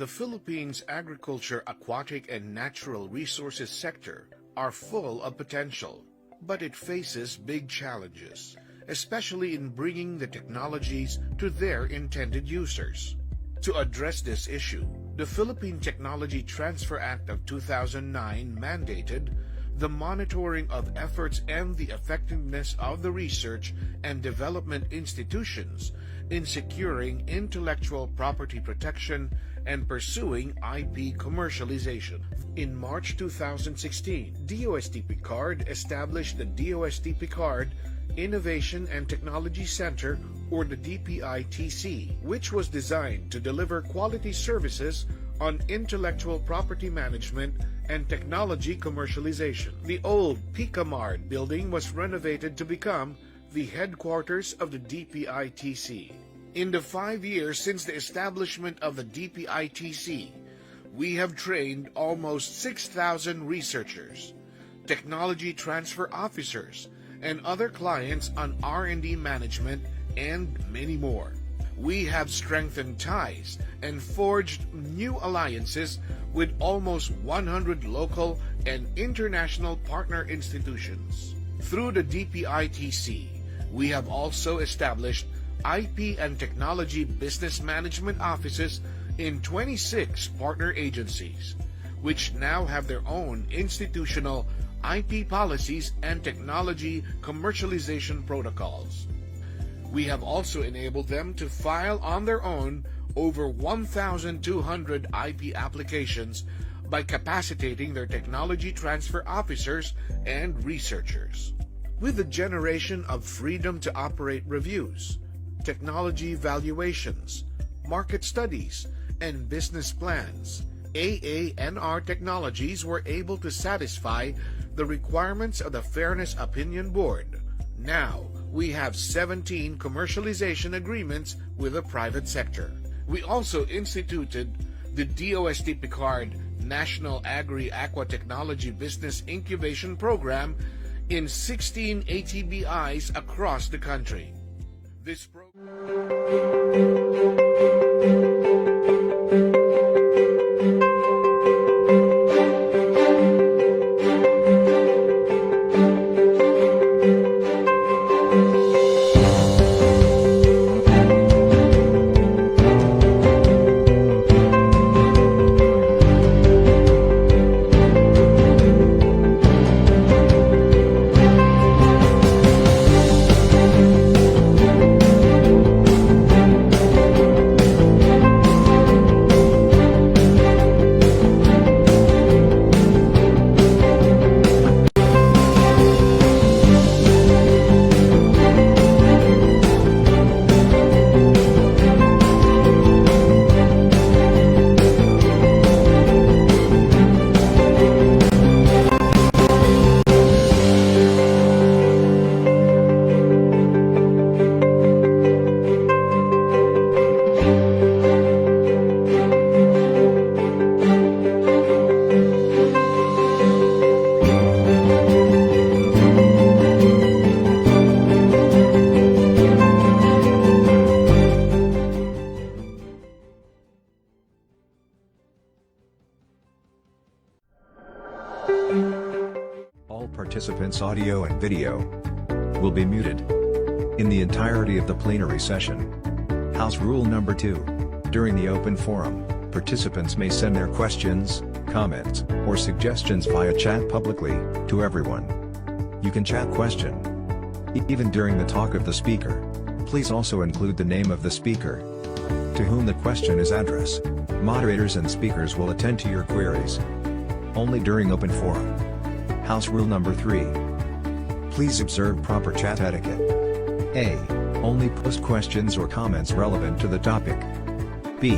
The Philippines' agriculture, aquatic, and natural resources sector are full of potential, but it faces big challenges, especially in bringing the technologies to their intended users. To address this issue, the Philippine Technology Transfer Act of 2009 mandated the monitoring of efforts and the effectiveness of the research and development institutions in securing intellectual property protection and pursuing IP commercialization. In March 2016, DOST Picard established the DOST Picard Innovation and Technology Center, or the DPITC, which was designed to deliver quality services on intellectual property management and technology commercialization. The old PICAMARD building was renovated to become the headquarters of the DPITC. In the 5 years since the establishment of the DPITC, we have trained almost 6,000 researchers, technology transfer officers, and other clients on R&D management, and many more. We have strengthened ties and forged new alliances with almost 100 local and international partner institutions. Through the DPITC, we have also established IP and technology business management offices in 26 partner agencies, which now have their own institutional IP policies and technology commercialization protocols. We have also enabled them to file on their own over 1,200 IP applications by capacitating their technology transfer officers and researchers. With the generation of freedom to operate reviews, technology valuations, market studies, and business plans, AANR Technologies were able to satisfy the requirements of the Fairness Opinion Board. Now, we have 17 commercialization agreements with the private sector. We also instituted the DOST Picard National Agri-Aqua Technology Business Incubation Program in 16 ATBIs across the country. This All participants' audio and video will be muted in the entirety of the plenary session. House Rule Number 2. During the open forum, participants may send their questions, comments, or suggestions via chat publicly to everyone. You can chat question even during the talk of the speaker. Please also include the name of the speaker to whom the question is addressed. Moderators and speakers will attend to your queries only during open forum. House Rule Number 3. Please observe proper chat etiquette. A. Only post questions or comments relevant to the topic. B.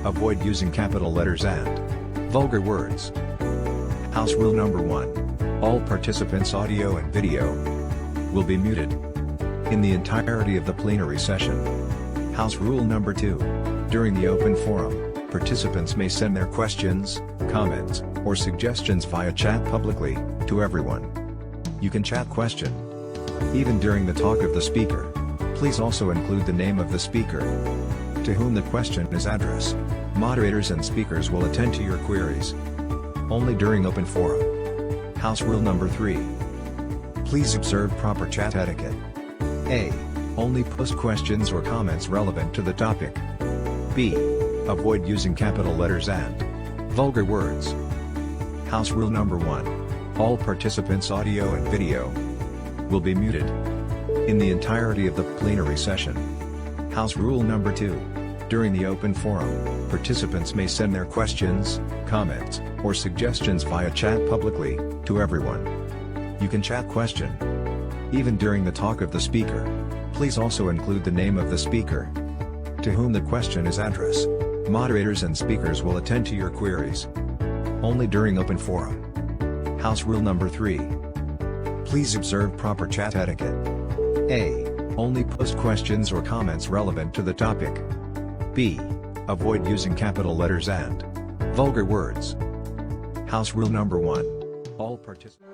Avoid using capital letters and vulgar words. House Rule Number 1. All participants' audio and video will be muted in the entirety of the plenary session. House Rule Number 2. During the open forum, participants may send their questions, comments, or suggestions via chat publicly to everyone. You can chat question even during the talk of the speaker. Please also include the name of the speaker to whom the question is addressed. Moderators and speakers will attend to your queries only during open forum. House Rule Number 3. Please observe proper chat etiquette. A. Only post questions or comments relevant to the topic. B. Avoid using capital letters and vulgar words. House Rule Number 1. All participants' audio and video will be muted in the entirety of the plenary session. House Rule Number 2. During the open forum, participants may send their questions, comments, or suggestions via chat publicly to everyone. You can chat question even during the talk of the speaker. Please also include the name of the speaker to whom the question is addressed. Moderators and speakers will attend to your queries only during open forum. House Rule Number 3. Please observe proper chat etiquette. A. Only post questions or comments relevant to the topic. B. Avoid using capital letters and vulgar words. House Rule Number 1. All participants.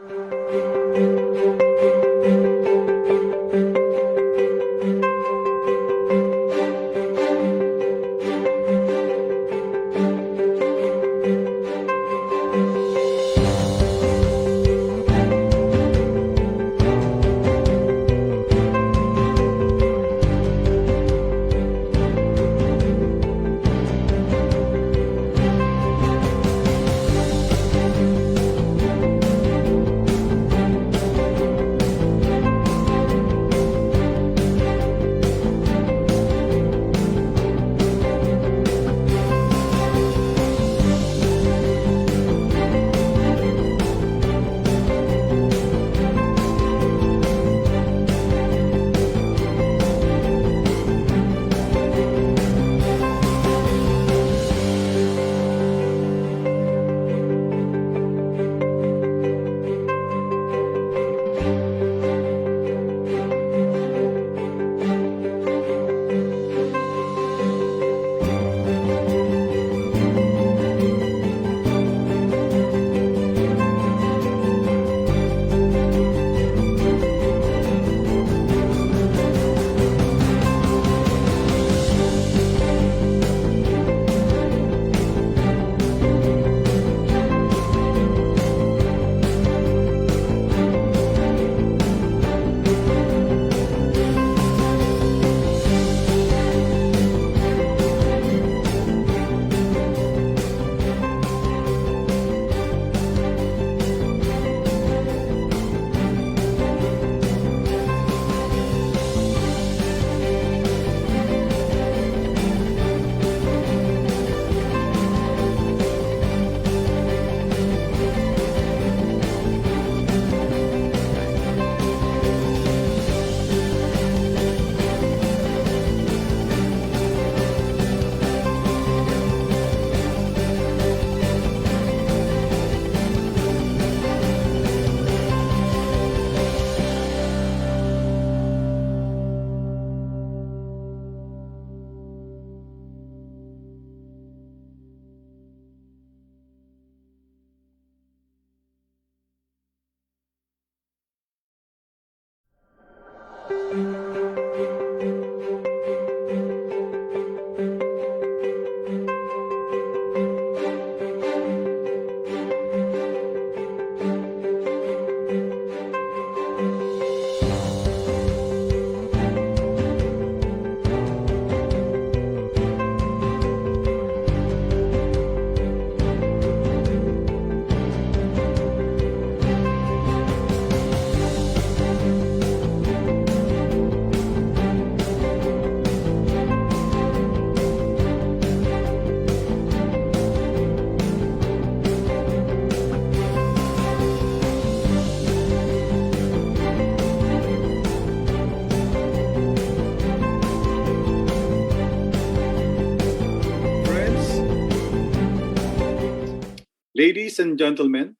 Ladies and gentlemen,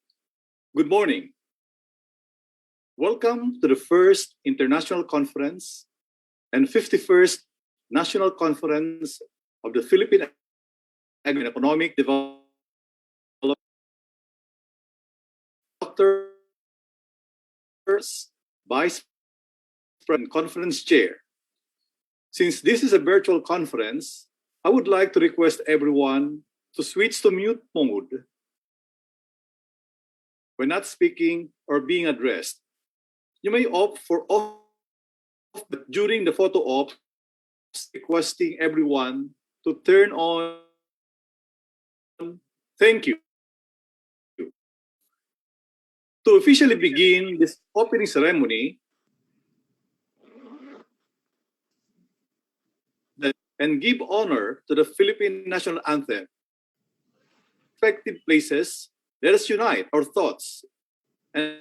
good morning. Welcome to the first International Conference and 51st National Conference of the Philippine Agri and Economic Development. Dr. Vice President Conference Chair. Since this is a virtual conference, I would like to request everyone to switch to mute mode when not speaking or being addressed. You may opt for off during the photo op, requesting everyone to turn on. Thank you. To officially begin this opening ceremony and give honor to the Philippine national anthem, respective places, let us unite our thoughts and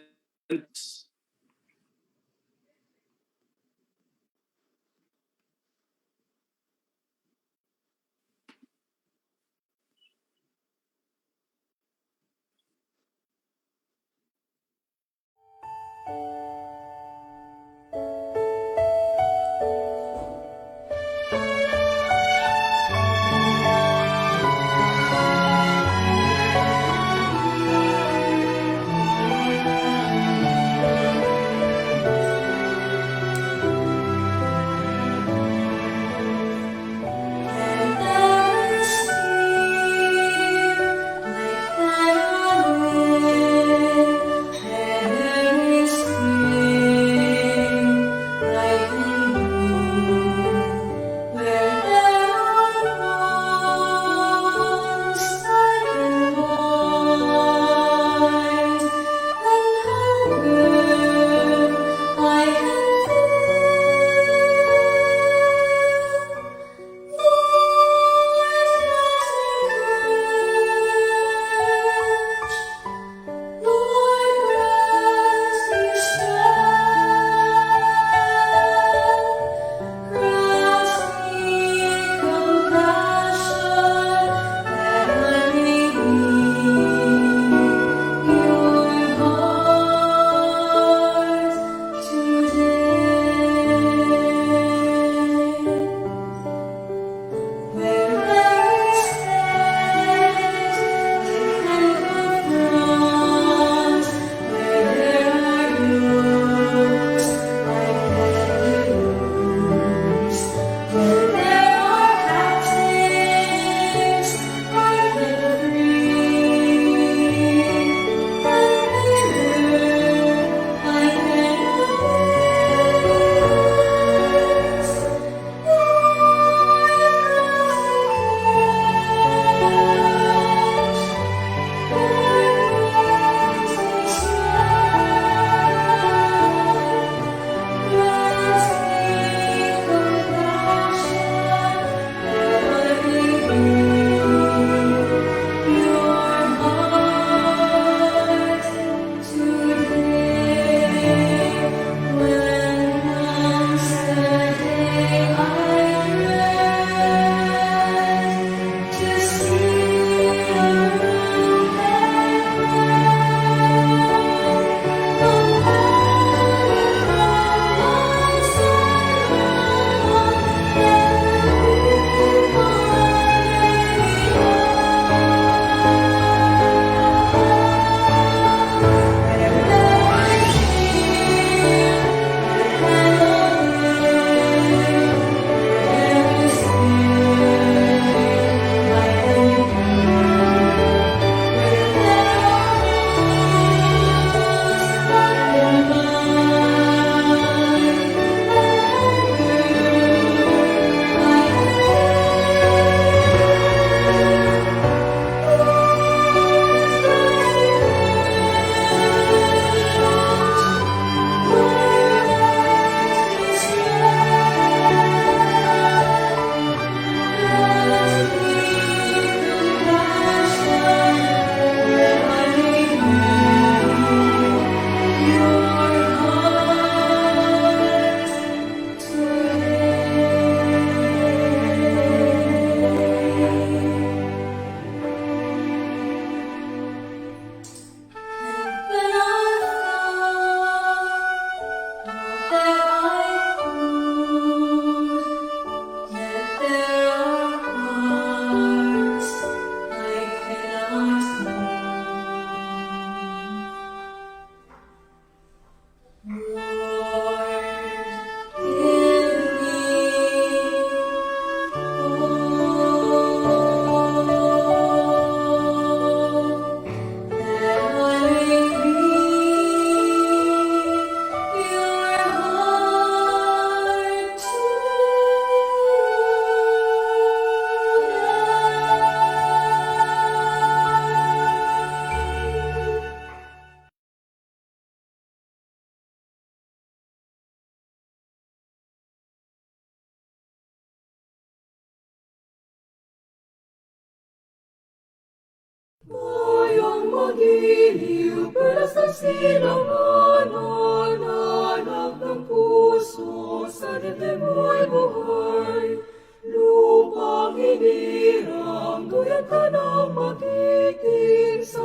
magiliw, perlas ng silangan, anak ng puso, sa dibdib mo'y buhay. Lupang hinirang, duyan ka ng magiging, sa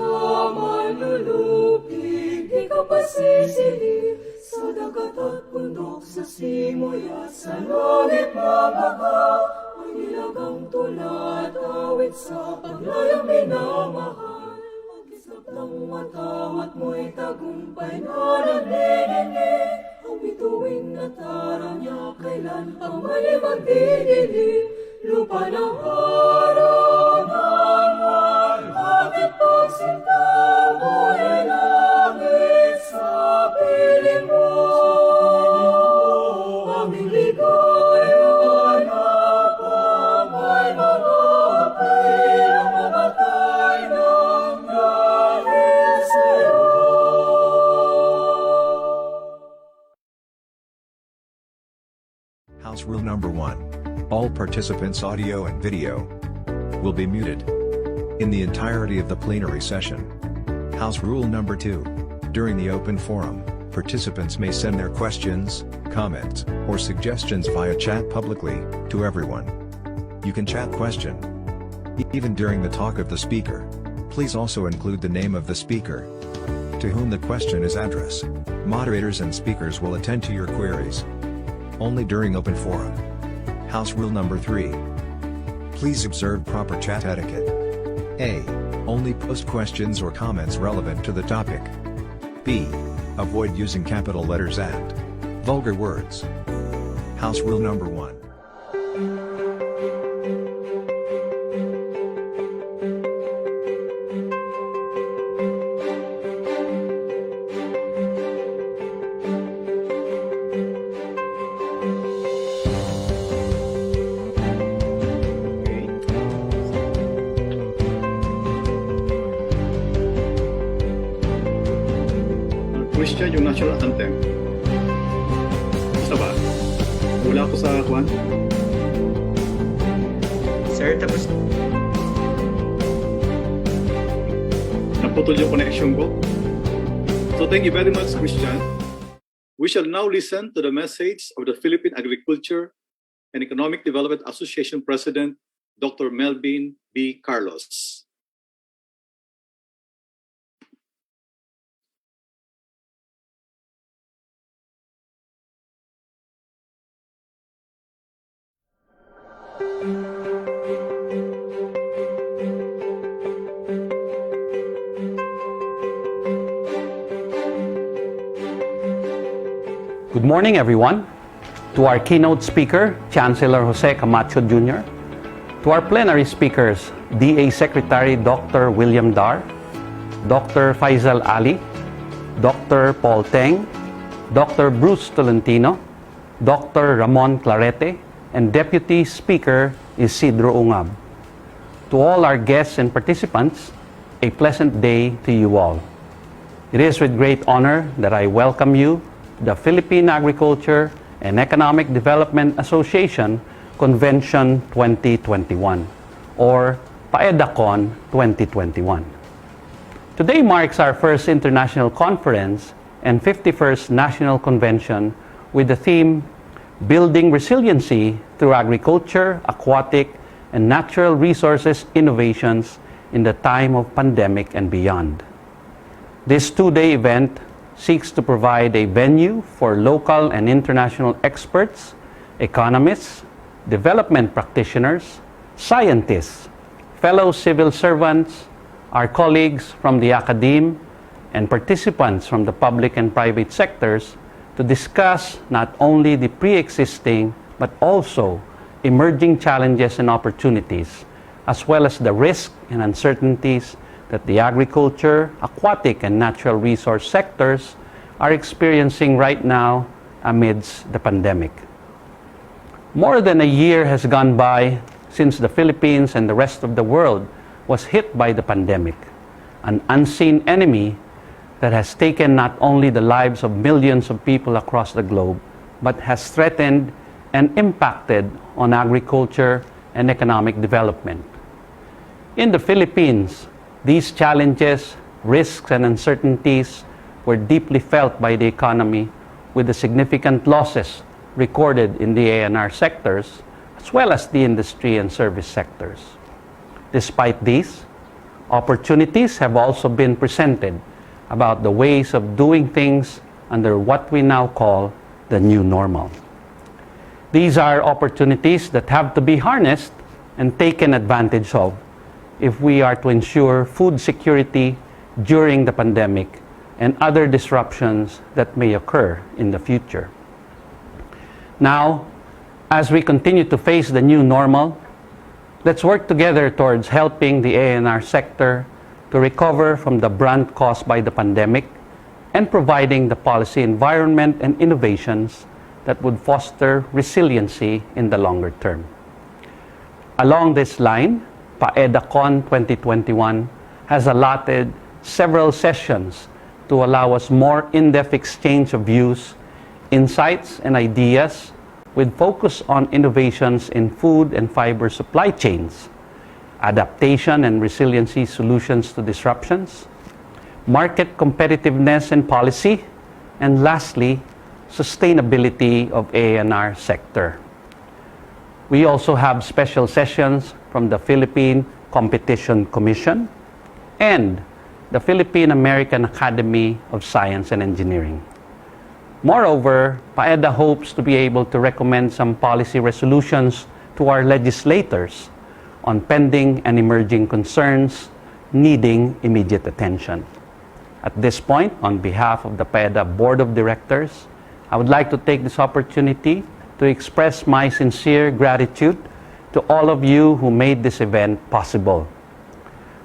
manlulupig, di ka pasisili. Sa dagat at bundok, sa simoy at sa langit mabaga, may nilagang tulad, awit sa paglayang minamahal. Mag-islap ng matawat mo'y tagumpay na naglilindi. Ang bituin at araw niya, kailan pang mali magdidilim. Lupa ng araw ng ating pagsinta, mo'y langit sa piling mo. Aming ligaya na pamay mga pilang mamatay ng dahil sa'yo. House Rule Number 1. All participants' audio and video will be muted in the entirety of the plenary session. House Rule Number 2. During the open forum, participants may send their questions, comments, or suggestions via chat publicly to everyone. You can chat question even during the talk of the speaker. Please also include the name of the speaker to whom the question is addressed. Moderators and speakers will attend to your queries only during open forum. House Rule Number 3. Please observe proper chat etiquette. A. Only post questions or comments relevant to the topic. B. Avoid using capital letters and vulgar words. House Rule Number 1. Christian yung national anthem. Basta ba? Wala ko sa Juan. Sir, tapos naputol yung connection ko. So thank you very much, Christian. We shall now listen to the message of the Philippine Agriculture and Economic Development Association President, Dr. Melvin B. Carlos. Good morning, everyone. To our keynote speaker, Chancellor Jose Camacho Jr., to our plenary speakers, DA Secretary Dr. William Dar, Dr. Faisal Ali, Dr. Paul Teng, Dr. Bruce Tolentino, Dr. Ramon Clarete, and Deputy Speaker Isidro Ungab. To all our guests and participants, a pleasant day to you all. It is with great honor that I welcome you to the Philippine Agriculture and Economic Development Association Convention 2021, or PAEDACON 2021. Today marks our first international conference and 51st National Convention with the theme Building Resiliency Through Agriculture, Aquatic, and Natural Resources Innovations in the Time of Pandemic and Beyond. This two-day event seeks to provide a venue for local and international experts, economists, development practitioners, scientists, fellow civil servants, our colleagues from the academe, and participants from the public and private sectors to discuss not only the pre-existing but also emerging challenges and opportunities, as well as the risks and uncertainties that the agriculture, aquatic, and natural resource sectors are experiencing right now amidst the pandemic. More than a year has gone by since the Philippines and the rest of the world was hit by the pandemic, an unseen enemy that has taken not only the lives of millions of people across the globe, but has threatened and impacted on agriculture and economic development. In the Philippines, these challenges risks and uncertainties were deeply felt by the economy, with the significant losses recorded in the A&R sectors, as well as the industry and service sectors. Despite these, opportunities have also been presented about the ways of doing things under what we now call the new normal. These are opportunities that have to be harnessed and taken advantage of if we are to ensure food security during the pandemic and other disruptions that may occur in the future. Now, as we continue to face the new normal, let's work together towards helping the A&R sector to recover from the brunt caused by the pandemic and providing the policy environment and innovations that would foster resiliency in the longer term. Along this line, PAEDACON 2021 has allotted several sessions to allow us more in-depth exchange of views, insights, and ideas with focus on innovations in food and fiber supply chains, adaptation and resiliency solutions to disruptions, market competitiveness and policy, and lastly, sustainability of A&R sector. We also have special sessions from the Philippine Competition Commission and the Philippine American Academy of Science and Engineering. Moreover, PAEDA hopes to be able to recommend some policy resolutions to our legislators on pending and emerging concerns needing immediate attention. At this point, on behalf of the PAEDA Board of Directors, I would like to take this opportunity to express my sincere gratitude to all of you who made this event possible.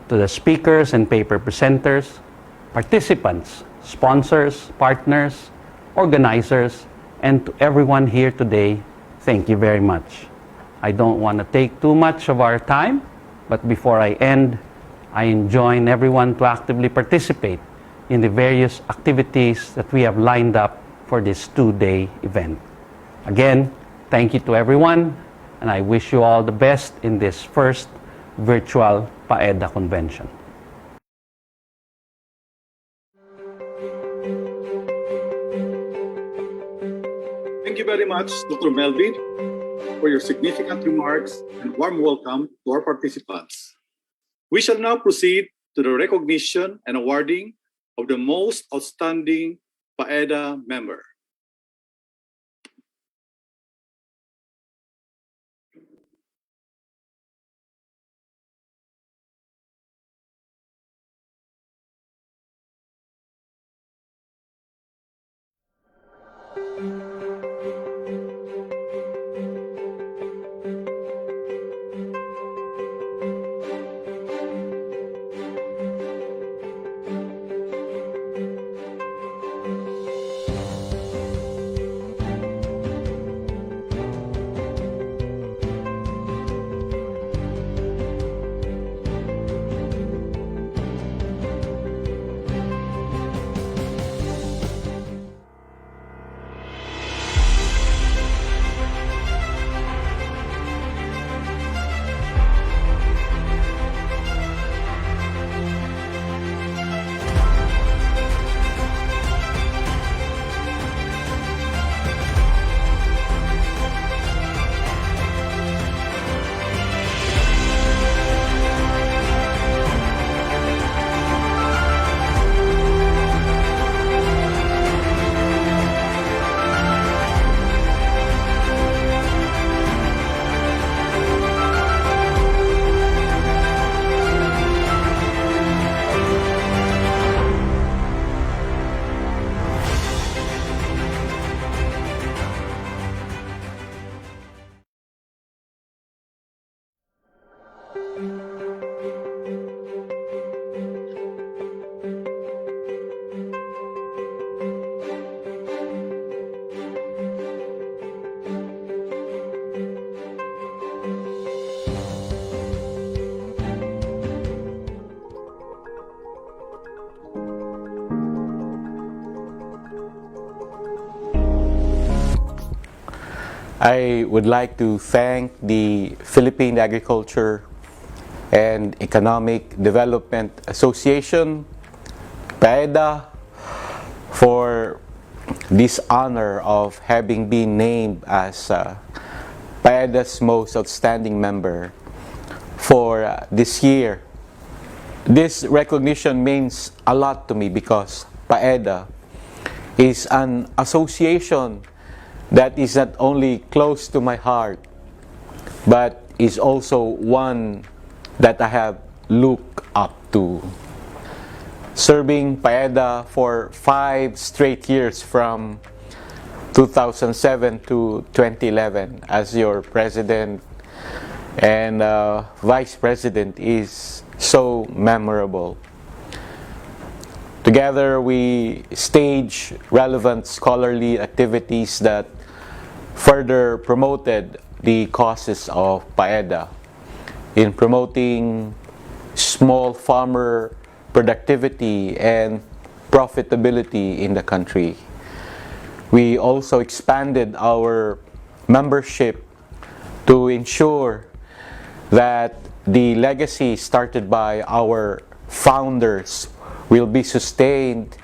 To the speakers and paper presenters, participants, sponsors, partners, organizers, and to everyone here today, thank you very much. I don't want to take too much of our time, but before I end, I enjoin everyone to actively participate in the various activities that we have lined up for this two-day event. Again, thank you to everyone, and I wish you all the best in this first virtual PAEDA convention. Thank you very much, Dr. Melvin, for your significant remarks and warm welcome to our participants. We shall now proceed to the recognition and awarding of the most outstanding PAEDA member. I would like to thank the Philippine Agriculture and Economic Development Association PAEDA for this honor of having been named as PAEDA's most outstanding member for this year. This recognition means a lot to me because PAEDA is an association that is not only close to my heart, but is also one that I have looked up to. Serving PAEDA for 5 straight years from 2007 to 2011 as your president and vice president is so memorable. Together we stage relevant scholarly activities that further promoted the causes of PAEDA in promoting small farmer productivity and profitability in the country. We also expanded our membership to ensure that the legacy started by our founders will be sustained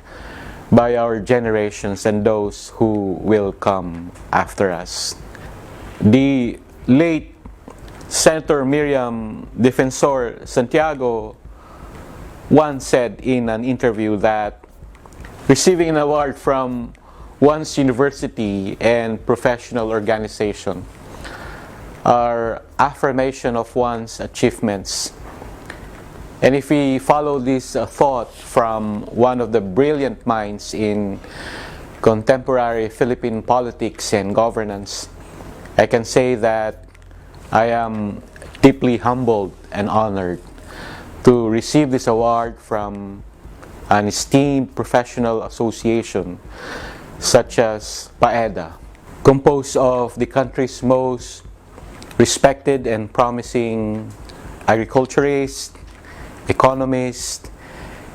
by our generations and those who will come after us. The late Senator Miriam Defensor Santiago once said in an interview that receiving an award from one's university and professional organization are affirmation of one's achievements. And if we follow this thought from one of the brilliant minds in contemporary Philippine politics and governance, I can say that I am deeply humbled and honored to receive this award from an esteemed professional association such as PAEDA, composed of the country's most respected and promising agriculturists, economists,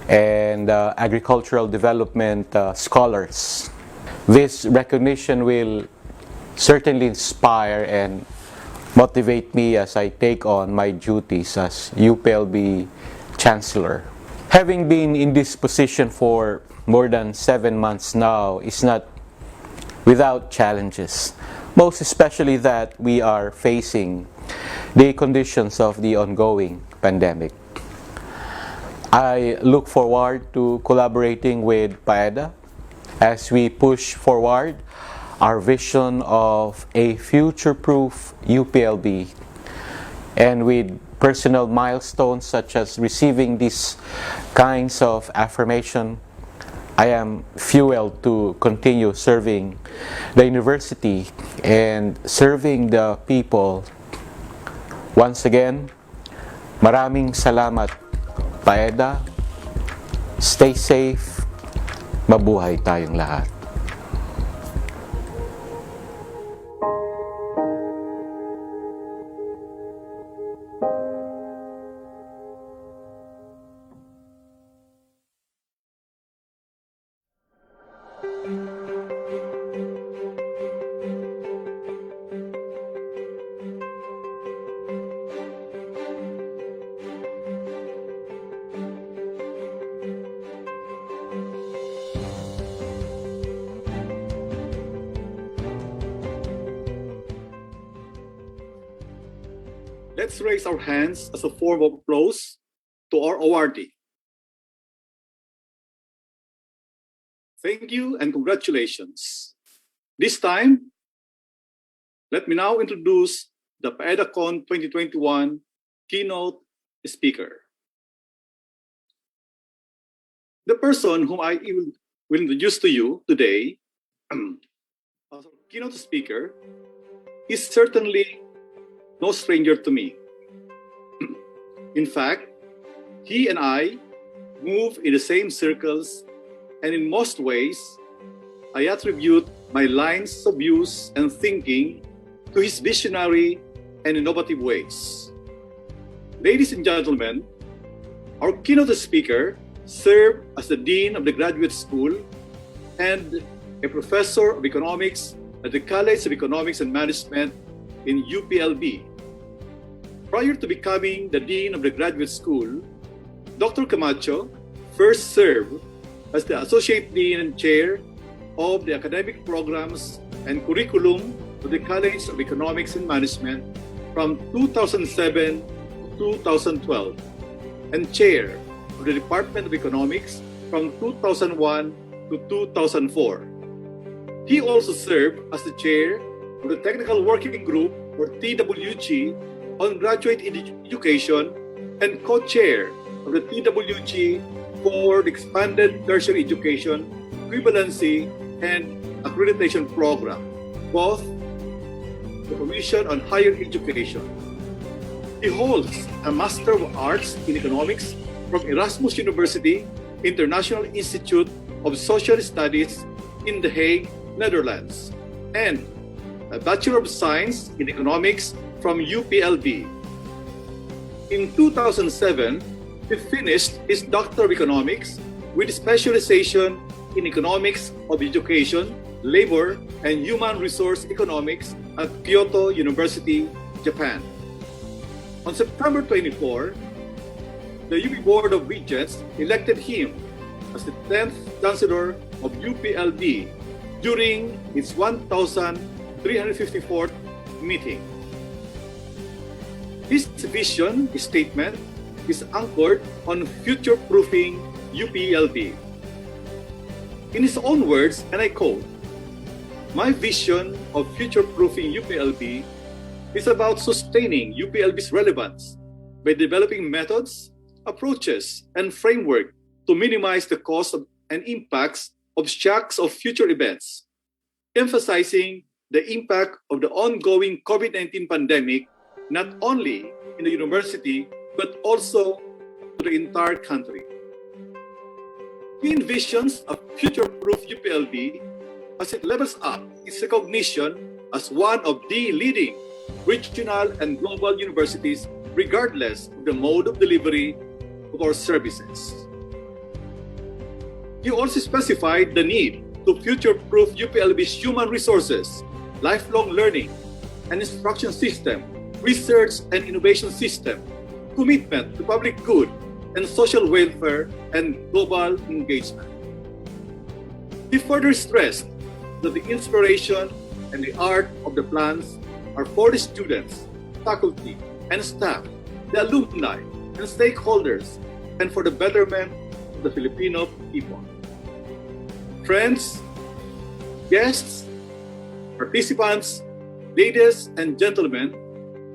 and agricultural development scholars. This recognition will certainly inspire and motivate me as I take on my duties as UPLB Chancellor. Having been in this position for more than 7 months now is not without challenges, most especially that we are facing the conditions of the ongoing pandemic. I look forward to collaborating with PAEDA as we push forward our vision of a future-proof UPLB, and with personal milestones such as receiving these kinds of affirmation, I am fueled to continue serving the university and serving the people. Once again, maraming salamat, PAEDA. Stay safe. Mabuhay tayong lahat. Let's raise our hands as a form of applause to our awardee. Thank you and congratulations. This time, let me now introduce the PAEDACON 2021 keynote speaker. The person whom I will introduce to you today as our keynote speaker is certainly no stranger to me. In fact, he and I move in the same circles, and in most ways, I attribute my lines of views and thinking to his visionary and innovative ways. Ladies and gentlemen, our keynote speaker served as the Dean of the Graduate School and a Professor of Economics at the College of Economics and Management in UPLB. Prior to becoming the Dean of the Graduate School, Dr. Camacho first served as the Associate Dean and Chair of the Academic Programs and Curriculum of the College of Economics and Management from 2007 to 2012, and Chair of the Department of Economics from 2001 to 2004. He also served as the Chair of the Technical Working Group, or TWG, on Graduate Education and co-chair of the TWG for the Expanded Tertiary Education Equivalency and Accreditation Program, both the Commission on Higher Education. He holds a Master of Arts in Economics from Erasmus University International Institute of Social Studies in The Hague, Netherlands, and a Bachelor of Science in Economics from UPLB. In 2007, he finished his Doctor of Economics with specialization in Economics of Education, Labor, and Human Resource Economics at Kyoto University, Japan. On September 24, the UP Board of Regents elected him as the 10th Chancellor of UPLB during its 1,354th meeting. His vision statement is anchored on future-proofing UPLB. In his own words, and I quote, "My vision of future-proofing UPLB is about sustaining UPLB's relevance by developing methods, approaches, and framework to minimize the cost and impacts of shocks of future events, emphasizing the impact of the ongoing COVID-19 pandemic not only in the university but also to the entire country." He envisions a future-proof UPLB as it levels up its recognition as one of the leading regional and global universities regardless of the mode of delivery of our services. He also specified the need to future-proof UPLB's human resources, lifelong learning and instruction system, research and innovation system, commitment to public good and social welfare and global engagement. He further stressed that the inspiration and the art of the plans are for the students, faculty, and staff, the alumni, and stakeholders, and for the betterment of the Filipino people. Friends, guests, participants, ladies and gentlemen,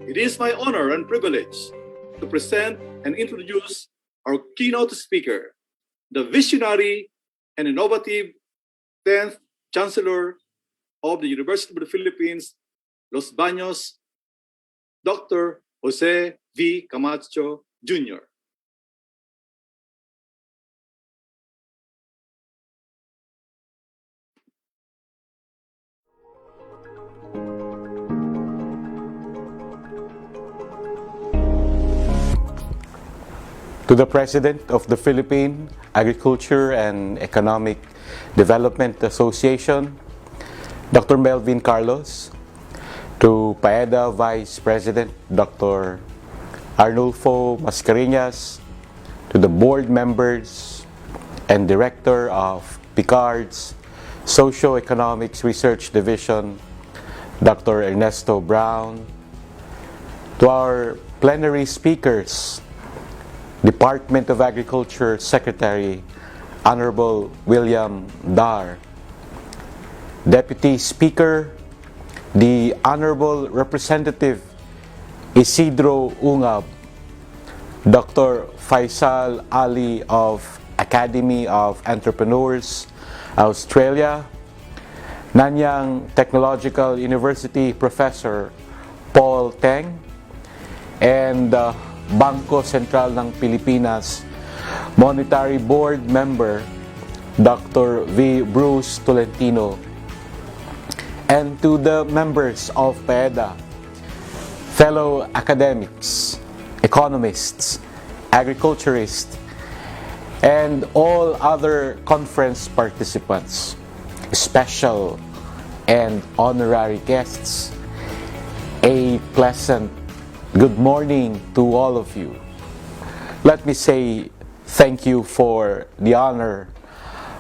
it is my honor and privilege to present and introduce our keynote speaker, the visionary and innovative 10th Chancellor of the University of the Philippines, Los Baños, Dr. Jose V. Camacho, Jr. To the President of the Philippine Agriculture and Economic Development Association, Dr. Melvin Carlos, to PAEDA Vice President Dr. Arnulfo Mascareñas, to the board members and Director of PICARD's Socio-Economics Research Division, Dr. Ernesto Brown, to our plenary speakers, Department of Agriculture Secretary Honorable William Dar, Deputy Speaker, the Honorable Representative Isidro Ungab, Dr. Faisal Ali of Academy of Entrepreneurs, Australia, Nanyang Technological University Professor Paul Teng, and Bangko Sentral ng Pilipinas Monetary Board Member Dr. V. Bruce Tolentino, and to the members of PAEDA, fellow academics, economists, agriculturists, and all other conference participants, special and honorary guests, a pleasant good morning to all of you. Let me say thank you for the honor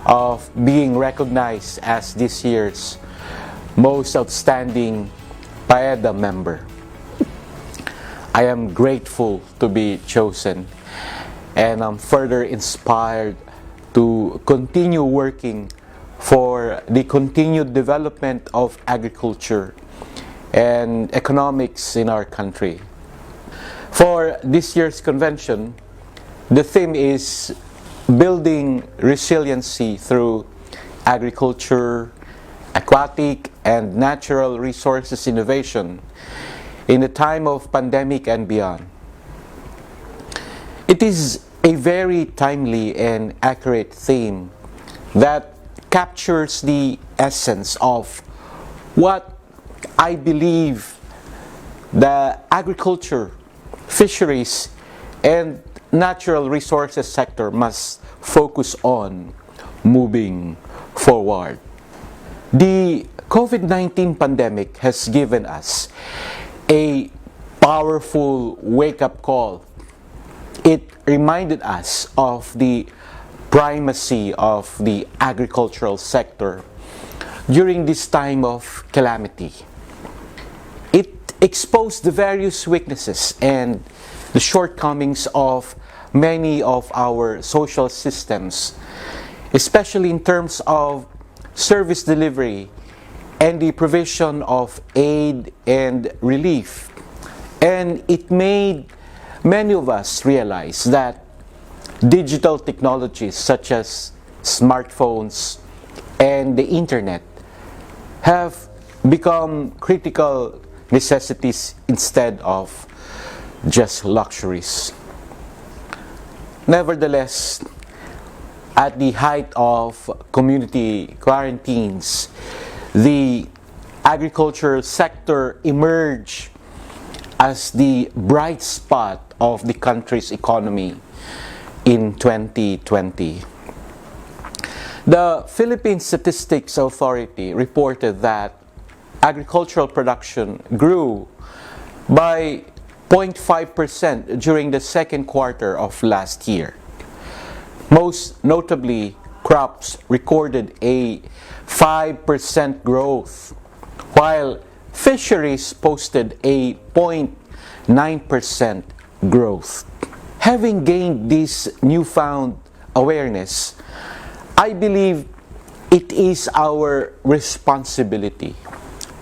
of being recognized as this year's most outstanding PAEDA member. I am grateful to be chosen, and I'm further inspired to continue working for the continued development of agriculture and economics in our country. For this year's convention, the theme is building resiliency through agriculture, aquatic and natural resources innovation in the time of pandemic and beyond. It is a very timely and accurate theme that captures the essence of what I believe the agriculture, fisheries, and natural resources sector must focus on moving forward. The COVID-19 pandemic has given us a powerful wake-up call. It reminded us of the primacy of the agricultural sector during this time of calamity. It exposed the various weaknesses and the shortcomings of many of our social systems, especially in terms of service delivery and the provision of aid and relief. And it made many of us realize that digital technologies such as smartphones and the internet have become critical necessities instead of just luxuries. Nevertheless, at the height of community quarantines, the agricultural sector emerged as the bright spot of the country's economy in 2020. The Philippine Statistics Authority reported that agricultural production grew by 0.5% during the second quarter of last year. Most notably, crops recorded a 5% growth, while fisheries posted a 0.9% growth. Having gained this newfound awareness, I believe it is our responsibility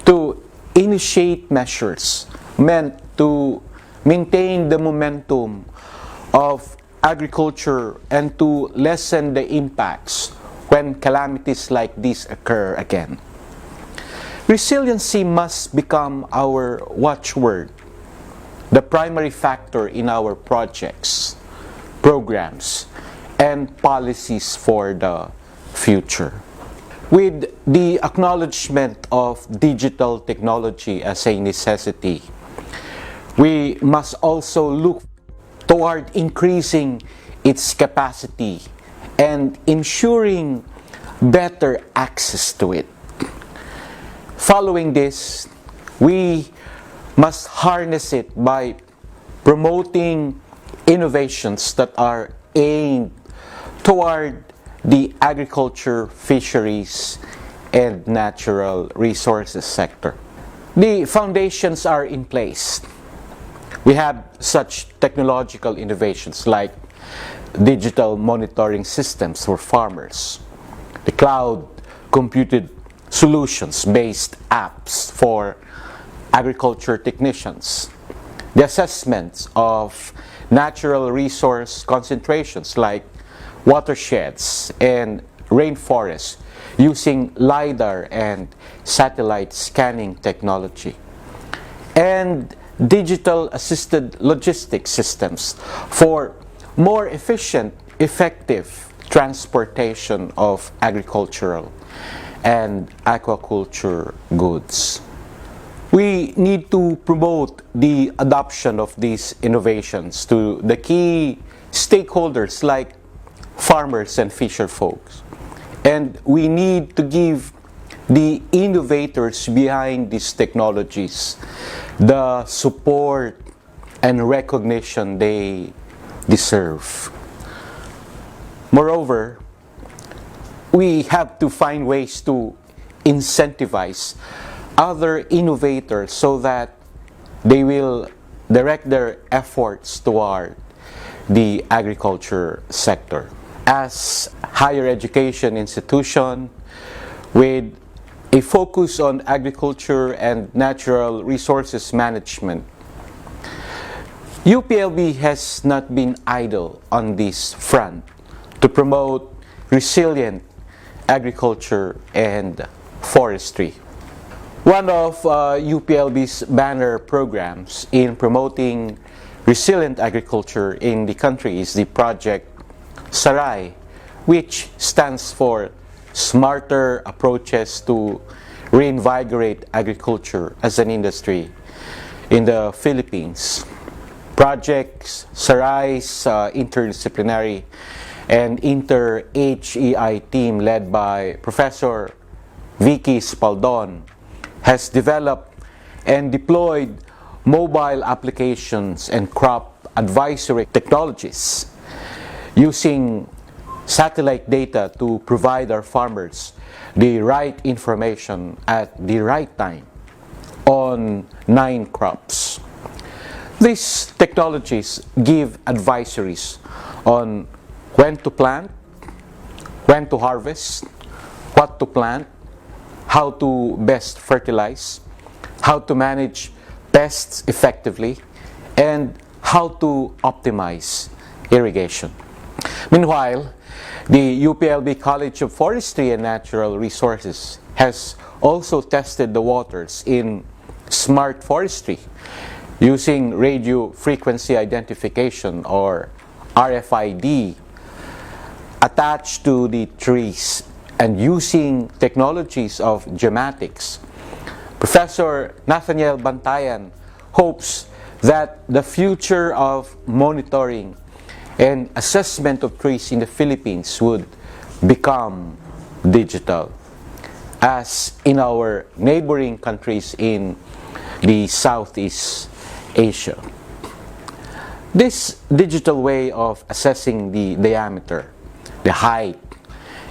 to initiate measures meant to maintain the momentum of agriculture and to lessen the impacts when calamities like this occur again. Resiliency must become our watchword, the primary factor in our projects, programs, and policies for the future. With the acknowledgement of digital technology as a necessity, we must also look toward increasing its capacity and ensuring better access to it. Following this, we must harness it by promoting innovations that are aimed toward the agriculture, fisheries, and natural resources sector. The foundations are in place. We have such technological innovations like digital monitoring systems for farmers, the cloud computed solutions-based apps for agriculture technicians, the assessments of natural resource concentrations like watersheds and rainforests using LiDAR and satellite scanning technology, and digital assisted logistics systems for more efficient, effective transportation of agricultural and aquaculture goods. We need to promote the adoption of these innovations to the key stakeholders like farmers and fisher folks. And we need to give the innovators behind these technologies the support and recognition they deserve. Moreover, we have to find ways to incentivize other innovators so that they will direct their efforts toward the agriculture sector. As higher education institution with a focus on agriculture and natural resources management, UPLB has not been idle on this front to promote resilient agriculture and forestry. One of UPLB's banner programs in promoting resilient agriculture in the country is the project SARAI, which stands for Smarter Approaches to Reinvigorate Agriculture as an Industry in the Philippines. Project SARAI's interdisciplinary and inter-HEI team led by Professor Vicky Spaldon has developed and deployed mobile applications and crop advisory technologies using satellite data to provide our farmers the right information at the right time on 9 crops. These technologies give advisories on when to plant, when to harvest, what to plant, how to best fertilize, how to manage pests effectively, and how to optimize irrigation. Meanwhile, the UPLB College of Forestry and Natural Resources has also tested the waters in smart forestry using radio frequency identification, or RFID, attached to the trees and using technologies of geomatics. Professor Nathaniel Bantayan hopes that the future of monitoring and assessment of trees in the Philippines would become digital, as in our neighboring countries in the Southeast Asia. This digital way of assessing the diameter, the height,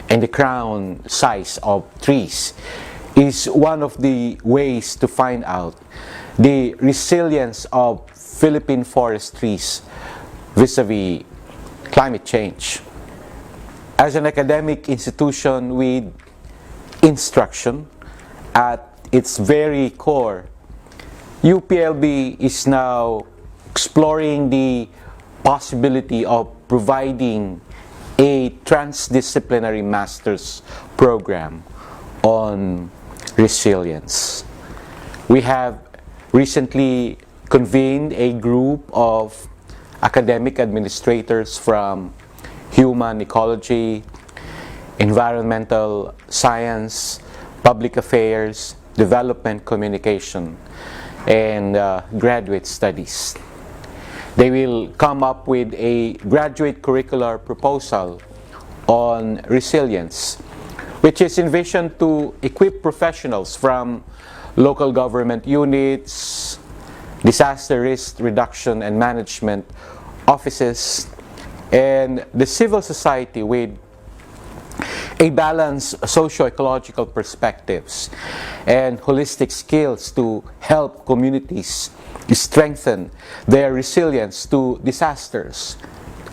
and the crown size of trees is one of the ways to find out the resilience of Philippine forest trees vis-a-vis climate change. As an academic institution with instruction at its very core, UPLB is now exploring the possibility of providing a transdisciplinary master's program on resilience. We have recently convened a group of academic administrators from human ecology, environmental science, public affairs, development communication, and graduate studies. They will come up with a graduate curricular proposal on resilience, which is envisioned to equip professionals from local government units, disaster risk reduction and management offices, and the civil society with a balanced socio-ecological perspectives and holistic skills to help communities strengthen their resilience to disasters,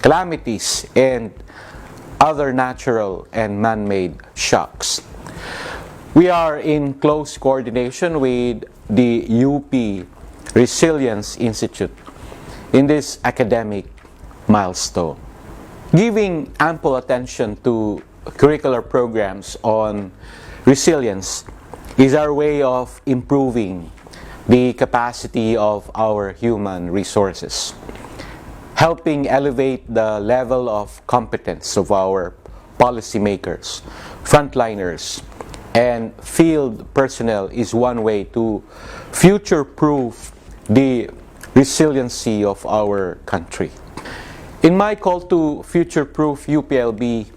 calamities, and other natural and man-made shocks. We are in close coordination with the UP Resilience Institute in this academic milestone. Giving ample attention to curricular programs on resilience is our way of improving the capacity of our human resources, helping elevate the level of competence of our policymakers, frontliners, and field personnel is one way to future-proof the resiliency of our country. In my call to future-proof UPLB,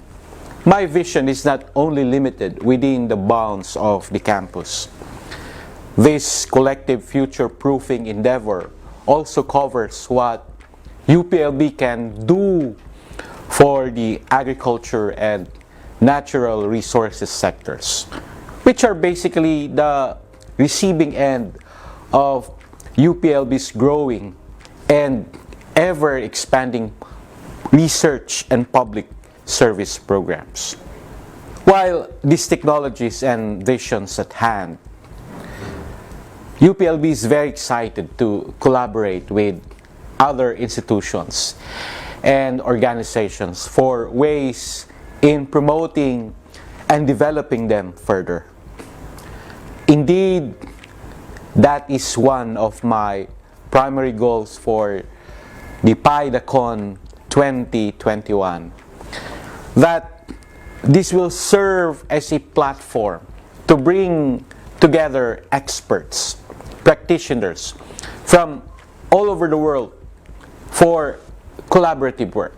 my vision is not only limited within the bounds of the campus. This collective future-proofing endeavor also covers what UPLB can do for the agriculture and natural resources sectors, which are basically the receiving end of UPLB's growing and ever-expanding research and public service programs. While these technologies and visions at hand, UPLB is very excited to collaborate with other institutions and organizations for ways in promoting and developing them further. Indeed, that is one of my primary goals for the PAEDACON 2021. That this will serve as a platform to bring together experts, practitioners from all over the world for collaborative work.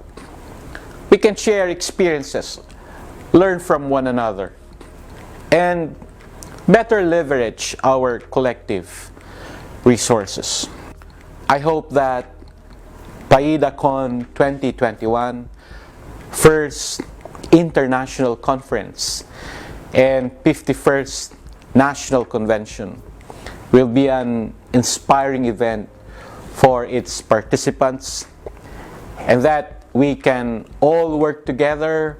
We can share experiences, learn from one another, and better leverage our collective resources. I hope that PAEDACON 2021, first international conference and 51st National Convention, will be an inspiring event for its participants, and that we can all work together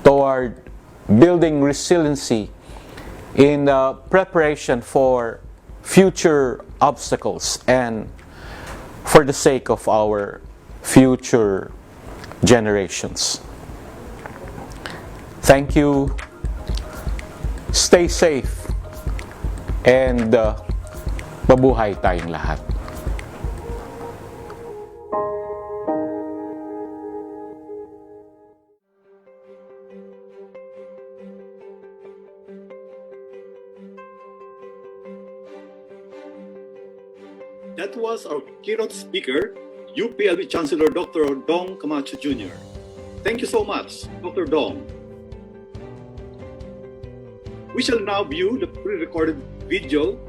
toward building resiliency in preparation for future obstacles and for the sake of our future generations. Thank you. Stay safe. And mabuhay tayong lahat. That was our keynote speaker, UPLB Chancellor Dr. Dong Camacho Jr. Thank you so much, Dr. Dong. We shall now view the pre-recorded video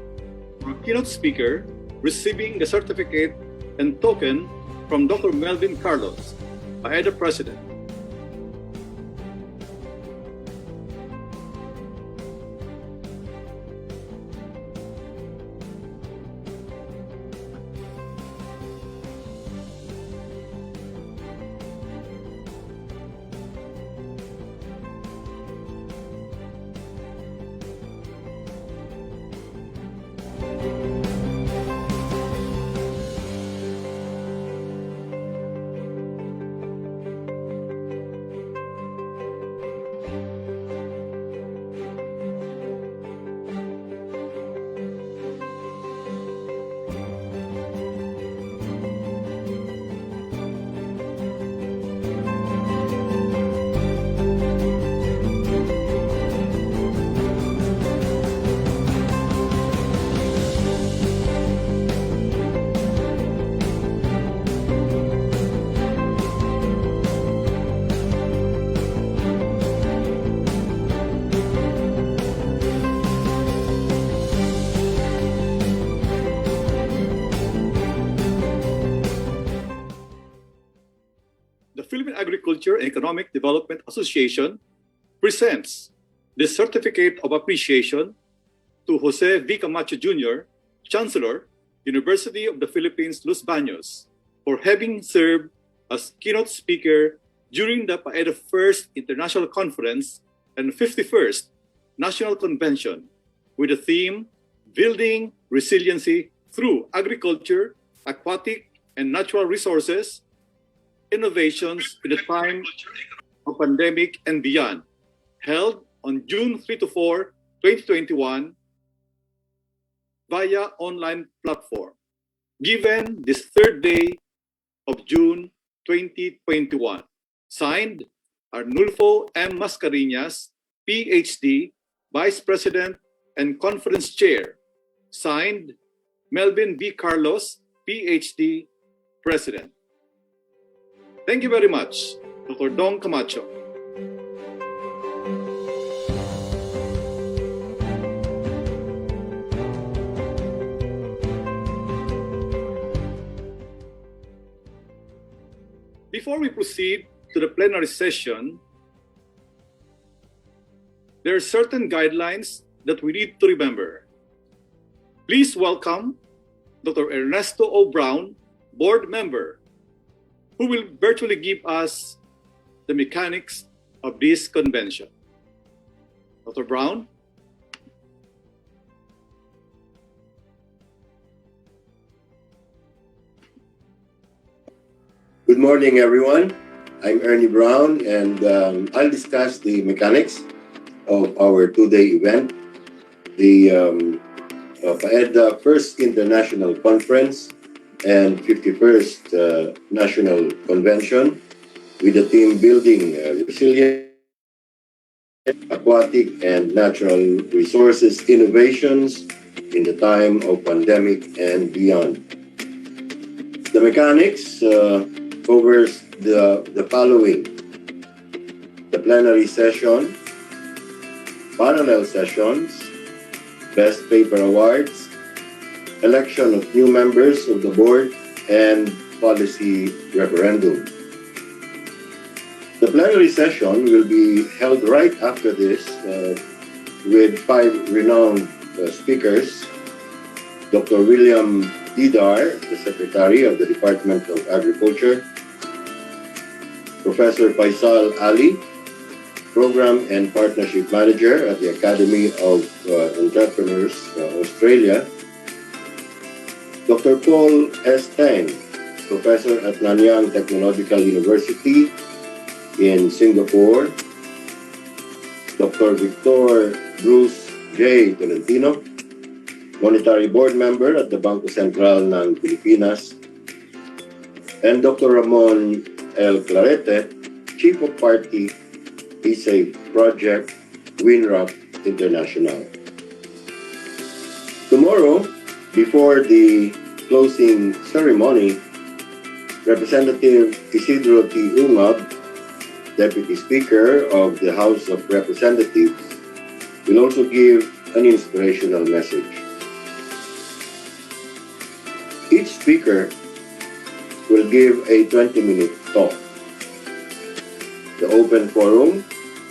of our keynote speaker receiving the certificate and token from Dr. Melvin Carlos, PAEDA President. Philippine Agriculture and Economic Development Association presents the Certificate of Appreciation to Jose V. Camacho Jr., Chancellor, University of the Philippines, Los Baños, for having served as keynote speaker during the PAEDA First International Conference and 51st National Convention with the theme Building Resiliency Through Agriculture, Aquatic and Natural Resources, Innovations in the Time of Pandemic and Beyond, held on June 3 to 4, 2021 via online platform, given this third day of June 2021. Signed, Arnulfo M. Mascareñas, PhD, Vice President and Conference Chair. Signed, Melvin V. Carlos, PhD, President. Thank you very much, Dr. Dong Camacho. Before we proceed to the plenary session, there are certain guidelines that we need to remember. Please welcome Dr. Ernesto O. Brown, board member, who will virtually give us the mechanics of this convention. Dr. Brown? Good morning, everyone. I'm Ernie Brown, and I'll discuss the mechanics of our two-day event, the PAEDA First International Conference and 51st National Convention, with the theme Building Resilient Aquatic and Natural Resources Innovations in the Time of Pandemic and Beyond. The mechanics covers the following: the plenary session, parallel sessions, best paper awards, election of new members of the board, and policy referendum. The plenary session will be held right after this with 5 renowned speakers: Dr. William Dar, the Secretary of the Department of Agriculture; Professor Faisal Ali, Program and Partnership Manager at the Academy of Entrepreneurs, Australia; Dr. Paul S. Tang, Professor at Nanyang Technological University in Singapore; Dr. Victor Bruce J. Tolentino, Monetary Board Member at the Bangko Sentral ng Pilipinas; and Dr. Ramon L. Clarete, Chief of Party eSafe Project, WinRock International. Tomorrow, before the closing ceremony, Representative Isidro T. Ungab, Deputy Speaker of the House of Representatives, will also give an inspirational message. Each speaker will give a 20-minute talk. The open forum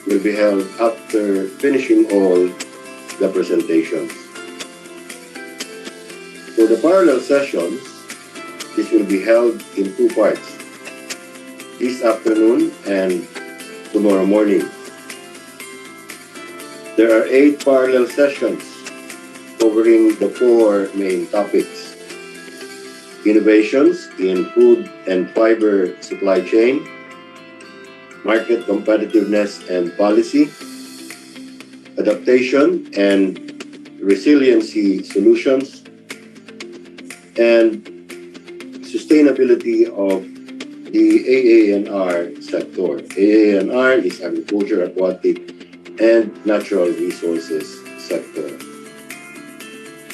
will be held after finishing all the presentations. For the parallel sessions, this will be held in 2 parts, this afternoon and tomorrow morning. There are 8 parallel sessions covering the 4 main topics: innovations in food and fiber supply chain, market competitiveness and policy, adaptation and resiliency solutions, and sustainability of the AANR sector. AANR is Agriculture, Aquatic, and Natural Resources sector.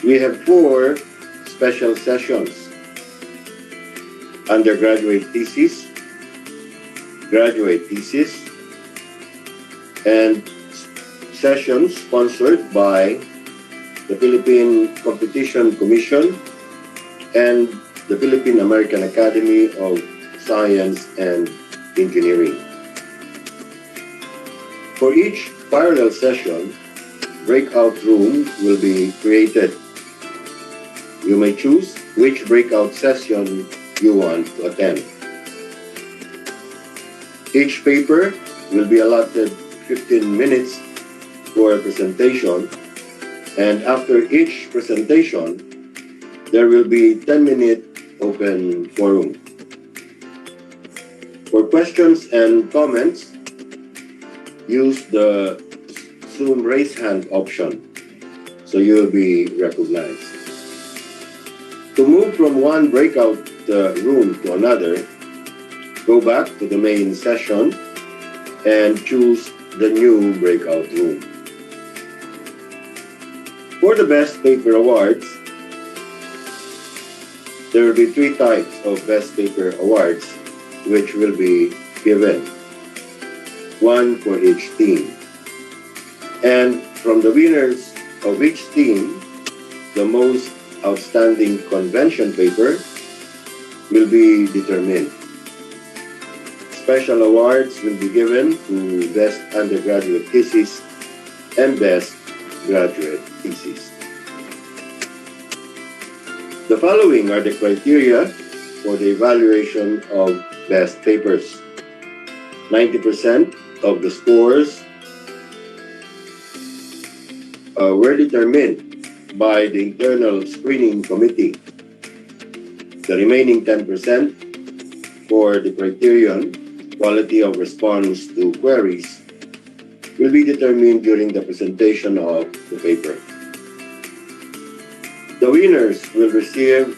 We have 4 special sessions: undergraduate thesis, graduate thesis, and sessions sponsored by the Philippine Competition Commission and the Philippine American Academy of Science and Engineering. For each parallel session, breakout room will be created. You may choose which breakout session you want to attend. Each paper will be allotted 15 minutes for a presentation, and after each presentation, there will be 10-minute open forum. For questions and comments, use the Zoom raise hand option so you will be recognized. To move from one breakout room to another, go back to the main session and choose the new breakout room. For the Best Paper Awards, there will be 3 types of Best Paper Awards which will be given, 1 for each team. And from the winners of each team, the most outstanding convention paper will be determined. Special awards will be given to Best Undergraduate Thesis and best graduate thesis. The following are the criteria for the evaluation of best papers. 90% of the scores were determined by the internal screening committee. The remaining 10% for the criterion, quality of response to queries, will be determined during the presentation of the paper. The winners will receive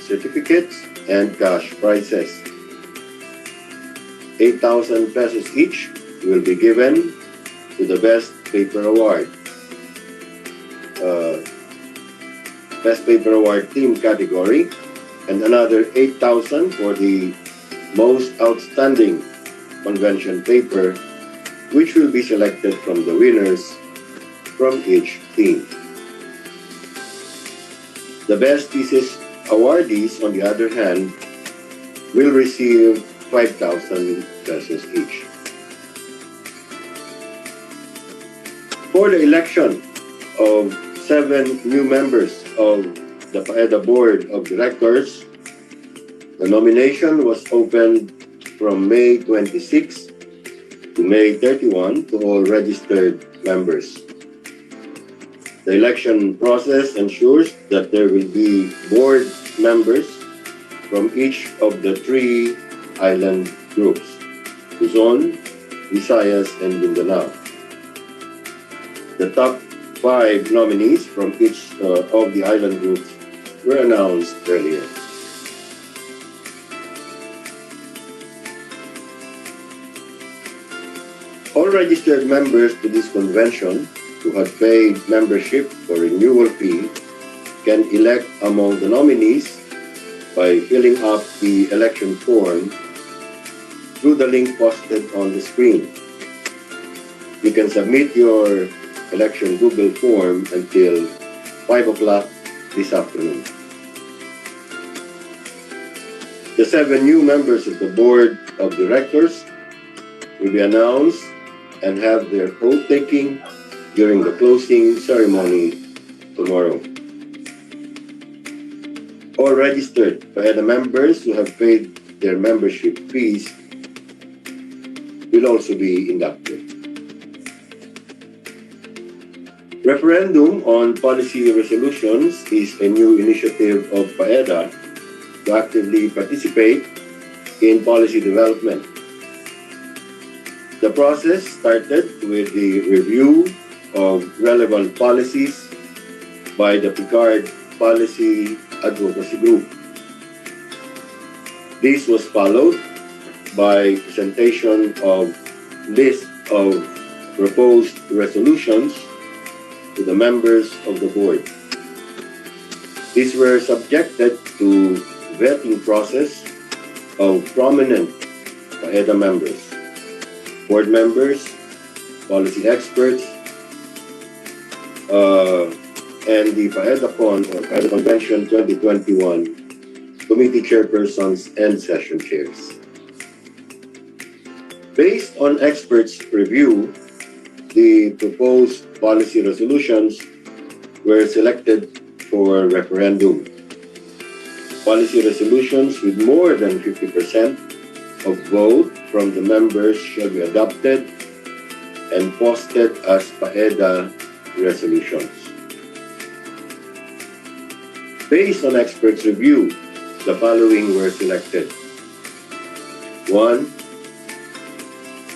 certificates and cash prizes. 8,000 pesos each will be given to the Best Paper Award. Best Paper Award team category, and another 8,000 for the most outstanding convention paper, which will be selected from the winners from each team. The best thesis awardees, on the other hand, will receive 5,000 pesos each. For the election of 7 new members of the PAEDA Board of Directors, the nomination was opened from May 26 to May 31 to all registered members. The election process ensures that there will be board members from each of the 3 island groups, Luzon, Visayas, and Mindanao. The top 5 nominees from each of the island groups were announced earlier. All registered members to this convention who have paid membership or renewal fee can elect among the nominees by filling up the election form through the link posted on the screen. You can submit your election Google form until 5 o'clock this afternoon. The 7 new members of the Board of Directors will be announced and have their oath-taking during the closing ceremony tomorrow. All registered PAEDA members who have paid their membership fees will also be inducted. Referendum on policy resolutions is a new initiative of PAEDA to actively participate in policy development. The process started with the review of relevant policies by the Picard Policy Advocacy Group. This was followed by presentation of list of proposed resolutions to the members of the board. These were subjected to vetting process of prominent PAEDA members, board members, policy experts, and the PAEDACON or PAEDA Convention 2021 committee chairpersons and session chairs. Based on experts' review, the proposed policy resolutions were selected for referendum. Policy resolutions with more than 50% of vote from the members shall be adopted and posted as PAEDA resolutions. Based on experts' review, the following were selected. 1.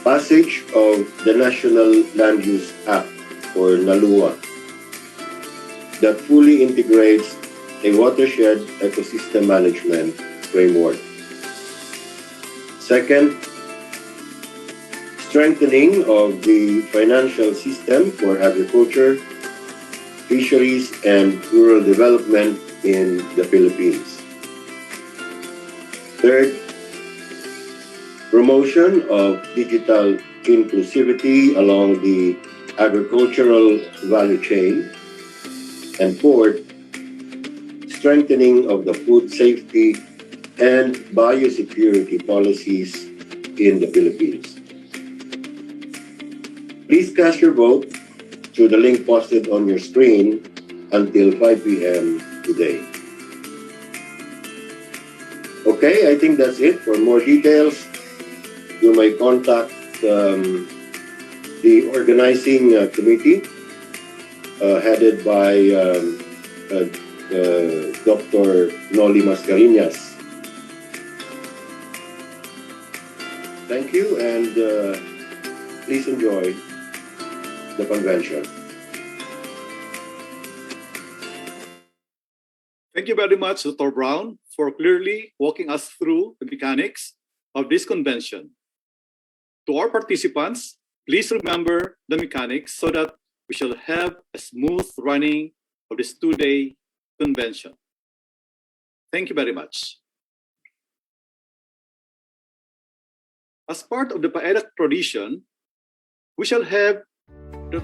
Passage of the National Land Use Act, or NALUA, that fully integrates a watershed ecosystem management framework. Second, strengthening of the financial system for agriculture, fisheries, and rural development in the Philippines. Third, promotion of digital inclusivity along the agricultural value chain. And fourth, strengthening of the food safety and biosecurity policies in the Philippines. Please cast your vote through the link posted on your screen until 5 p.m. today. Okay, I think that's it. For more details, you may contact the organizing committee headed by Dr. Noli Mascareñas. Thank you, and please enjoy the convention. Thank you very much, Dr. Brown, for clearly walking us through the mechanics of this convention. To our participants, please remember the mechanics so that we shall have a smooth running of this two-day convention. Thank you very much. As part of the PAEDAC tradition, we shall have the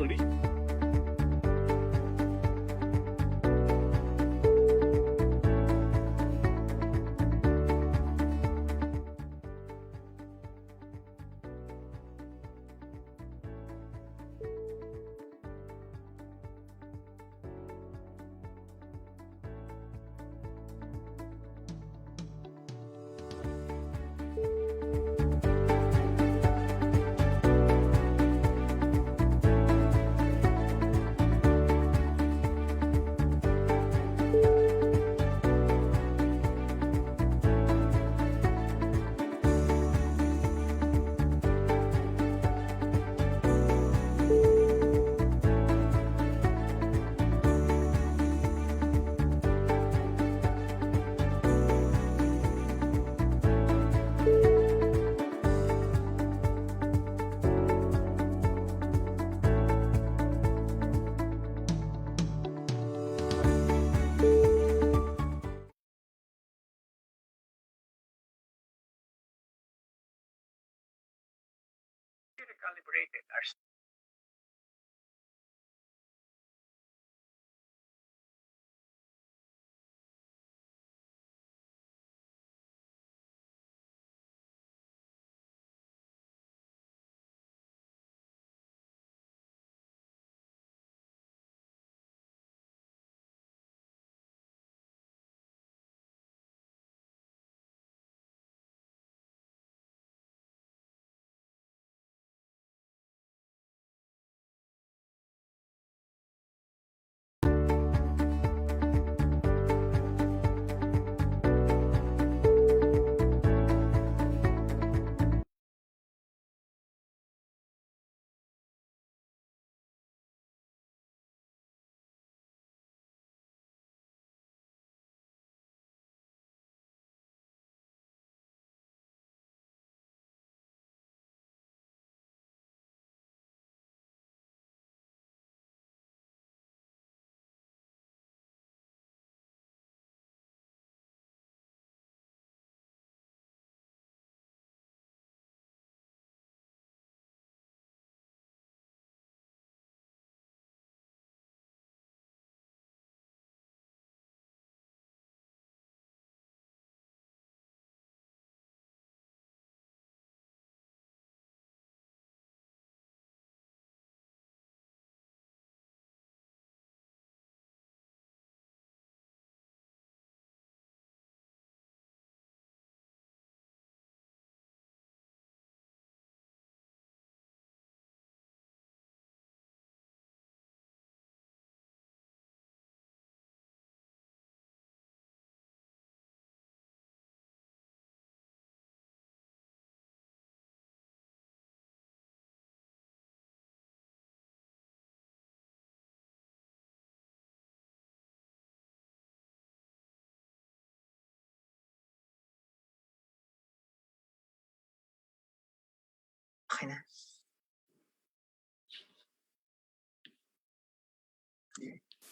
Okay na.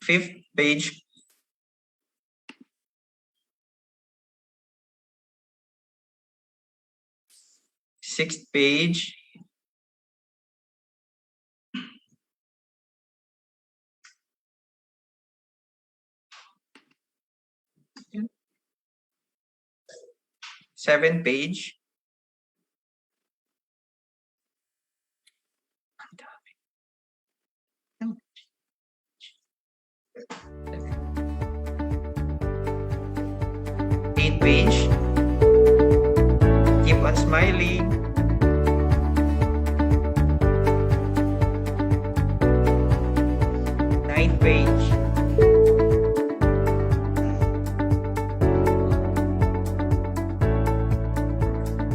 Fifth page. Sixth page. Seventh page. page. Keep on smiling. 9th page.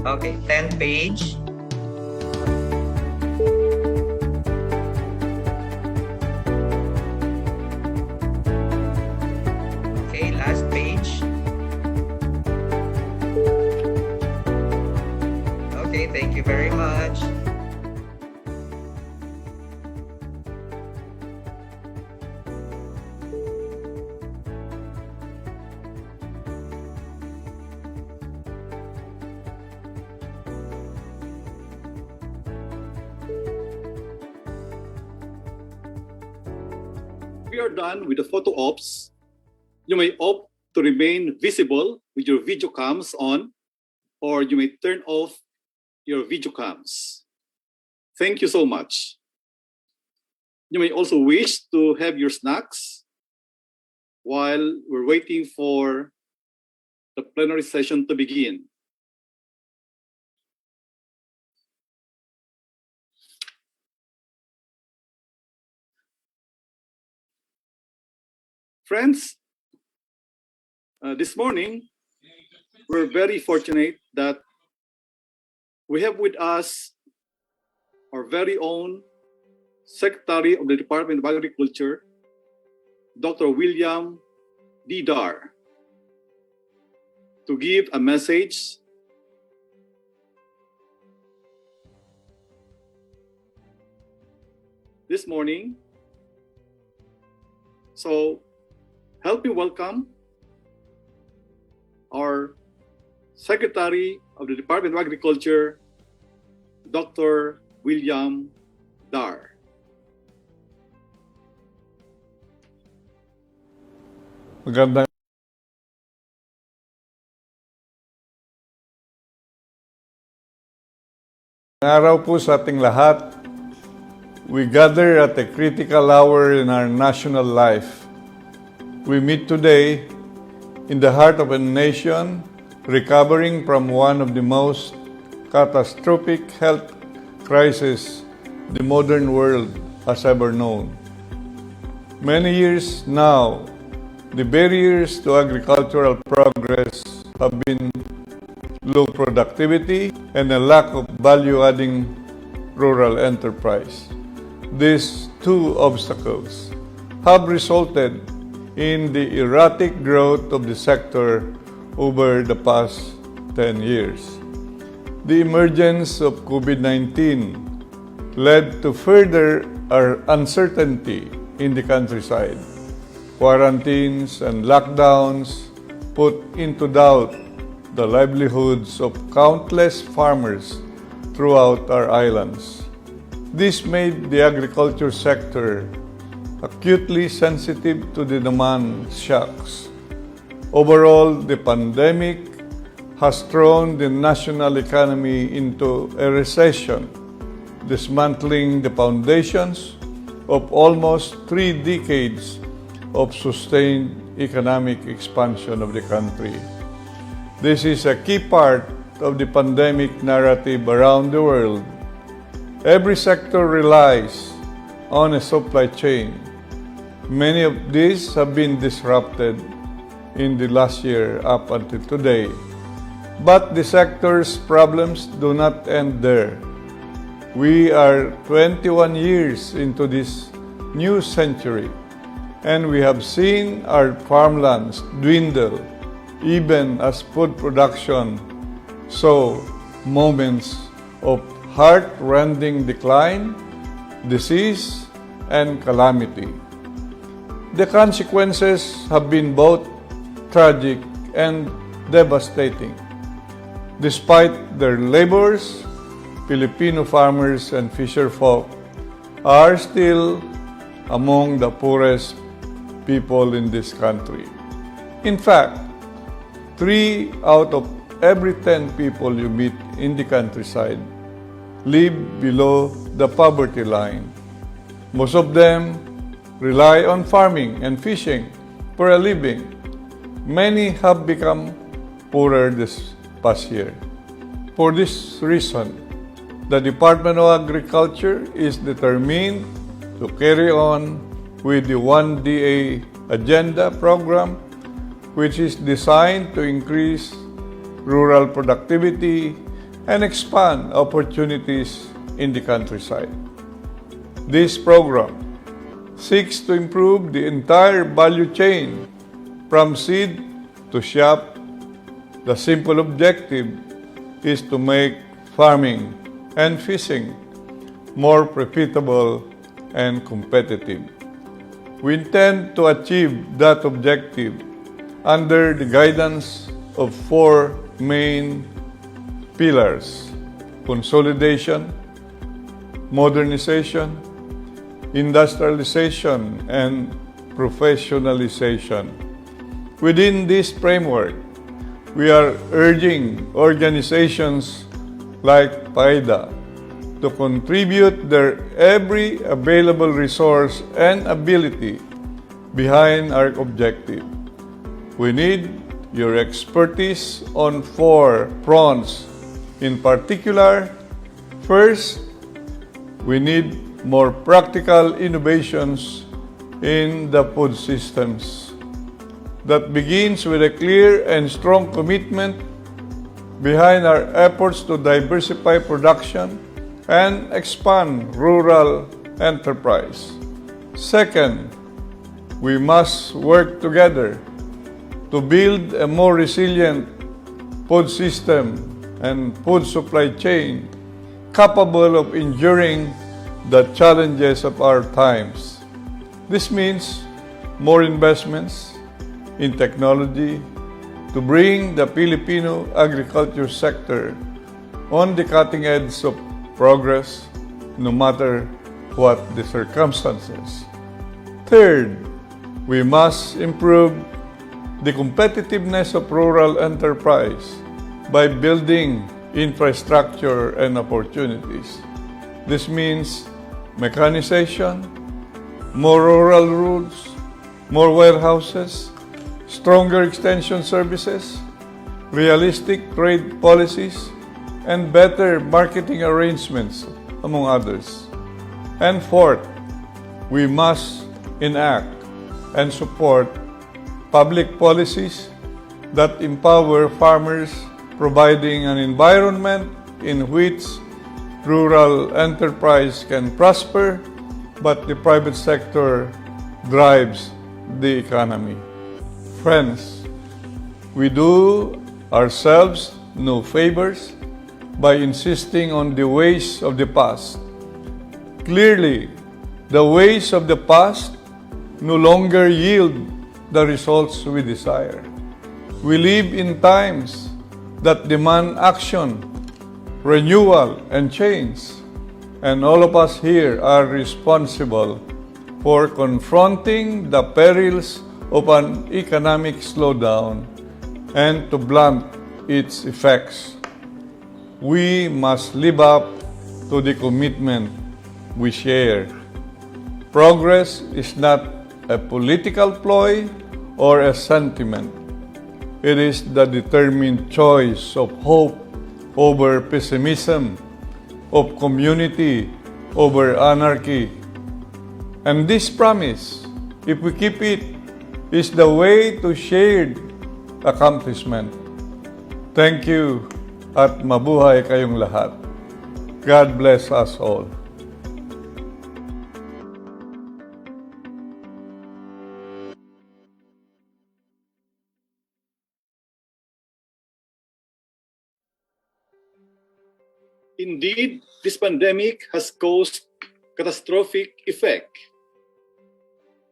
Okay, 10th page. Okay, last page. Okay, thank you very much. We are done with the photo ops. You may opt to remain visible with your video cams on, or you may turn off your video cams. Thank you so much. You may also wish to have your snacks while we're waiting for the plenary session to begin. Friends, this morning, we're very fortunate that we have with us our very own Secretary of the Department of Agriculture, Dr. William D. Dar, to give a message this morning. So, help me welcome our Secretary of the Department of Agriculture, Dr. William Dar. Magandang araw po sa ating lahat. We gather at a critical hour in our national life. We meet today in the heart of a nation recovering from one of the most catastrophic health crises the modern world has ever known. Many years now, the barriers to agricultural progress have been low productivity and a lack of value-adding rural enterprise. These two obstacles have resulted in the erratic growth of the sector over the past 10 years. The emergence of COVID-19 led to further uncertainty in the countryside. Quarantines and lockdowns put into doubt the livelihoods of countless farmers throughout our islands. This made the agriculture sector acutely sensitive to the demand shocks. Overall, the pandemic has thrown the national economy into a recession, dismantling the foundations of almost 3 decades of sustained economic expansion of the country. This is a key part of the pandemic narrative around the world. Every sector relies on a supply chain. Many of these have been disrupted in the last year up until today. But the sector's problems do not end there. We are 21 years into this new century, and we have seen our farmlands dwindle even as food production saw moments of heart-rending decline, disease, and calamity. The consequences have been both tragic and devastating. Despite their labors, Filipino farmers and fisherfolk are still among the poorest people in this country. In fact, 3 out of every 10 people you meet in the countryside live below the poverty line. Most of them rely on farming and fishing for a living. Many have become poorer this past year. For this reason, the Department of Agriculture is determined to carry on with the 1DA Agenda program, which is designed to increase rural productivity and expand opportunities in the countryside. This program seeks to improve the entire value chain from seed to shop. The simple objective is to make farming and fishing more profitable and competitive. We intend to achieve that objective under the guidance of four main pillars: consolidation, modernization, industrialization, and professionalization. Within this framework, we are urging organizations like PAEDA to contribute their every available resource and ability behind our objective. We need your expertise on four fronts. In particular, first, we need more practical innovations in the food systems. That begins with a clear and strong commitment behind our efforts to diversify production and expand rural enterprise. Second, we must work together to build a more resilient food system and food supply chain capable of enduring the challenges of our times. This means more investments in technology to bring the Filipino agriculture sector on the cutting edge of progress, no matter what the circumstances. Third, we must improve the competitiveness of rural enterprise by building infrastructure and opportunities. This means mechanization, more rural roads, more warehouses, stronger extension services, realistic trade policies, and better marketing arrangements, among others. And fourth, we must enact and support public policies that empower farmers, providing an environment in which rural enterprise can prosper, but the private sector drives the economy. Friends, we do ourselves no favors by insisting on the ways of the past. Clearly, the ways of the past no longer yield the results we desire. We live in times that demand action, renewal, and change, and all of us here are responsible for confronting the perils of an economic slowdown and to blunt its effects. We must live up to the commitment we share. Progress is not a political ploy or a sentiment. It is the determined choice of hope over pessimism, of community over anarchy. And this promise, if we keep it, is the way to shared accomplishment. Thank you at mabuhay kayong lahat. God bless us all. Indeed, this pandemic has caused catastrophic effect.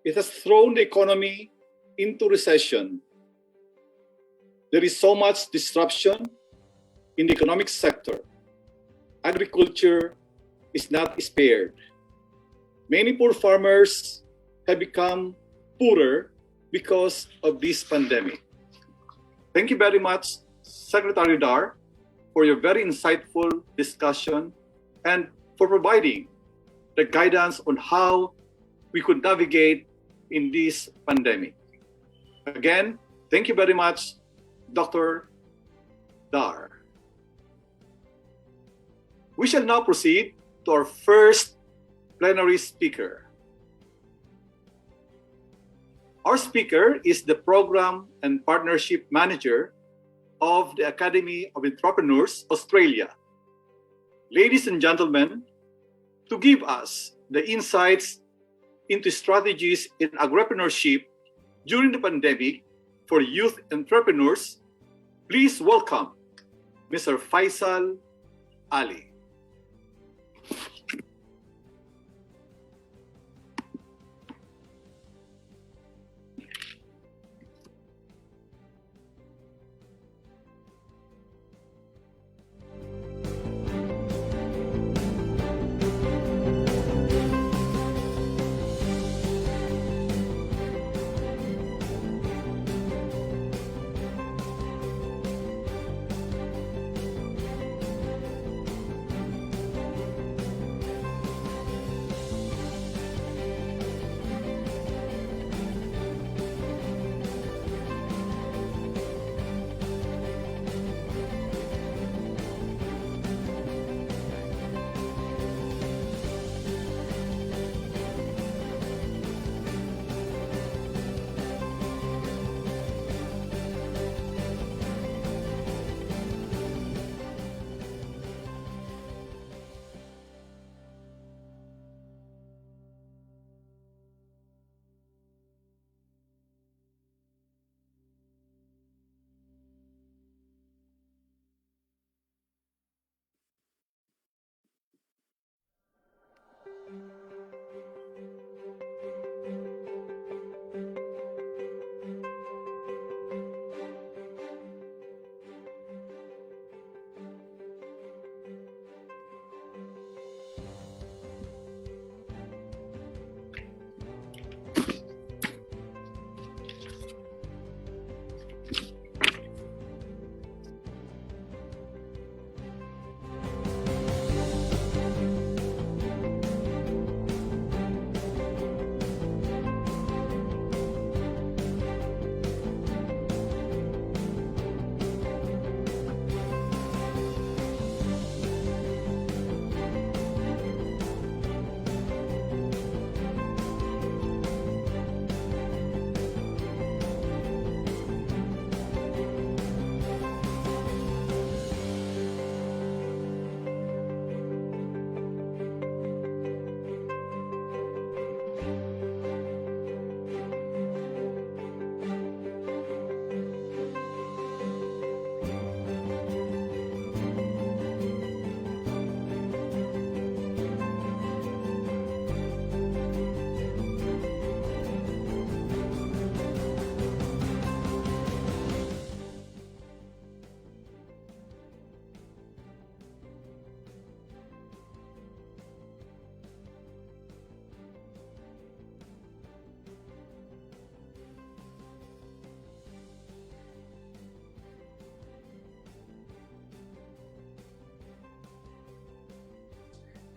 It has thrown the economy into recession. There is so much disruption in the economic sector. Agriculture is not spared. Many poor farmers have become poorer because of this pandemic. Thank you very much, Secretary Dar, for your very insightful discussion and for providing the guidance on how we could navigate in this pandemic. Again, thank you very much, Dr. Dar. We shall now proceed to our first plenary speaker. Our speaker is the Program and Partnership Manager of the Academy of Entrepreneurs, Australia. Ladies and gentlemen, to give us the insights into strategies in agripreneurship during the pandemic for youth entrepreneurs, please welcome Mr. Faisal Ali.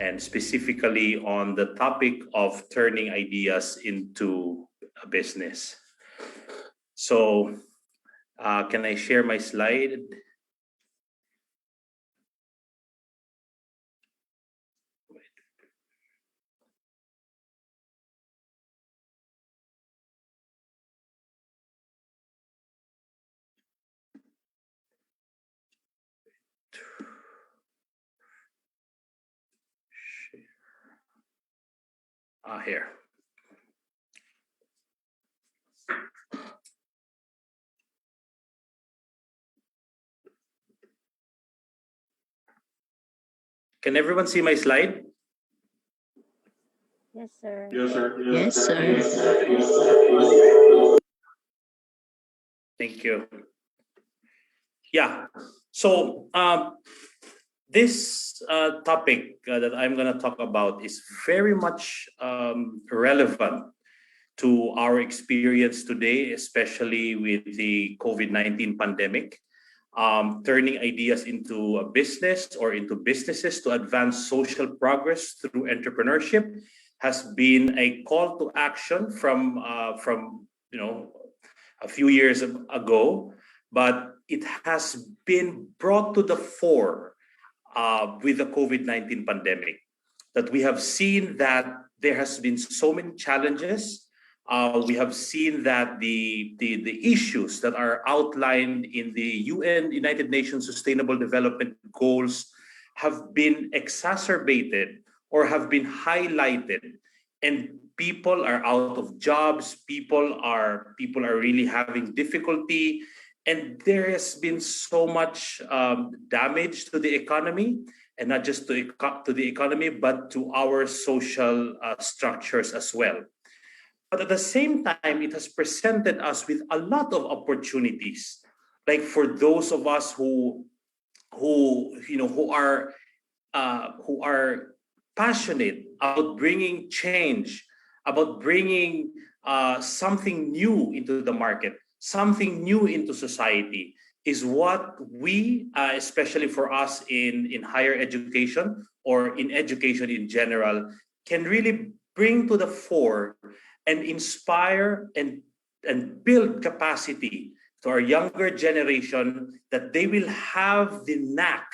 and specifically on the topic of turning ideas into a business. So, can I share my slide? Here. Can everyone see my slide? Yes, sir. Yes, sir. Yes, sir. Thank you. Yeah. So this topic that I'm going to talk about is very much relevant to our experience today, especially with the COVID-19 pandemic. Turning ideas into a business or into businesses to advance social progress through entrepreneurship has been a call to action from a few years ago, but it has been brought to the fore with the COVID-19 pandemic, that we have seen that there has been so many challenges. We have seen that the issues that are outlined in the UN, United Nations Sustainable Development Goals, have been exacerbated or have been highlighted, and people are out of jobs. People are really having difficulty, and there has been so much damage to the economy, and not just to the economy, but to our social structures as well. But at the same time, it has presented us with a lot of opportunities, like for those of us who are passionate about bringing change, about bringing something new into the market, something new into society, is what we, especially for us in higher education or in education in general, can really bring to the fore and inspire and build capacity to our younger generation, that they will have the knack,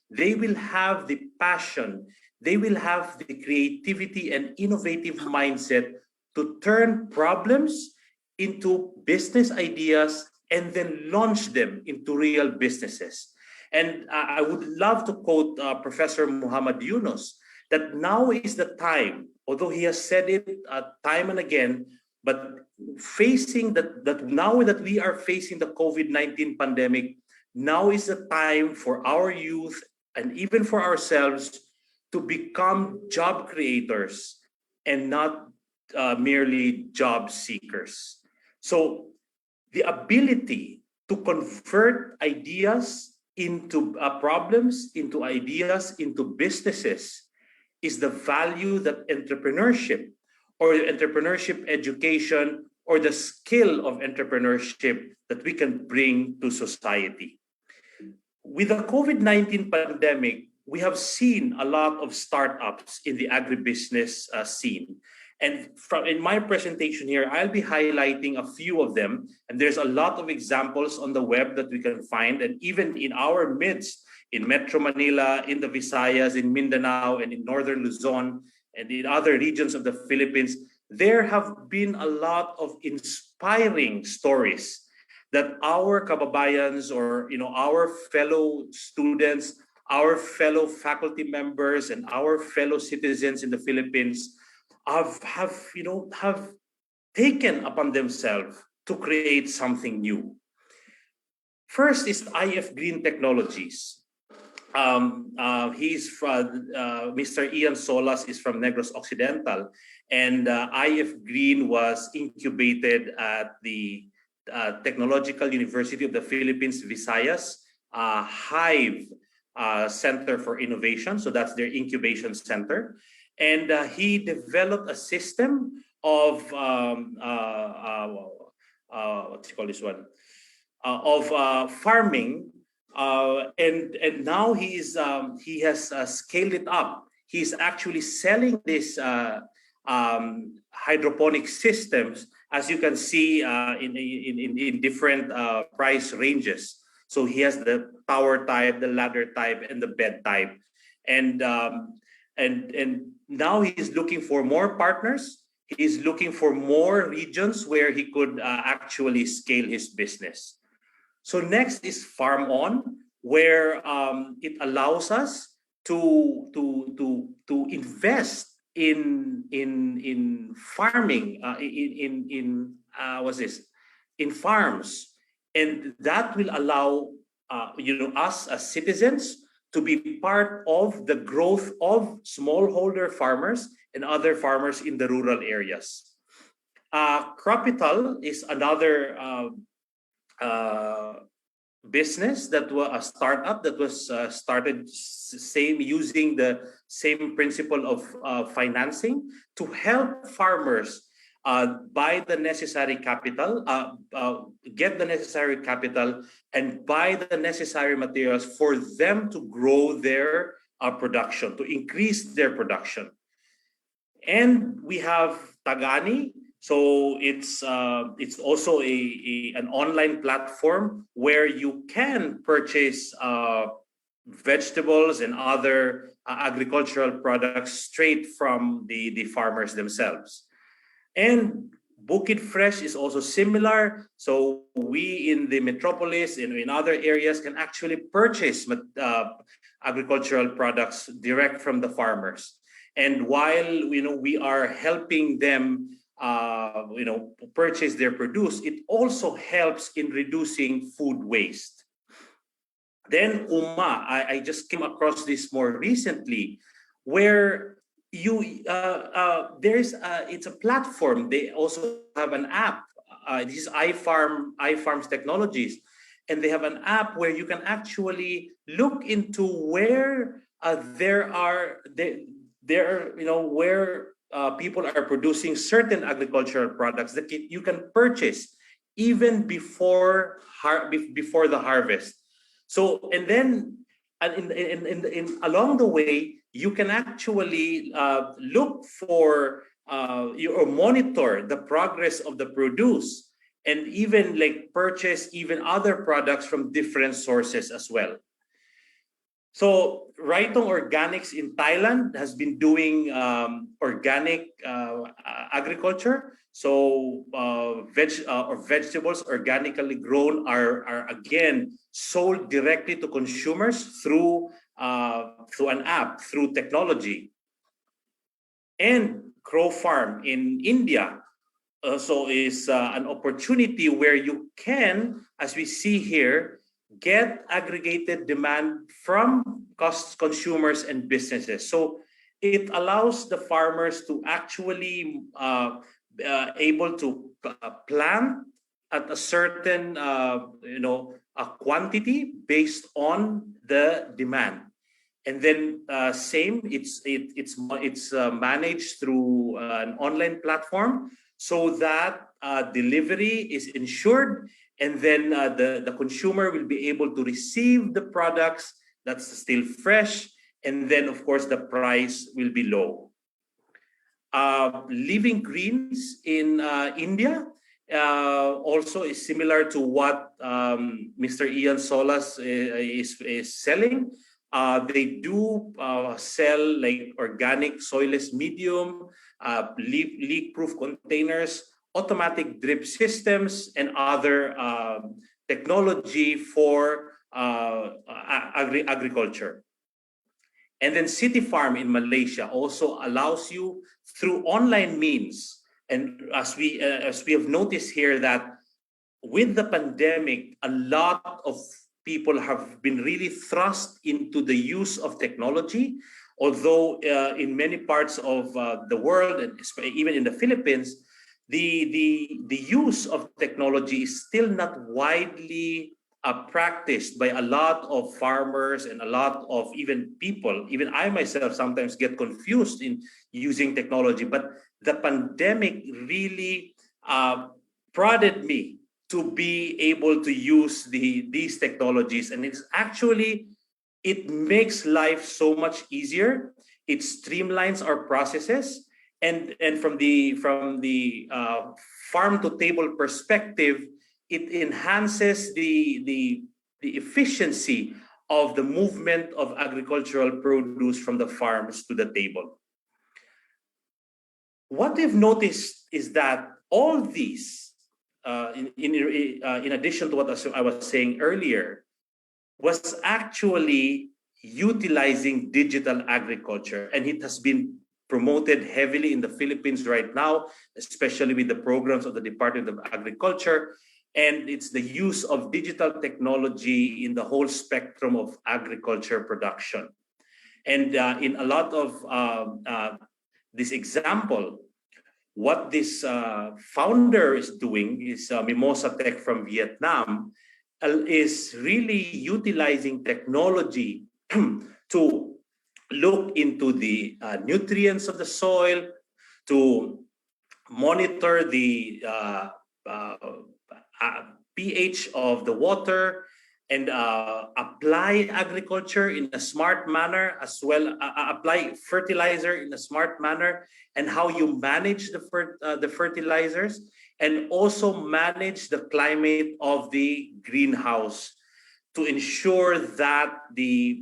they will have the passion, they will have the creativity and innovative mindset to turn problems into business ideas and then launch them into real businesses. And I would love to quote Professor Muhammad Yunus, that now is the time, although he has said it time and again, but facing that now that we are facing the COVID-19 pandemic, now is the time for our youth and even for ourselves to become job creators and not merely job seekers. So the ability to convert ideas into problems, into ideas, into businesses is the value that entrepreneurship or entrepreneurship education or the skill of entrepreneurship that we can bring to society. With the COVID-19 pandemic, we have seen a lot of startups in the agribusiness scene. And in my presentation here, I'll be highlighting a few of them. And there's a lot of examples on the web that we can find. And even in our midst, in Metro Manila, in the Visayas, in Mindanao, and in Northern Luzon, and in other regions of the Philippines, there have been a lot of inspiring stories that our kababayans, or our fellow students, our fellow faculty members, and our fellow citizens in the Philippines have taken upon themselves to create something new. First is IF Green Technologies. He's from Mr. Ian Solas is from Negros Occidental, and IF Green was incubated at the Technological University of the Philippines, Visayas, Hive Center for Innovation. So that's their incubation center. And he developed a system of what you call this one? Of farming, and now he has scaled it up. He's actually selling this hydroponic systems, as you can see in different price ranges. So he has the tower type, the ladder type, and the bed type, and now he's looking for more partners. He's looking for more regions where he could actually scale his business. So next is Farm On, where it allows us to invest in farming, in farms, and that will allow us as citizens to be part of the growth of smallholder farmers and other farmers in the rural areas. Cropital is another business that was a startup that was started using the same principle of financing to help farmers buy the necessary capital, get the necessary capital, and buy the necessary materials for them to grow their production, to increase their production. And we have Tagani. So it's also an online platform where you can purchase vegetables and other agricultural products straight from the farmers themselves. And Bukid Fresh is also similar. So we in the metropolis and in other areas can actually purchase agricultural products direct from the farmers. And while we are helping them purchase their produce, it also helps in reducing food waste. Then I just came across this more recently, where it's a platform. They also have an app. This is iFarms Technologies, and they have an app where you can actually look into where people are producing certain agricultural products that you can purchase even before the harvest. So, and then along the way, you can actually look for or monitor the progress of the produce, and even like purchase even other products from different sources as well. So Raitong Organics in Thailand has been doing organic agriculture. So vegetables organically grown are again sold directly to consumers through an app, through technology. And Crow Farm in India also is an opportunity where you can, as we see here, get aggregated demand from consumers and businesses. So it allows the farmers to actually able to plant at a certain a quantity based on the demand, and then it's managed through an online platform, so that delivery is ensured, and then the consumer will be able to receive the products that's still fresh, and then of course the price will be low. Living Greens in India also is similar to what Mr. Ian Solas is selling. They do sell like organic soilless medium, leak-proof containers, automatic drip systems, and other technology for agriculture. And then City Farm in Malaysia also allows you through online means. And as we have noticed here, that with the pandemic, a lot of people have been really thrust into the use of technology. Although in many parts of the world, and even in the Philippines, the use of technology is still not widely practiced by a lot of farmers and a lot of even people. Even I myself sometimes get confused in using technology. But the pandemic really prodded me to be able to use these technologies, and it makes life so much easier. It streamlines our processes, and from the farm to table perspective, it enhances the efficiency of the movement of agricultural produce from the farms to the table. What we've noticed is that all these, in addition to what I was saying earlier, was actually utilizing digital agriculture, and it has been promoted heavily in the Philippines right now, especially with the programs of the Department of Agriculture. And it's the use of digital technology in the whole spectrum of agriculture production. And in a lot of this example, what this founder is doing is Mimosa Tech from Vietnam is really utilizing technology to look into the nutrients of the soil, to monitor the pH of the water, and apply agriculture in a smart manner, as well apply fertilizer in a smart manner, and how you manage the fertilizers, and also manage the climate of the greenhouse to ensure that the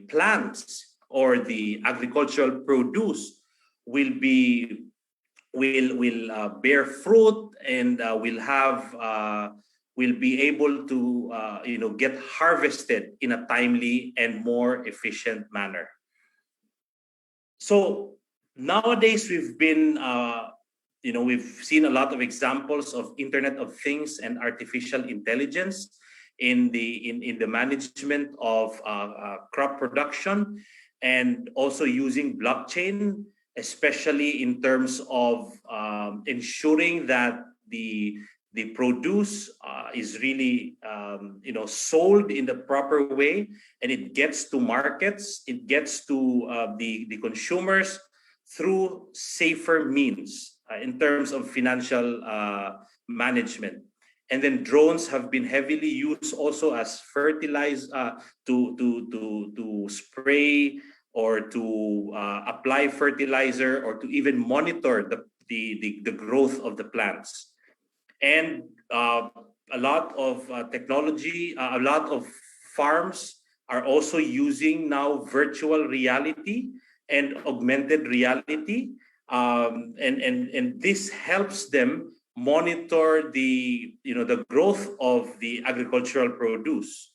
plants or the agricultural produce will be will bear fruit, and will be able to get harvested in a timely and more efficient manner. So nowadays we've seen a lot of examples of Internet of Things and artificial intelligence in the management of crop production, and also using blockchain, especially in terms of ensuring that the produce is really sold in the proper way, and it gets to markets, it gets to the consumers through safer means in terms of financial management. And then drones have been heavily used also as to spray or to apply fertilizer, or to even monitor the growth of the plants. And a lot of technology, a lot of farms are also using now virtual reality and augmented reality, and this helps them monitor the growth of the agricultural produce.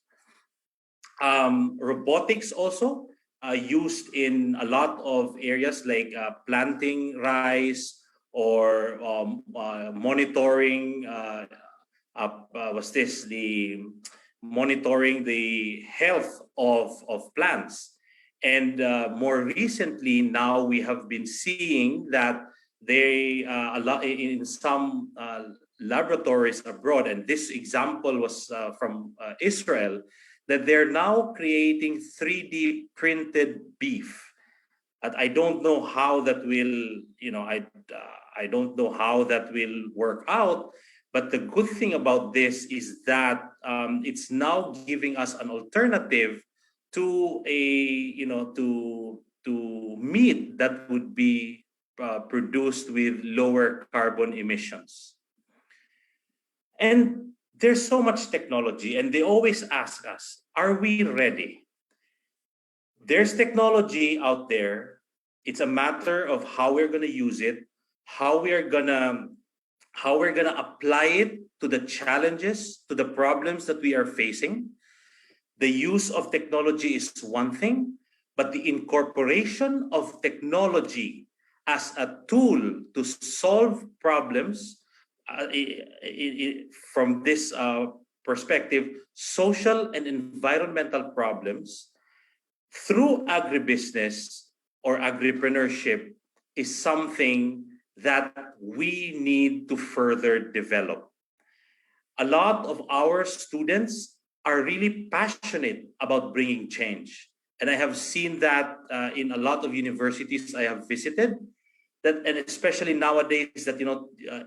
Robotics also used in a lot of areas, like planting rice, or monitoring monitoring the health of plants. And more recently, now we have been seeing that they a lot in some laboratories abroad, and this example was from Israel, that they're now creating 3D printed beef. And I don't know how that will, I don't know how that will work out. But the good thing about this is that it's now giving us an alternative to to meat that would be produced with lower carbon emissions. And there's so much technology, and they always ask us, are we ready? There's technology out there. It's a matter of how we're going to use it, how we're going to apply it to the challenges, to the problems that we are facing. The use of technology is one thing, but the incorporation of technology as a tool to solve problems, from this perspective, social and environmental problems, through agribusiness or agripreneurship, is something that we need to further develop. A lot of our students are really passionate about bringing change. And I have seen that in a lot of universities I have visited, that, and especially nowadays that,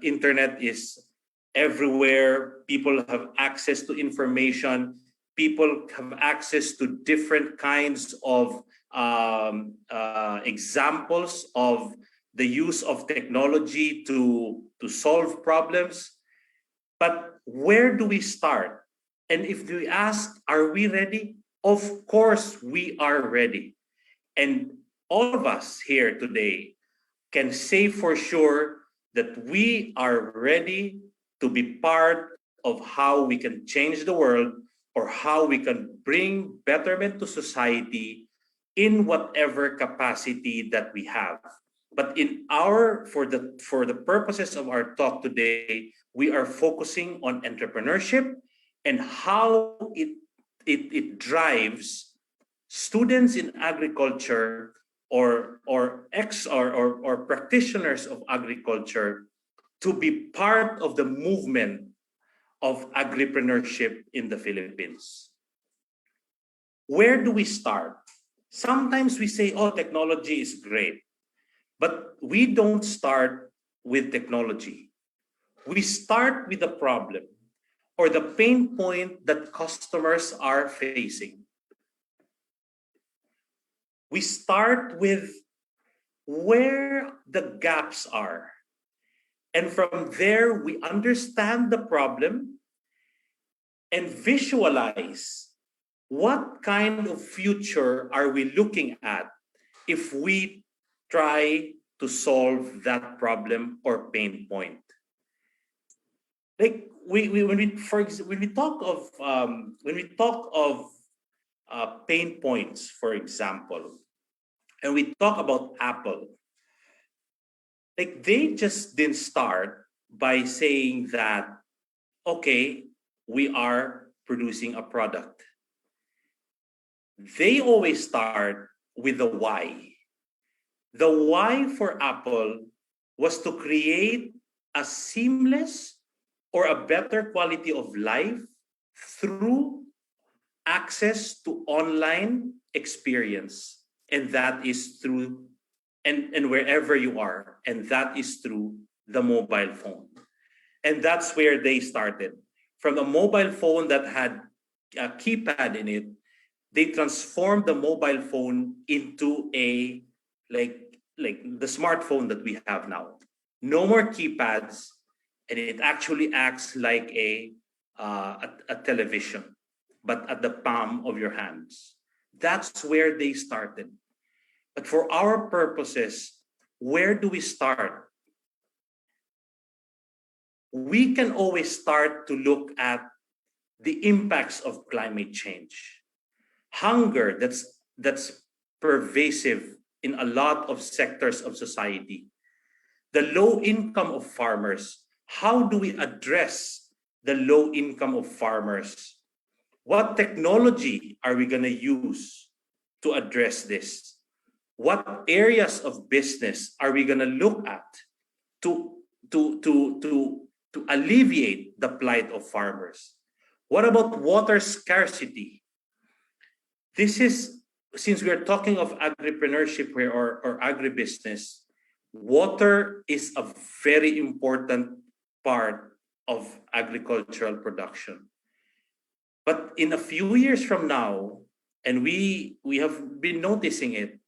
internet is everywhere. People have access to information. People have access to different kinds of examples of the use of technology to solve problems. But where do we start? And if we ask, are we ready? Of course we are ready. And all of us here today can say for sure that we are ready to be part of how we can change the world, or how we can bring betterment to society in whatever capacity that we have. But for the purposes of our talk today, we are focusing on entrepreneurship and how it drives students in agriculture, or practitioners of agriculture, to be part of the movement of agripreneurship in the Philippines. Where do we start? Sometimes we say, oh, technology is great, but we don't start with technology. We start with the problem. or the pain point that customers are facing. We start with where the gaps are. And from there, we understand the problem and visualize what kind of future are we looking at if we try to solve that problem or pain point. Like when we talk of pain points, for example, and we talk about Apple, like they just didn't start by saying that, okay, we are producing a product. They always start with the why. The why for Apple was to create a seamless or a better quality of life through access to online experience. And that is through, and wherever you are, and that is through the mobile phone. And that's where they started. From a mobile phone that had a keypad in it, they transformed the mobile phone into a like the smartphone that we have now. No more keypads, and it actually acts like a television, but at the palm of your hands. That's where they started. But for our purposes, where do we start? We can always start to look at the impacts of climate change. Hunger that's pervasive in a lot of sectors of society. The low income of farmers. How do we address the low income of farmers? What technology are we going to use to address this? What areas of business are we going to look at to alleviate the plight of farmers? What about water scarcity? This is, since we are talking of agripreneurship here or agribusiness, water is a very important part of agricultural production. But in a few years from now, and we have been noticing it,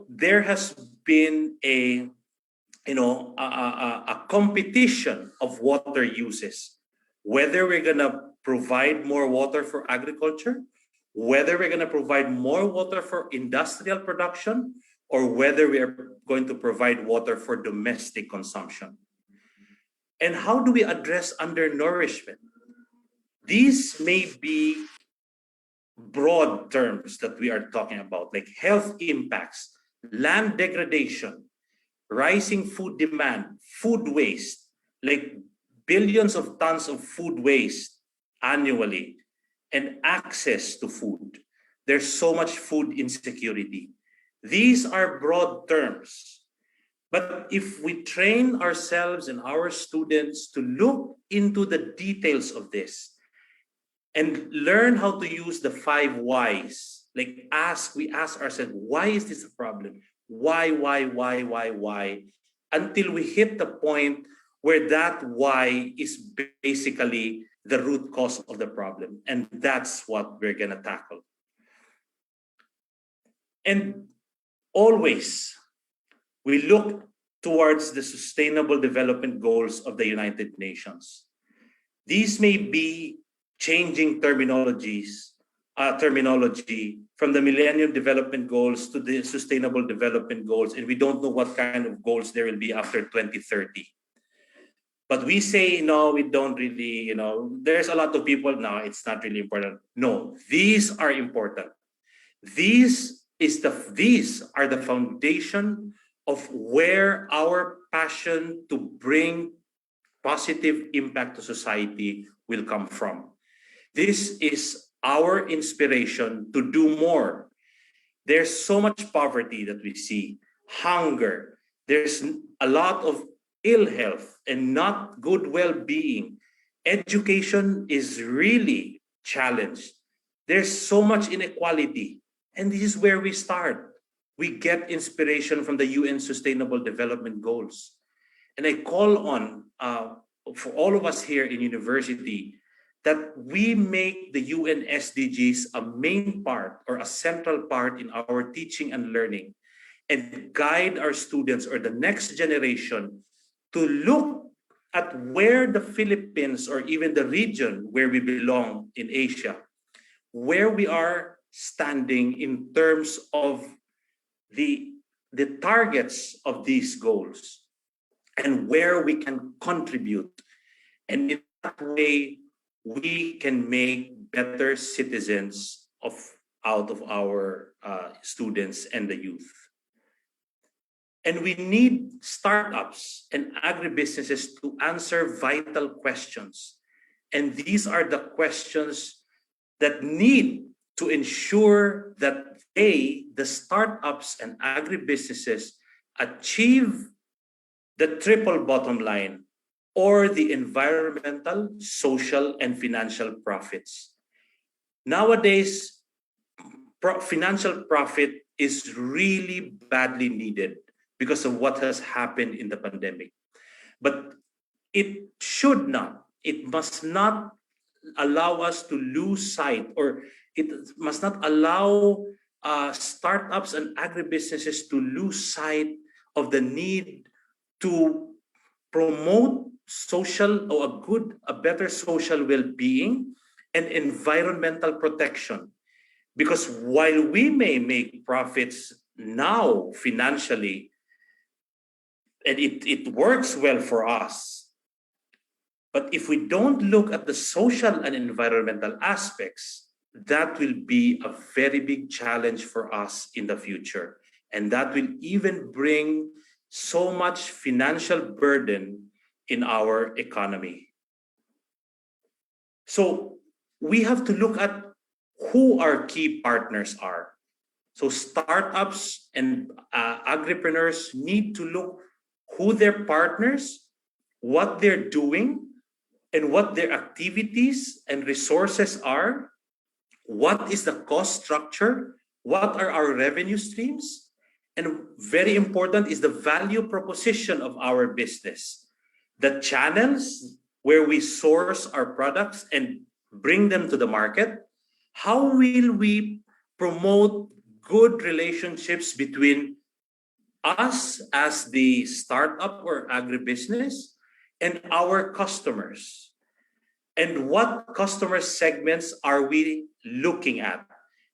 there has been a competition of water uses, whether we're gonna provide more water for agriculture, whether we're gonna provide more water for industrial production, or whether we are going to provide water for domestic consumption. And how do we address undernourishment? These may be broad terms that we are talking about, like health impacts, land degradation, rising food demand, food waste, like billions of tons of food waste annually, and access to food. There's so much food insecurity. These are broad terms. But if we train ourselves and our students to look into the details of this and learn how to use the 5 whys, like we ask ourselves, why is this a problem? Why? Until we hit the point where that why is basically the root cause of the problem. And that's what we're gonna tackle. And always, we look towards the Sustainable Development Goals of the United Nations. These may be changing terminology from the Millennium Development Goals to the Sustainable Development Goals, and we don't know what kind of goals there will be after 2030. But we say, no, we don't really, there's a lot of people, no, it's not really important. No, these are important. These are the foundation of where our passion to bring positive impact to society will come from. This is our inspiration to do more. There's so much poverty that we see, hunger. There's a lot of ill health and not good well-being. Education is really challenged. There's so much inequality. And this is where we start. We get inspiration from the UN Sustainable Development Goals. And I call on for all of us here in university, that we make the UN SDGs a main part or a central part in our teaching and learning, and guide our students or the next generation to look at where the Philippines or even the region where we belong in Asia, where we are standing in terms of the targets of these goals and where we can contribute. And in that way, we can make better citizens out of our students and the youth. And we need startups and agribusinesses to answer vital questions. And these are the questions that need to ensure that the startups and agribusinesses, achieve the triple bottom line, or the environmental, social, and financial profits. Nowadays, financial profit is really badly needed because of what has happened in the pandemic. But it must not allow us to lose sight, or it must not allow startups and agribusinesses to lose sight of the need to promote social or a better social well-being and environmental protection. Because while we may make profits now financially, and it works well for us, but if we don't look at the social and environmental aspects, that will be a very big challenge for us in the future. And that will even bring so much financial burden in our economy. So we have to look at who our key partners are. So startups and agripreneurs need to look who their partners, what they're doing, and what their activities and resources are. What is the cost structure? What are our revenue streams? And very important is the value proposition of our business. The channels where we source our products and bring them to the market. How will we promote good relationships between us as the startup or agribusiness and our customers? And what customer segments are we looking at?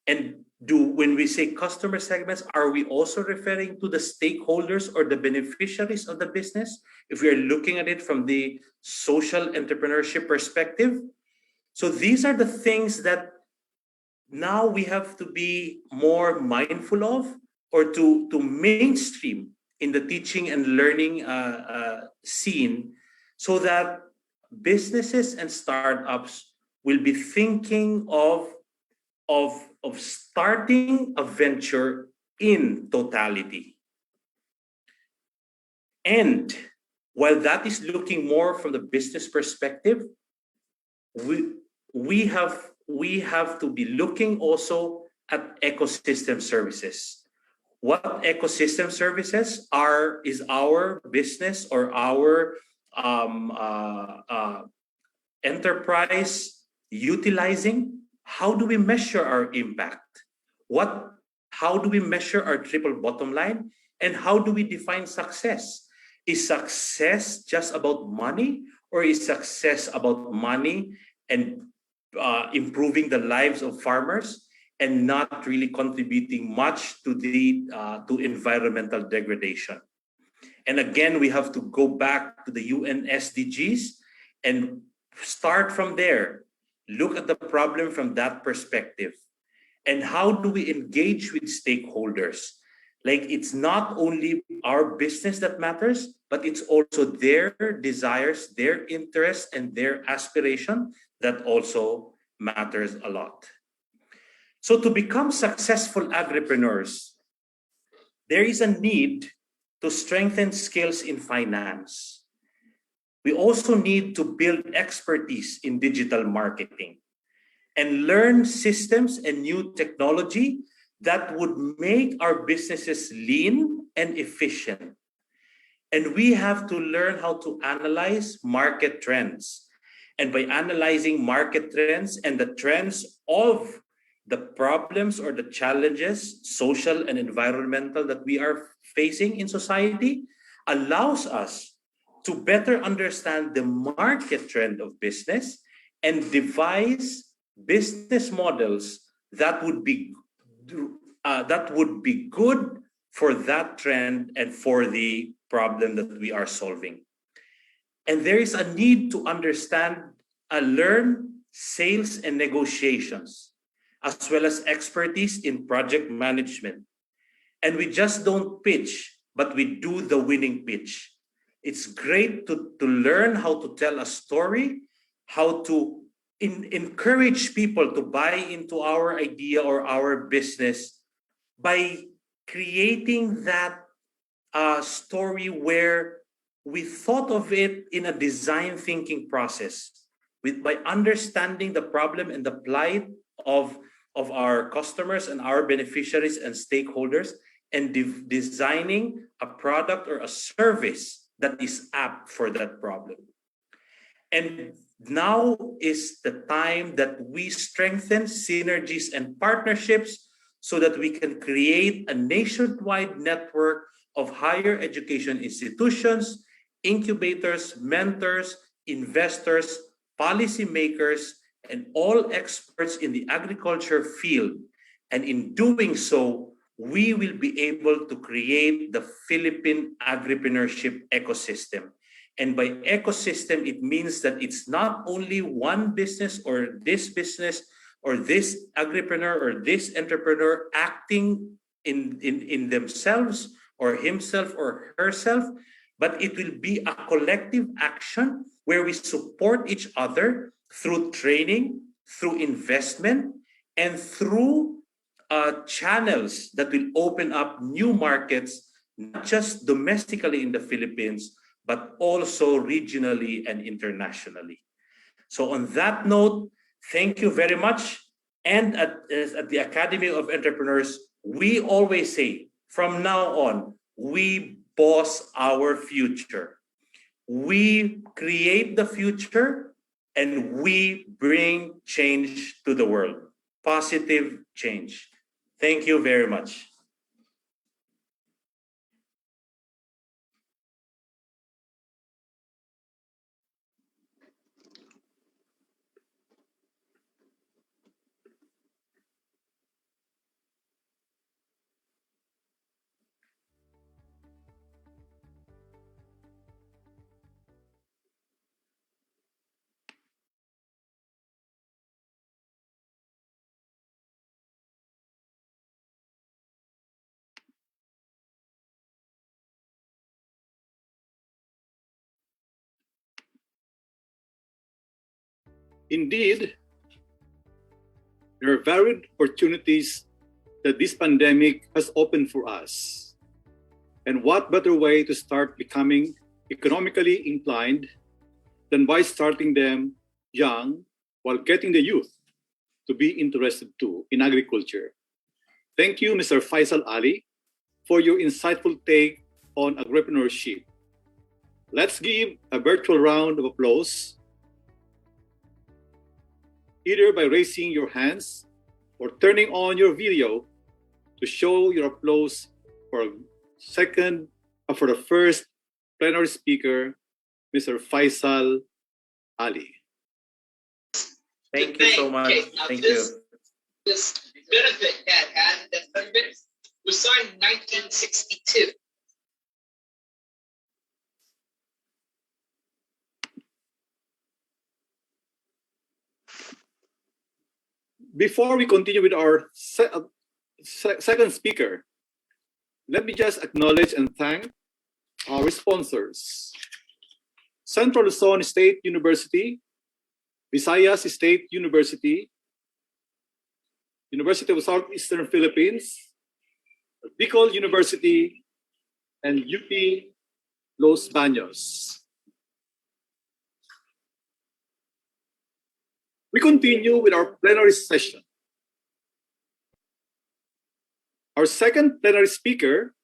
And when we say customer segments, are we also referring to the stakeholders or the beneficiaries of the business? If we are looking at it from the social entrepreneurship perspective. So these are the things that now we have to be more mindful of, or to mainstream in the teaching and learning scene, so that businesses and startups will be thinking of starting a venture in totality. And while that is looking more from the business perspective, we have to be looking also at ecosystem services. What ecosystem services is our business or our enterprise utilizing? How do we measure our impact? How do we measure our triple bottom line? And how do we define success? Is success just about money, or is success about money and improving the lives of farmers and not really contributing much to environmental degradation? And again, we have to go back to the UN SDGs and start from there. Look at the problem from that perspective. And how do we engage with stakeholders? Like, it's not only our business that matters, but it's also their desires, their interests, and their aspiration that also matters a lot. So to become successful agripreneurs, there is a need to strengthen skills in finance. We also need to build expertise in digital marketing and learn systems and new technology that would make our businesses lean and efficient. And we have to learn how to analyze market trends. And by analyzing market trends and the trends of the problems or the challenges, social and environmental, that we are facing in society, allows us to better understand the market trend of business and devise business models that would be good for that trend and for the problem that we are solving. And there is a need to understand and learn sales and negotiations, as well as expertise in project management. And we just don't pitch, but we do the winning pitch. It's great to learn how to tell a story, how to encourage people to buy into our idea or our business by creating that story where we thought of it in a design thinking process by understanding the problem and the plight of our customers and our beneficiaries and stakeholders, and designing a product or a service that is apt for that problem. And now is the time that we strengthen synergies and partnerships so that we can create a nationwide network of higher education institutions, incubators, mentors, investors, policymakers, and all experts in the agriculture field. And in doing so, we will be able to create the Philippine agripreneurship ecosystem. And by ecosystem, it means that it's not only one business or this agripreneur or this entrepreneur acting in themselves or himself or herself, but it will be a collective action where we support each other through training, through investment, and through channels that will open up new markets, not just domestically in the Philippines, but also regionally and internationally. So on that note, thank you very much. And at the Academy of Entrepreneurs, we always say, from now on, we boss our future. We create the future and we bring change to the world, positive change. Thank you very much. Indeed, there are varied opportunities that this pandemic has opened for us. And what better way to start becoming economically inclined than by starting them young while getting the youth to be interested too in agriculture. Thank you, Mr. Faisal Ali, for your insightful take on agripreneurship. Let's give a virtual round of applause, either by raising your hands or turning on your video to show your applause for the first plenary speaker, Mr. Faisal Ali. Thank you so much. Thank you. This benefit that had that benefit was signed in 1962. Before we continue with our second speaker, let me just acknowledge and thank our sponsors. Central Luzon State University, Visayas State University, University of Southeastern Philippines, Bicol University, and UP Los Baños. We continue with our plenary session. Our second plenary speaker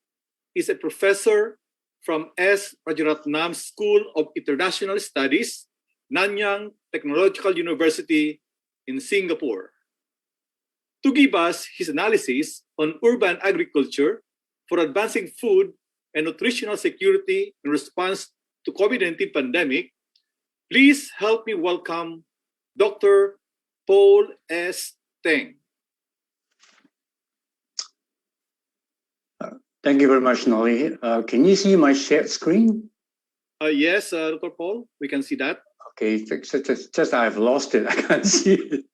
is a professor from S. Rajaratnam School of International Studies, Nanyang Technological University in Singapore, to give us his analysis on urban agriculture for advancing food and nutritional security in response to COVID-19 pandemic. Please help me welcome Dr. Paul S. Teng. Thank you very much, Nolly. Can you see my shared screen? Yes, Dr. Paul, we can see that. Okay, just I've lost it. I can't see it.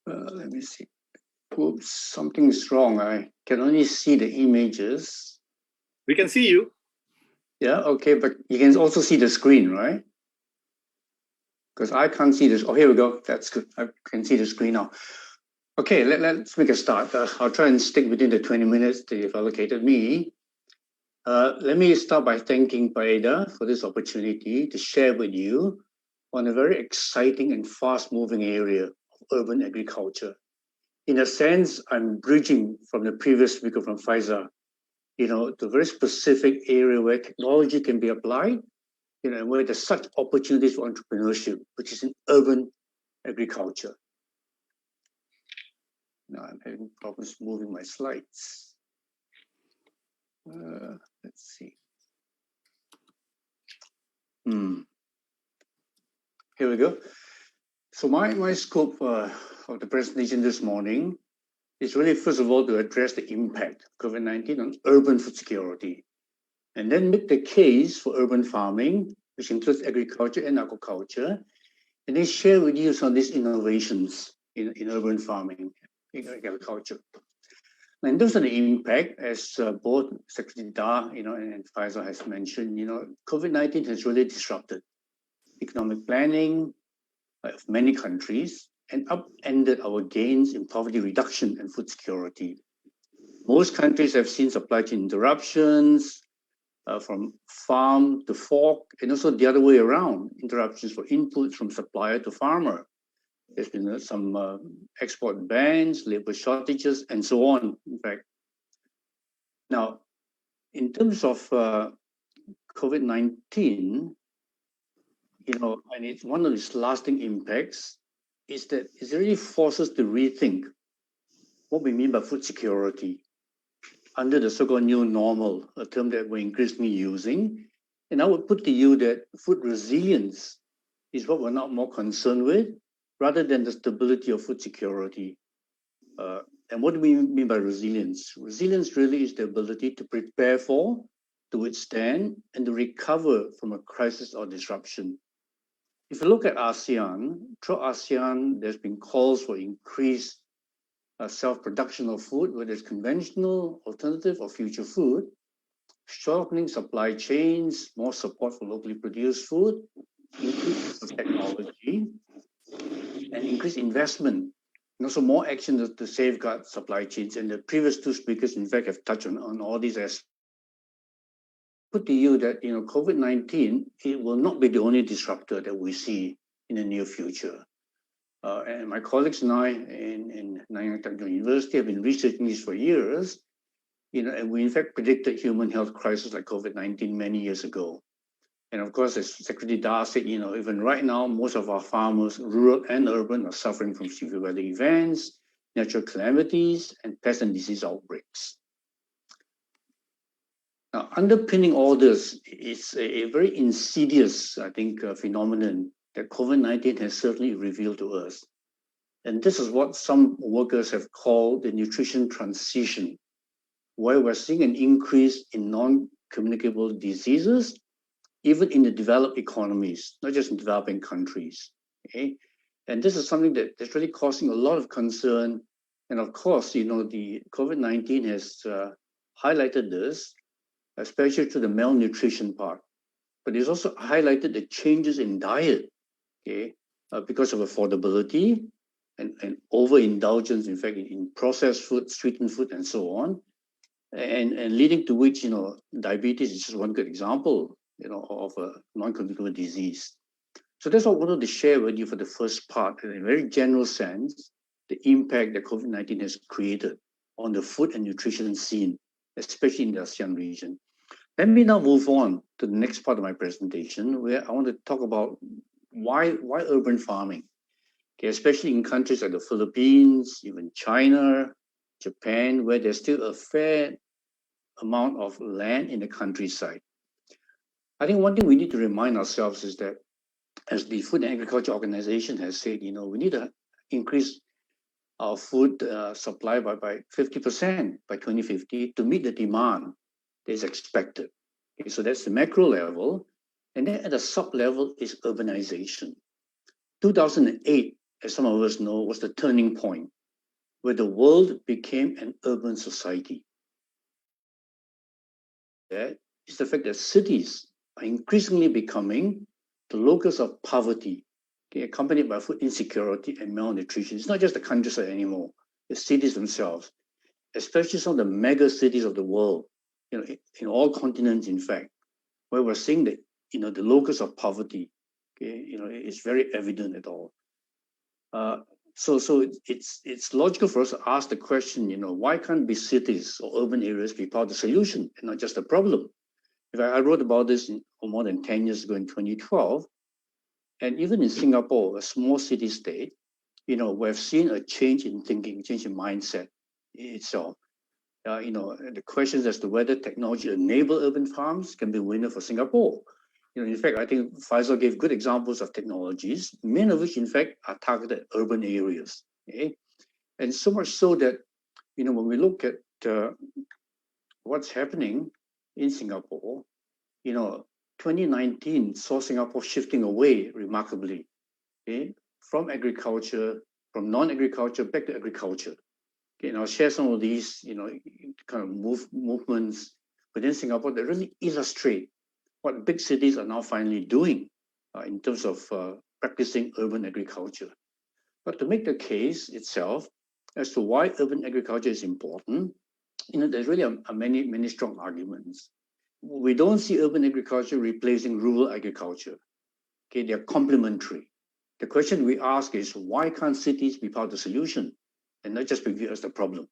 Let me see. Oops, something's wrong. I can only see the images. We can see you. Yeah, okay, but you can also see the screen, right? Because I can't see this. Oh, here we go. That's good. I can see the screen now. Okay, let's make a start. I'll try and stick within the 20 minutes that you've allocated me. Let me start by thanking PAEDA for this opportunity to share with you on a very exciting and fast-moving area of urban agriculture. In a sense, I'm bridging from the previous speaker from Pfizer, to a very specific area where technology can be applied, and where there's such opportunities for entrepreneurship, which is in urban agriculture. Now I'm having problems moving my slides. Let's see. Here we go. So my scope of the presentation this morning is really, first of all, to address the impact of COVID-19 on urban food security, and then make the case for urban farming, which includes agriculture and aquaculture, and then share with you some of these innovations in urban farming, in agriculture. And those are the impact, as both Secretary Dar, and Pfizer has mentioned. COVID-19 has really disrupted economic planning of many countries and upended our gains in poverty reduction and food security. Most countries have seen supply chain interruptions from farm to fork, and also the other way around, interruptions for inputs from supplier to farmer. There's been some export bans, labor shortages, and so on, in fact. Now, in terms of COVID-19, and it's one of its lasting impacts is that it really forces us to rethink what we mean by food security under the so-called new normal, a term that we're increasingly using. And I would put to you that food resilience is what we're now more concerned with, rather than the stability of food security. And what do we mean by resilience? Resilience really is the ability to prepare for, to withstand, and to recover from a crisis or disruption. If you look at ASEAN, through ASEAN, there's been calls for increased self-production of food, whether it's conventional, alternative, or future food, shortening supply chains, more support for locally produced food, increase of technology, and increased investment, and also more action to safeguard supply chains. And the previous two speakers, in fact, have touched on all these aspects. Put to you that COVID-19, it will not be the only disruptor that we see in the near future. And my colleagues and I in Nanyang Technological University have been researching this for years, and we in fact predicted human health crisis like COVID-19 many years ago. And of course, as Secretary Dar said, even right now, most of our farmers, rural and urban, are suffering from severe weather events, natural calamities, and pest and disease outbreaks. Now, underpinning all this is a very insidious, I think, phenomenon that COVID-19 has certainly revealed to us. And this is what some workers have called the nutrition transition, where we're seeing an increase in non-communicable diseases, even in the developed economies, not just in developing countries. Okay? And this is something that's really causing a lot of concern. And of course, the COVID-19 has highlighted this, especially to the malnutrition part. But it's also highlighted the changes in diet, okay, because of affordability and overindulgence, in fact, in processed food, sweetened food, and so on, and leading to which, diabetes is just one good example, of a non-communicable disease. So that's what I wanted to share with you for the first part, in a very general sense, the impact that COVID-19 has created on the food and nutrition scene, especially in the ASEAN region. Let me now move on to the next part of my presentation, where I want to talk about why urban farming, okay, especially in countries like the Philippines, even China, Japan, where there's still a fair amount of land in the countryside. I think one thing we need to remind ourselves is that, as the Food and Agriculture Organization has said, we need to increase our food supply by 50% by 2050 to meet the demand that is expected. Okay, so that's the macro level. And then at the sub level is urbanization. 2008, as some of us know, was the turning point where the world became an urban society. That is the fact that cities are increasingly becoming the locus of poverty, okay, accompanied by food insecurity and malnutrition. It's not just the countryside anymore, the cities themselves, especially some of the mega cities of the world, in all continents, in fact, where we're seeing that, the locus of poverty, okay, it's very evident at all. So it's logical for us to ask the question, why can't be cities or urban areas be part of the solution and not just the problem? I wrote about this more than 10 years ago in 2012, and even in Singapore, a small city state, we've seen a change in thinking, change in mindset itself. The questions as to whether technology enable urban farms can be a winner for Singapore. In fact, I think Faisal gave good examples of technologies, many of which, in fact, are targeted at urban areas. Okay? And so much so that, when we look at what's happening in Singapore, 2019 saw Singapore shifting away remarkably, okay, from agriculture, from non-agriculture back to agriculture. Okay, and I'll share some of these, kind of movements within Singapore that really illustrate what big cities are now finally doing in terms of practicing urban agriculture. But to make the case itself as to why urban agriculture is important, there's really many strong arguments. We don't see urban agriculture replacing rural agriculture. Okay, they're complementary. The question we ask is, why can't cities be part of the solution and not just be viewed as the problem?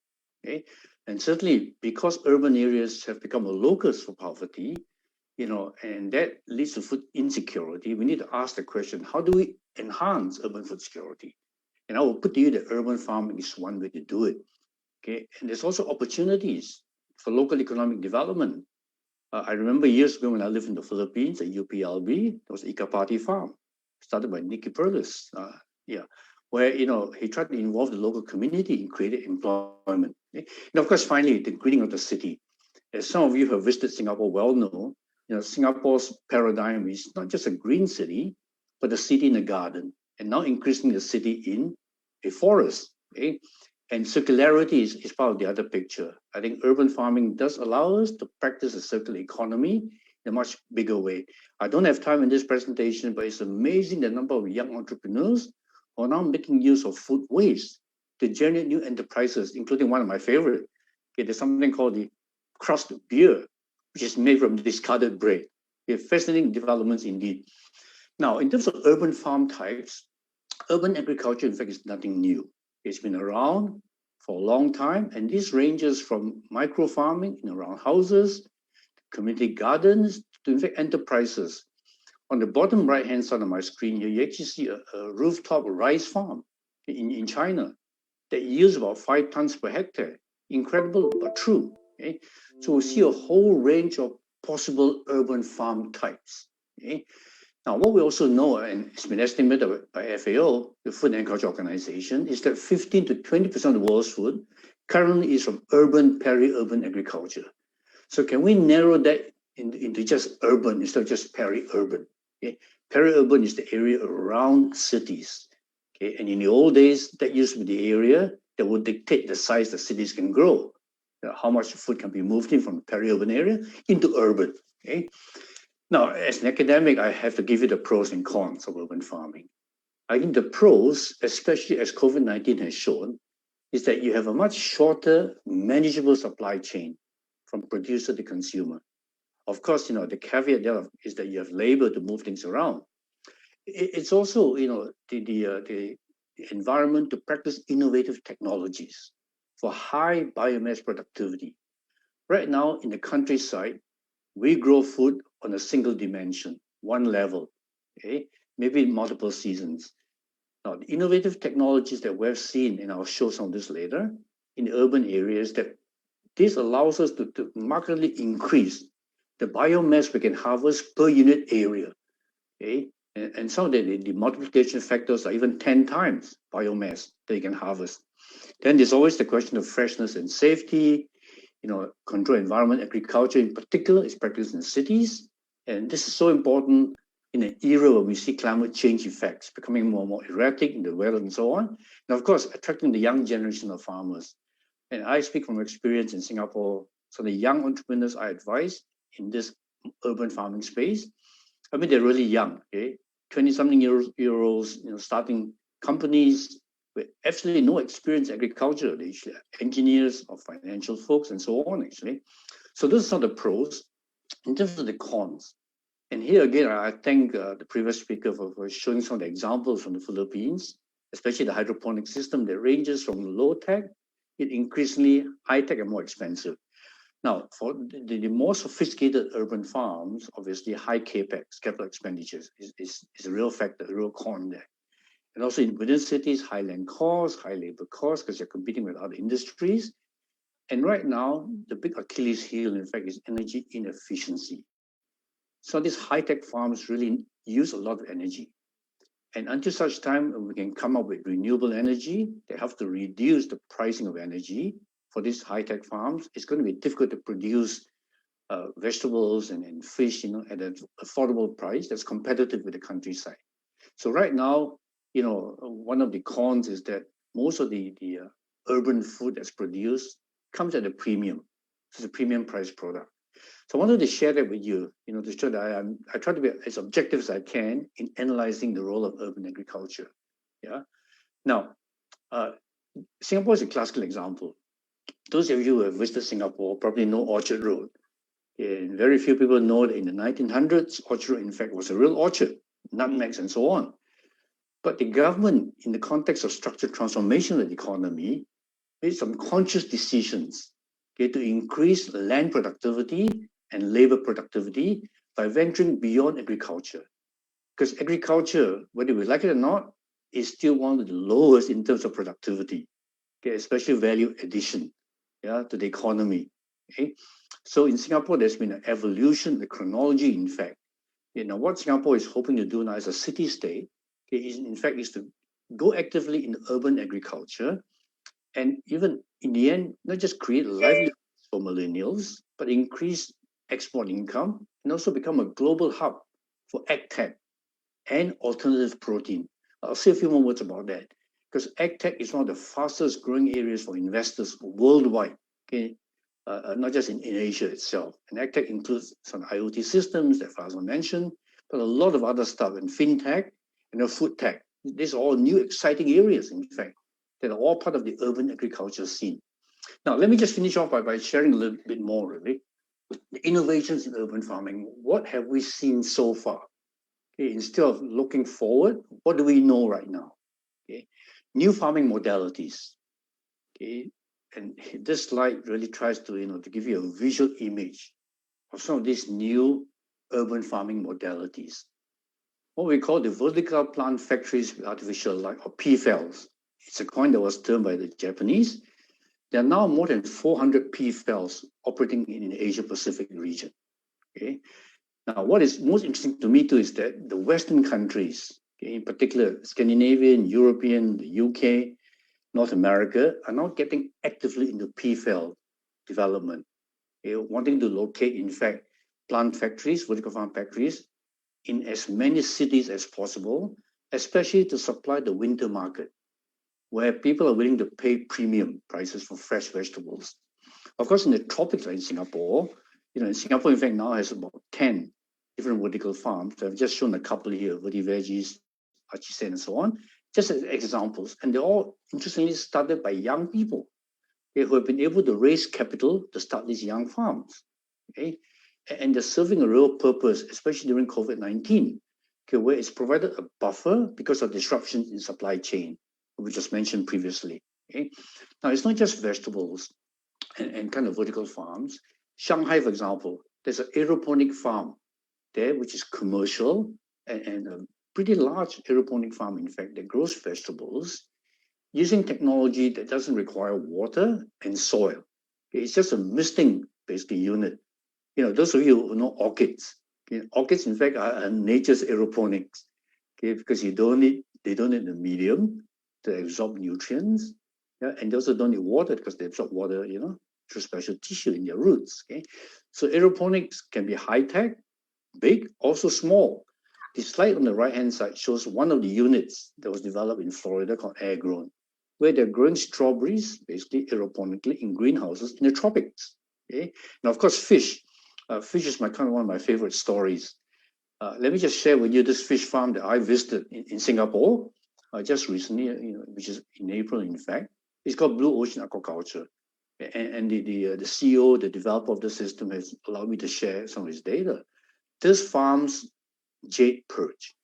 Okay, and certainly because urban areas have become a locus for poverty, and that leads to food insecurity, we need to ask the question, how do we enhance urban food security? And I will put to you that urban farming is one way to do it. Okay, and there's also opportunities for local economic development. I remember years ago when I lived in the Philippines at UPLB, there was Ikapati Farm, started by Nicky Perlis, where he tried to involve the local community in creating employment. Okay? And of course, finally, the greening of the city. As some of you who have visited Singapore well know, Singapore's paradigm is not just a green city, but a city in a garden, and now increasing the city in a forest. Okay? And circularity is part of the other picture. I think urban farming does allow us to practice a circular economy in a much bigger way. I don't have time in this presentation, but it's amazing the number of young entrepreneurs who are now making use of food waste to generate new enterprises, including one of my favorite. Okay, there's something called the crust beer, which is made from discarded bread. Okay, fascinating developments indeed. Now, in terms of urban farm types, urban agriculture, in fact, is nothing new. It's been around for a long time, and this ranges from micro farming around houses, community gardens, to in fact enterprises. On the bottom right-hand side of my screen here, you actually see a rooftop rice farm in China that yields about 5 tons per hectare. Incredible, but true. Okay? So we see a whole range of possible urban farm types. Okay? Now, what we also know, and it's been estimated by FAO, the Food and Agriculture Organization, is that 15 to 20% of the world's food currently is from urban, peri-urban agriculture. So can we narrow that into just urban instead of just peri-urban? Okay? Peri-urban is the area around cities. Okay? And in the old days, that used to be the area that would dictate the size the cities can grow. How much food can be moved in from the peri-urban area into urban. Okay? Now, as an academic, I have to give you the pros and cons of urban farming. I think the pros, especially as COVID-19 has shown, is that you have a much shorter, manageable supply chain from producer to consumer. Of course, the caveat there is that you have labor to move things around. It's also, the environment to practice innovative technologies for high biomass productivity. Right now, in the countryside, we grow food on a single dimension, one level, okay? Maybe in multiple seasons. Now, the innovative technologies that we've seen, and I'll show some of this later, in urban areas, that this allows us to markedly increase the biomass we can harvest per unit area, okay? And some of the multiplication factors are even 10 times biomass that you can harvest. Then there's always the question of freshness and safety, control environment, agriculture in particular is practiced in cities. And this is so important in an era where we see climate change effects becoming more and more erratic in the weather and so on. And of course, attracting the young generation of farmers. And I speak from experience in Singapore. So the young entrepreneurs I advise in this urban farming space, I mean, they're really young, okay? 20-something year olds, starting companies with absolutely no experience in agriculture. They're actually engineers or financial folks and so on, actually. So those are the pros. In terms of the cons, and here again, I thank the previous speaker for showing some of the examples from the Philippines, especially the hydroponic system that ranges from low tech, it increasingly high tech and more expensive. Now, for the more sophisticated urban farms, obviously high capex, capital expenditures is a real factor, a real con there. And also within cities, high land costs, high labor costs, because you're competing with other industries. And right now, the big Achilles heel, in fact, is energy inefficiency. So these high-tech farms really use a lot of energy. And until such time we can come up with renewable energy, they have to reduce the pricing of energy for these high-tech farms. It's going to be difficult to produce vegetables and fish, at an affordable price that's competitive with the countryside. So right now, one of the cons is that most of the urban food that's produced comes at a premium. It's a premium price product. So I wanted to share that with you, to show that I try to be as objective as I can in analyzing the role of urban agriculture. Yeah. Now, Singapore is a classical example. Those of you who have visited Singapore probably know Orchard Road. And very few people know that in the 1900s, Orchard Road, in fact, was a real orchard, nutmegs and so on. But the government, in the context of structural transformation of the economy, made some conscious decisions to increase land productivity and labor productivity by venturing beyond agriculture. Because agriculture, whether we like it or not, is still one of the lowest in terms of productivity, especially value addition to the economy. Okay? So in Singapore, there's been an evolution, the chronology, in fact. What Singapore is hoping to do now as a city-state, is to go actively in urban agriculture and even in the end, not just create livelihoods for millennials, but increase export income and also become a global hub for AgTech and alternative protein. I'll say a few more words about that because AgTech is one of the fastest growing areas for investors worldwide, okay? Not just in Asia itself. And AgTech includes some IoT systems that Faisal mentioned, but a lot of other stuff in fintech and food tech. These are all new exciting areas, in fact, that are all part of the urban agriculture scene. Now, let me just finish off by sharing a little bit more, really. The innovations in urban farming, what have we seen so far? Okay, instead of looking forward, what do we know right now? Okay, new farming modalities. Okay, and this slide really tries to, to give you a visual image of some of these new urban farming modalities. What we call the vertical plant factories with artificial light, or PFALs. It's a coin that was termed by the Japanese. There are now more than 400 PFALs operating in the Asia-Pacific region. Okay. Now, what is most interesting to me too is that the Western countries, okay, in particular Scandinavian, European, the UK, North America, are now getting actively into PFAL development, wanting to locate, in fact, plant factories, vertical farm factories, in as many cities as possible, especially to supply the winter market, where people are willing to pay premium prices for fresh vegetables. Of course, in the tropics like in Singapore, in Singapore, in fact, now has about 10 different vertical farms. So I've just shown a couple here, Vertiveggies, Achisen, and so on, just as examples. And they're all, interestingly, started by young people who have been able to raise capital to start these young farms. Okay? And they're serving a real purpose, especially during COVID-19, okay, where it's provided a buffer because of disruptions in supply chain, we just mentioned previously. Okay? Now, it's not just vegetables and kind of vertical farms. Shanghai, for example, there's an aeroponic farm there, which is commercial and a pretty large aeroponic farm, in fact, that grows vegetables using technology that doesn't require water and soil. It's just a misting, basically, unit. Those of you who know orchids, orchids, in fact, are nature's aeroponics, because they don't need the medium to absorb nutrients, and they also don't need water because they absorb water, through special tissue in their roots. So aeroponics can be high-tech, big, also small. The slide on the right-hand side shows one of the units that was developed in Florida called Air Grown, where they're growing strawberries, basically aeroponically, in greenhouses in the tropics. Now, of course, fish. Fish is one of my favorite stories. Let me just share with you this fish farm that I visited in Singapore just recently, which is in April, in fact. It's called Blue Ocean Aquaculture. And the CEO, the developer of the system, has allowed me to share some of his data. This farm's jade perch,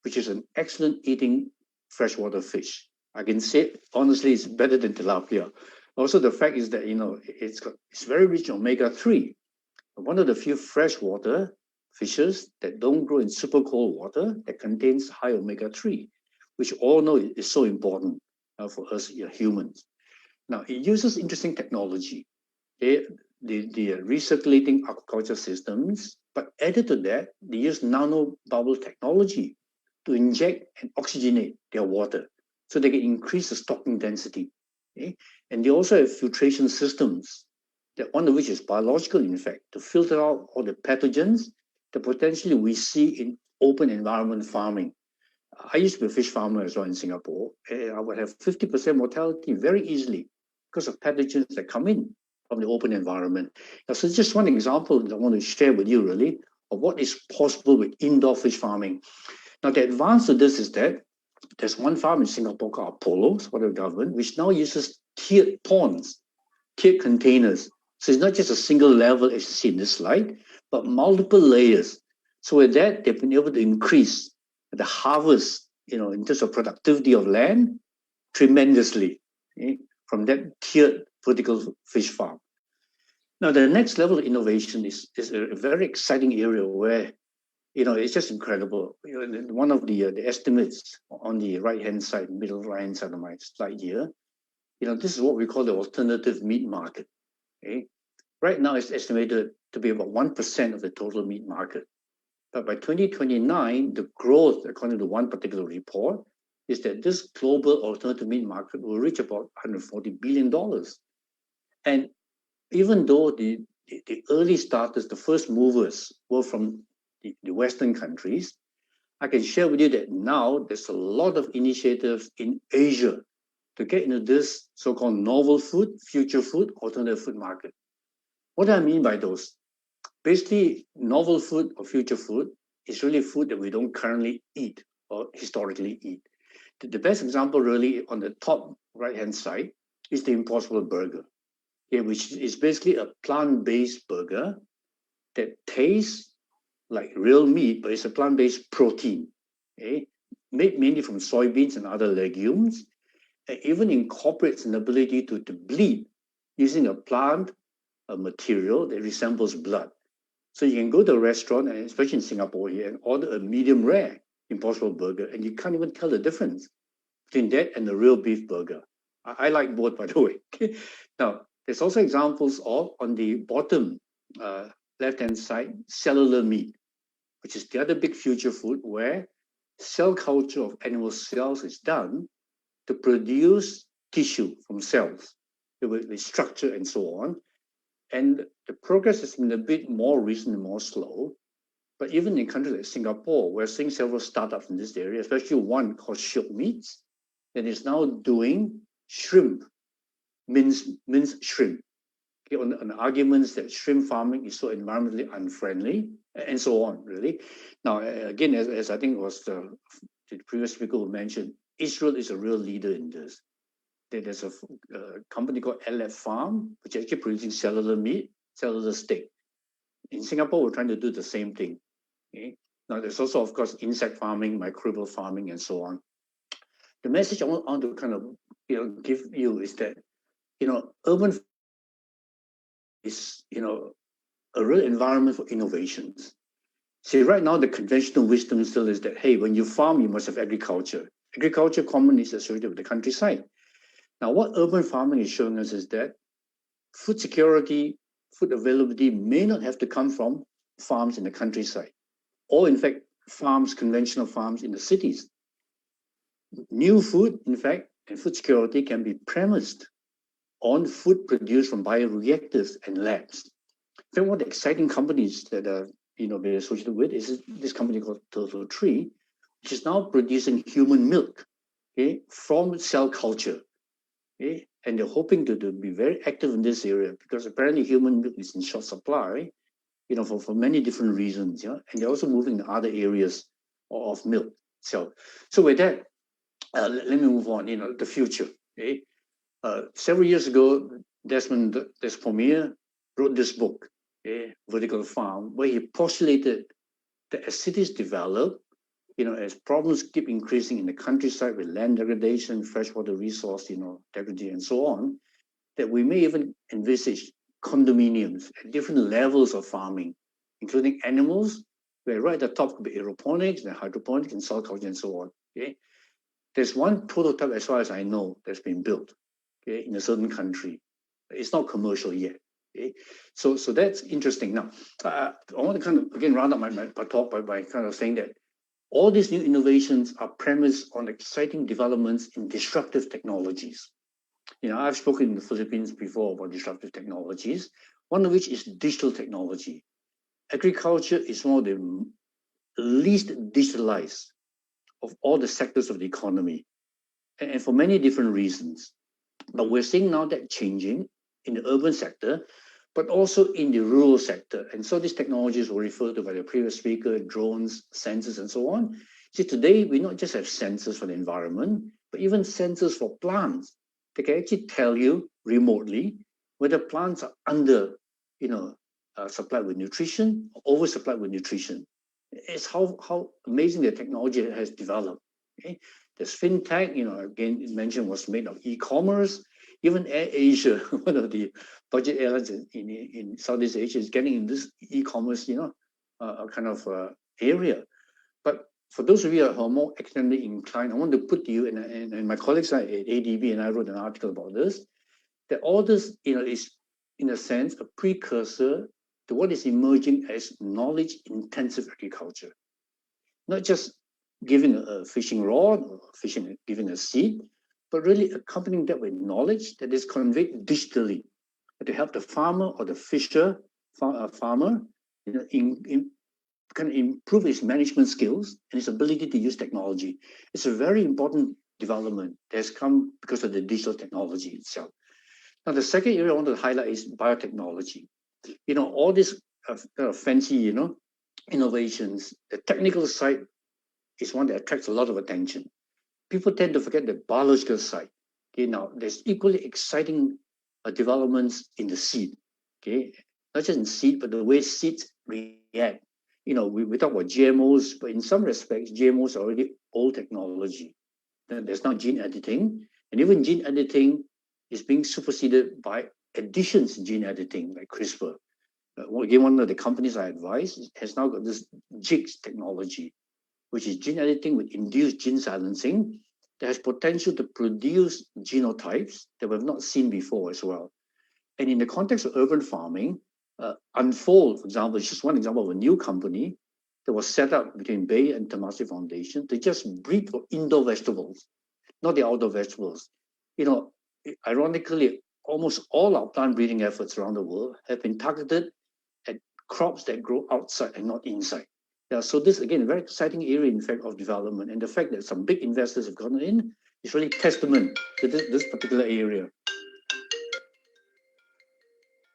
which is an excellent eating freshwater fish. I can say, honestly, it's better than tilapia. Also, the fact is that, it's very rich in omega-3. One of the few freshwater fishes that don't grow in super cold water that contains high omega-3, which all know is so important for us humans. Now, it uses interesting technology, the recirculating aquaculture systems, but added to that, they use nanobubble technology to inject and oxygenate their water so they can increase the stocking density. And they also have filtration systems, that one of which is biological, in fact, to filter out all the pathogens that potentially we see in open environment farming. I used to be a fish farmer as well in Singapore. I would have 50% mortality very easily because of pathogens that come in from the open environment. Now, so just one example that I want to share with you, really, of what is possible with indoor fish farming. Now, the advance to this is that there's one farm in Singapore called Apollo, for the government, which now uses tiered ponds, tiered containers. So it's not just a single level, as you see in this slide, but multiple layers. So with that, they've been able to increase the harvest, in terms of productivity of land, tremendously, from that tiered vertical fish farm. Now, the next level of innovation is a very exciting area where, it's just incredible. One of the estimates on the right-hand side, middle right-hand side of my slide here, this is what we call the alternative meat market. Right now, it's estimated to be about 1% of the total meat market. But by 2029, the growth, according to one particular report, is that this global alternative meat market will reach about $140 billion. And even though the early starters, the first movers, were from the Western countries, I can share with you that now there's a lot of initiatives in Asia to get into this so-called novel food, future food, alternative food market. What do I mean by those? Basically, novel food or future food is really food that we don't currently eat or historically eat. The best example really on the top right-hand side is the Impossible Burger, which is basically a plant-based burger that tastes like real meat, but it's a plant-based protein, made mainly from soybeans and other legumes, and even incorporates an ability to bleed using a plant, a material that resembles blood. So you can go to a restaurant, and especially in Singapore here, and order a medium rare Impossible Burger, and you can't even tell the difference between that and a real beef burger. I like both, by the way. Now, there's also examples of, on the bottom left-hand side, cellular meat, which is the other big future food where cell culture of animal cells is done to produce tissue from cells with structure and so on. And the progress has been a bit more recent and more slow. But even in countries like Singapore, we're seeing several startups in this area, especially one called Shiok Meats, that is now doing shrimp, minced shrimp, on arguments that shrimp farming is so environmentally unfriendly, and so on, really. Now, again, as I think was the previous speaker who mentioned, Israel is a real leader in this. There's a company called Elef Farm, which is actually producing cellular meat, cellular steak. In Singapore, we're trying to do the same thing. Now, there's also, of course, insect farming, microbial farming, and so on. The message I want to kind of give you is that urban is a real environment for innovations. See, right now, the conventional wisdom still is that, hey, when you farm, you must have agriculture. Agriculture commonly is associated with the countryside. Now, what urban farming is showing us is that food security, food availability may not have to come from farms in the countryside, or in fact, farms, conventional farms in the cities. New food, in fact, and food security can be premised on food produced from bioreactors and labs. In fact, one of the exciting companies that are been associated with is this company called Turtle Tree, which is now producing human milk, okay, from cell culture. Okay? And they're hoping to be very active in this area because apparently human milk is in short supply, for many different reasons. Yeah, and they're also moving in other areas of milk. So with that, let me move on. The future. Okay? Several years ago, Desmond Despomier wrote this book, okay, Vertical Farm, where he postulated that as cities develop, as problems keep increasing in the countryside with land degradation, freshwater resource, degradation, and so on, that we may even envisage condominiums at different levels of farming, including animals, where right at the top could be aeroponics, then hydroponics, and soil culture, and so on. Okay, there's one prototype, as far as I know, that's been built, okay, in a certain country. It's not commercial yet. Okay, so that's interesting. Now, I want to kind of again round up my talk by kind of saying that all these new innovations are premised on exciting developments in disruptive technologies. I've spoken in the Philippines before about disruptive technologies, one of which is digital technology. Agriculture is one of the least digitalized of all the sectors of the economy, and for many different reasons. But we're seeing now that changing in the urban sector, but also in the rural sector. And so these technologies were referred to by the previous speaker, drones, sensors, and so on. See, today, we not just have sensors for the environment, but even sensors for plants. They can actually tell you remotely whether plants are under, supplied with nutrition or oversupplied with nutrition. It's how amazing the technology has developed. Okay? There's fintech, again, mentioned was made of e-commerce. Even AirAsia, one of the budget airlines in Southeast Asia, is getting in this e-commerce, area. But for those of you who are more academically inclined, I want to put to you, and my colleagues at ADB and I wrote an article about this, that all this, is in a sense a precursor to what is emerging as knowledge-intensive agriculture. Not just giving a fishing rod or giving a seed, but really accompanying that with knowledge that is conveyed digitally to help the farmer or the farmer, can improve his management skills and his ability to use technology. It's a very important development that has come because of the digital technology itself. Now, the second area I want to highlight is biotechnology. All these fancy, innovations, the technical side is one that attracts a lot of attention. People tend to forget the biological side. Okay, now there's equally exciting developments in the seed. Okay, not just in seed, but the way seeds react. We talk about GMOs, but in some respects, GMOs are already old technology. There's now gene editing, and even gene editing is being superseded by additions in gene editing, like CRISPR. Again, one of the companies I advise has now got this JIGS technology, which is gene editing with induced gene silencing that has potential to produce genotypes that we've not seen before as well. And in the context of urban farming, Unfold, for example, is just one example of a new company that was set up between Bay and Temasek Foundation to just breed for indoor vegetables, not the outdoor vegetables. Ironically, almost all our plant breeding efforts around the world have been targeted at crops that grow outside and not inside. Yeah, so this, again, a very exciting area, in fact, of development. And the fact that some big investors have gone in is really testament to this particular area.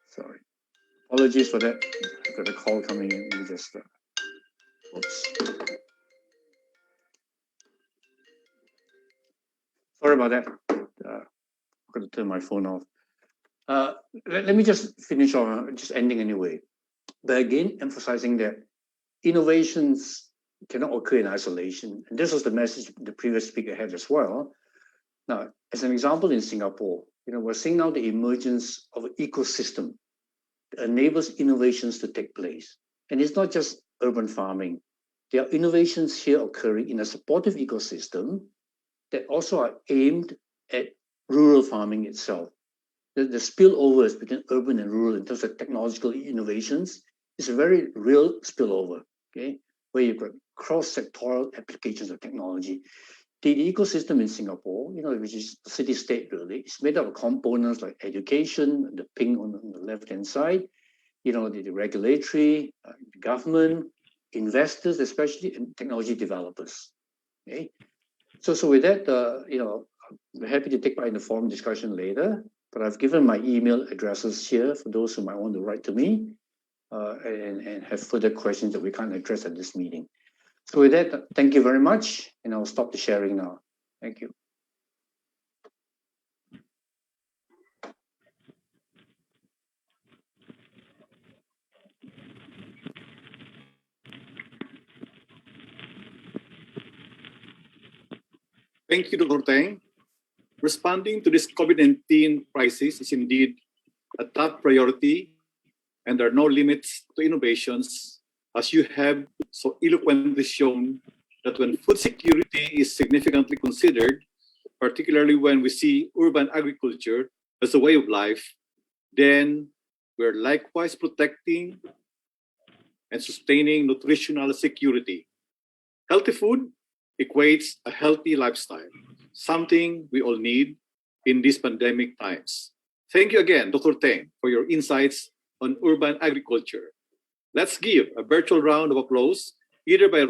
Sorry. Apologies for that. I've got a call coming in. Let me just, oops. Sorry about that. I'm going to turn my phone off. Let me just finish off, just ending anyway. But again, emphasizing that innovations cannot occur in isolation. And this was the message the previous speaker had as well. Now, as an example in Singapore, we're seeing now the emergence of an ecosystem enables innovations to take place. And it's not just urban farming. There are innovations here occurring in a supportive ecosystem that also are aimed at rural farming itself. The spillovers between urban and rural in terms of technological innovations is a very real spillover, okay, where you've got cross-sectoral applications of technology. The ecosystem in Singapore, which is a city-state really, is made up of components like education, the pink on the left-hand side, the regulatory, the government, investors, especially, and technology developers. Okay, so with that, I'm happy to take part in the forum discussion later. But I've given my email addresses here for those who might want to write to me and have further questions that we can't address at this meeting. So with that, thank you very much, and I'll stop the sharing now. Thank you. Thank you, Dr. Teng. Responding to this COVID-19 crisis is indeed a top priority, and there are no limits to innovations, as you have so eloquently shown that when food security is significantly considered, particularly when we see urban agriculture as a way of life, then we're likewise protecting and sustaining nutritional security. Healthy food equates a healthy lifestyle, something we all need in these pandemic times. Thank you again, Dr. Teng, for your insights on urban agriculture. Let's give a virtual round of applause, either by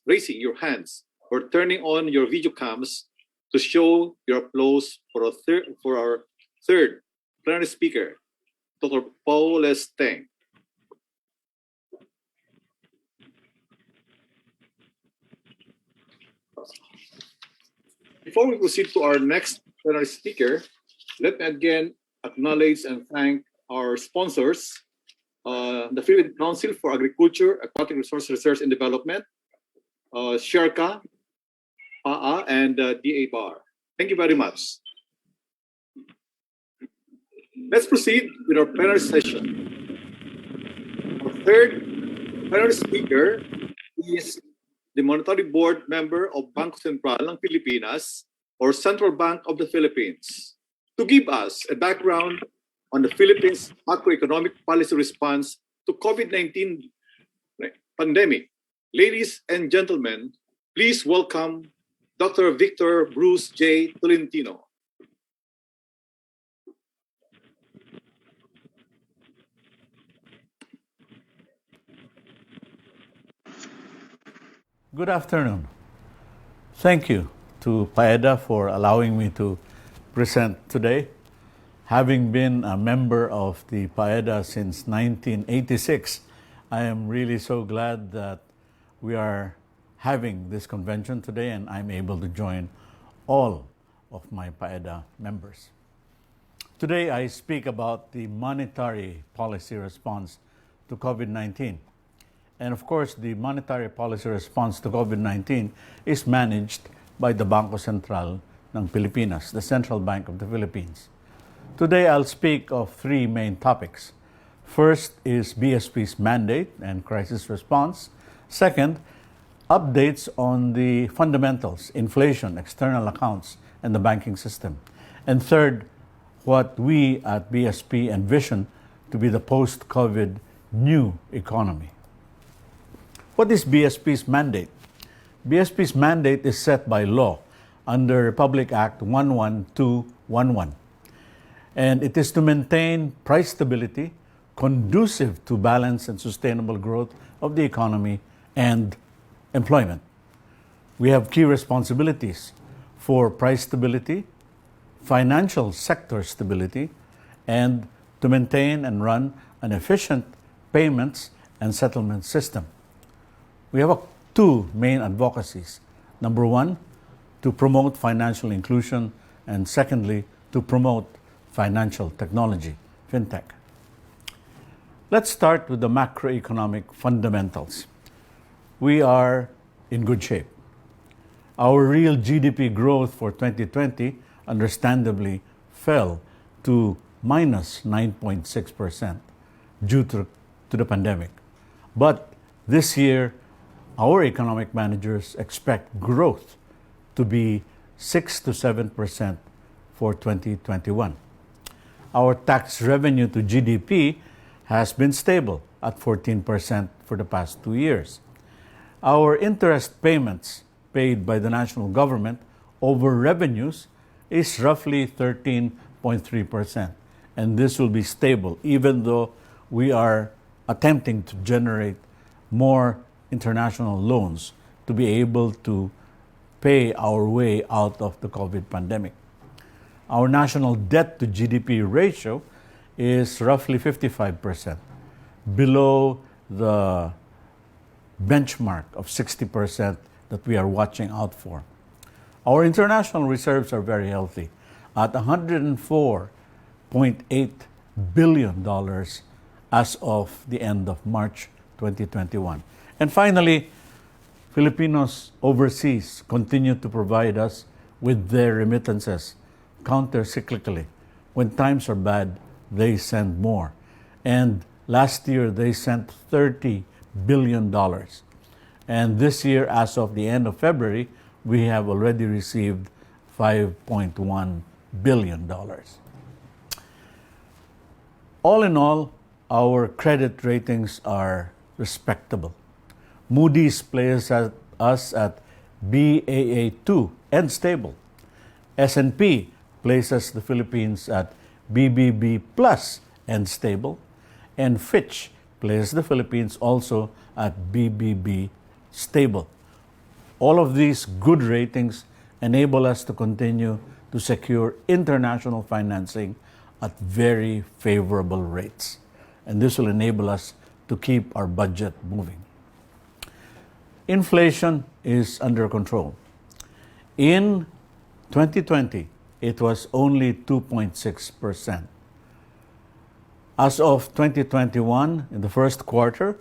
raising your hands or turning on your video cams to show your applause for our third plenary speaker, Dr. Paul S. Teng. Before we proceed to our next plenary speaker, let me again acknowledge and thank our sponsors, the Philippine Council for Agriculture, Aquatic Resource Research and Development, SHERCA, PAA, and DA Bar. Thank you very much. Let's proceed with our plenary session. Our third plenary speaker is the Monetary Board member of Bangko Sentral ng Pilipinas, or Central Bank of the Philippines, to give us a background on the Philippines' macroeconomic policy response to COVID-19 pandemic. Ladies and gentlemen, please welcome Dr. Victor Bruce J. Tolentino. Good afternoon. Thank you to PAEDA for allowing me to present today. Having been a member of the PAEDA since 1986, I am really so glad that we are having this convention today and I'm able to join all of my PAEDA members. Today I speak about the monetary policy response to COVID-19. And of course, the monetary policy response to COVID-19 is managed by the Bangko Sentral ng Pilipinas, the Central Bank of the Philippines. Today, I'll speak of three main topics. First is BSP's mandate and crisis response. Second, updates on the fundamentals, inflation, external accounts, and the banking system. And third, what we at BSP envision to be the post-COVID new economy. What is BSP's mandate? BSP's mandate is set by law under Republic Act 11211. And it is to maintain price stability conducive to balanced and sustainable growth of the economy and employment. We have key responsibilities for price stability, financial sector stability, and to maintain and run an efficient payments and settlement system. We have two main advocacies. Number one, to promote financial inclusion, and secondly, to promote financial technology, fintech. Let's start with the macroeconomic fundamentals. We are in good shape. Our real GDP growth for 2020 understandably fell to minus 9.6%. due to the pandemic. But this year, our economic managers expect growth to be 6 to 7% for 2021. Our tax revenue to GDP has been stable at 14% for the past 2 years. Our interest payments paid by the national government over revenues is roughly 13.3%, and this will be stable even though we are attempting to generate more international loans to be able to pay our way out of the COVID pandemic. Our national debt to GDP ratio is roughly 55%, below the benchmark of 60% that we are watching out for. Our international reserves are very healthy at $104.8 billion as of the end of March 2021. And finally, Filipinos overseas continue to provide us with their remittances counter-cyclically. When times are bad, they send more. And last year, they sent $30 billion. And this year, as of the end of February, we have already received $5.1 billion. All in all, our credit ratings are respectable. Moody's places us at Baa2 and stable. S&P places the Philippines at BBB plus and stable. And Fitch places the Philippines also at BBB stable. All of these good ratings enable us to continue to secure international financing at very favorable rates. And this will enable us to keep our budget moving. Inflation is under control. In 2020, it was only 2.6%. As of 2021, in the first quarter,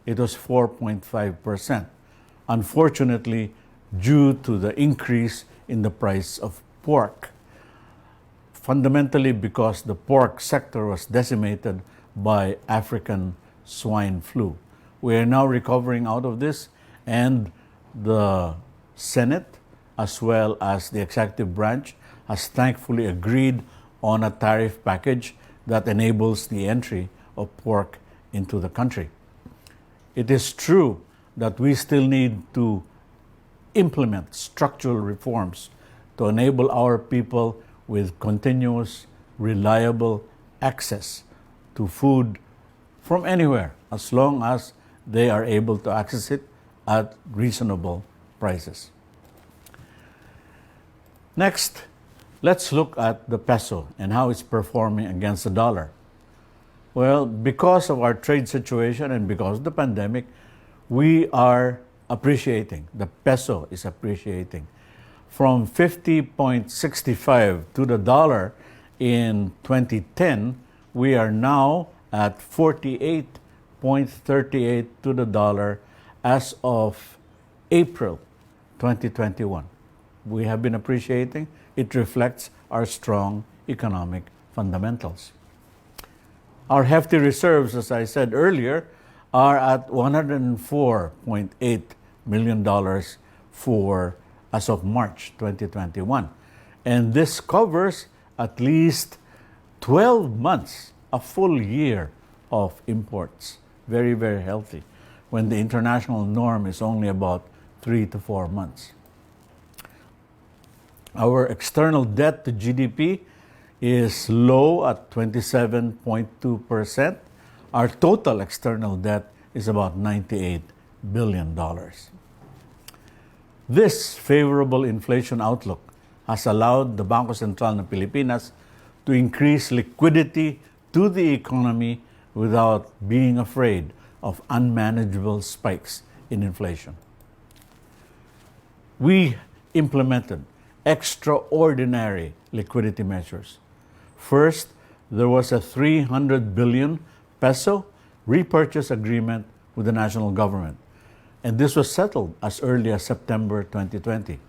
it was 4.5%. Unfortunately, due to the increase in the price of pork, fundamentally because the pork sector was decimated by African swine flu. We are now recovering out of this, and the Senate, as well as the executive branch, has thankfully agreed on a tariff package that enables the entry of pork into the country. It is true that we still need to implement structural reforms to enable our people with continuous, reliable access to food from anywhere, as long as they are able to access it at reasonable prices. Next, let's look at the peso and how it's performing against the dollar. Well, because of our trade situation and because of the pandemic, we are appreciating. The peso is appreciating. From 50.65 to the dollar in 2010, we are now at 48.38 to the dollar as of April 2021. We have been appreciating. It reflects our strong economic fundamentals. Our hefty reserves, as I said earlier, are at $104.8 million for as of March 2021. And this covers at least 12 months, a full year of imports. Very, very healthy, when the international norm is only about 3 to 4 months. Our external debt to GDP is low at 27.2%. Our total external debt is about $98 billion. This favorable inflation outlook has allowed the Bangko Sentral ng Pilipinas to increase liquidity to the economy without being afraid of unmanageable spikes in inflation. We implemented extraordinary liquidity measures. First, there was a 300 billion peso repurchase agreement with the national government, and this was settled as early as September 2020.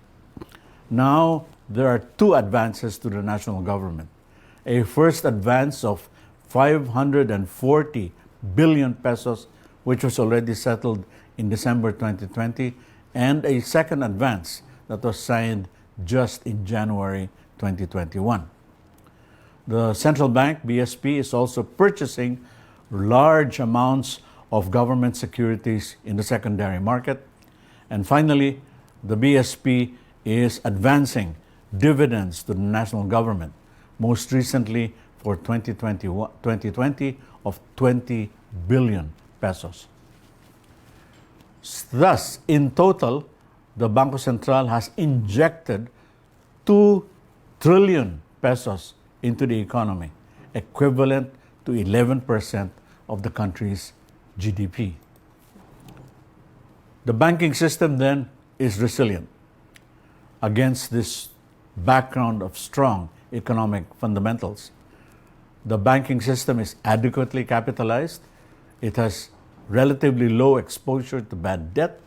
Now, there are two advances to the national government. A first advance of 540 billion pesos, which was already settled in December 2020, and a second advance that was signed just in January 2021. The central bank, BSP, is also purchasing large amounts of government securities in the secondary market. And finally, the BSP is advancing dividends to the national government, most recently for 2020 of 20 billion pesos. Thus, in total, the Bangko Sentral has injected 2 trillion pesos into the economy, equivalent to 11% of the country's GDP. The banking system then is resilient against this background of strong economic fundamentals. The banking system is adequately capitalized, it has relatively low exposure to bad debt,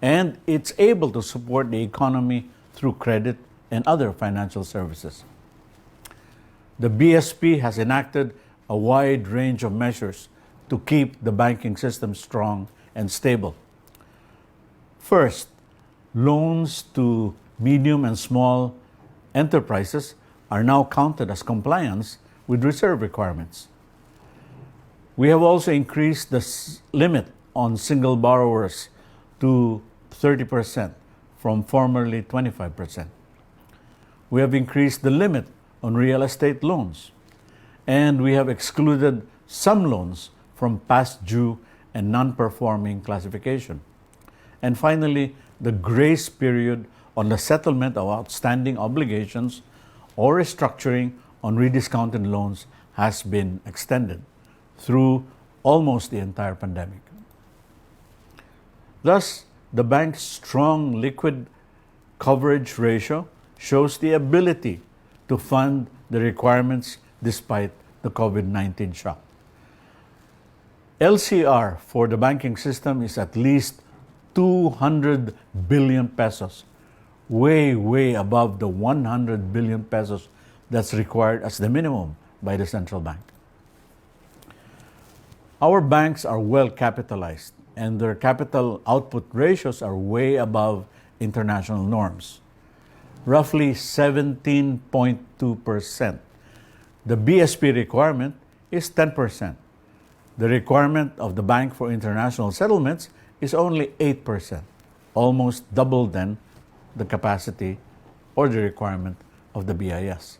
and it's able to support the economy through credit and other financial services. The BSP has enacted a wide range of measures to keep the banking system strong and stable. First, loans to medium and small enterprises are now counted as compliance with reserve requirements. We have also increased the limit on single borrowers to 30% from formerly 25%. We have increased the limit on real estate loans, and we have excluded some loans from past due and non-performing classification. And finally, the grace period on the settlement of outstanding obligations or restructuring on rediscounted loans has been extended through almost the entire pandemic. Thus, the bank's strong liquid coverage ratio shows the ability to fund the requirements despite the COVID-19 shock. LCR for the banking system is at least 200 billion pesos, way above the 100 billion pesos that's required as the minimum by the central bank. Our banks are well capitalized, and their capital output ratios are way above international norms, roughly 17.2%. The BSP requirement is 10%. The requirement of the Bank for International Settlements is only 8%, almost double than the capacity or the requirement of the BIS.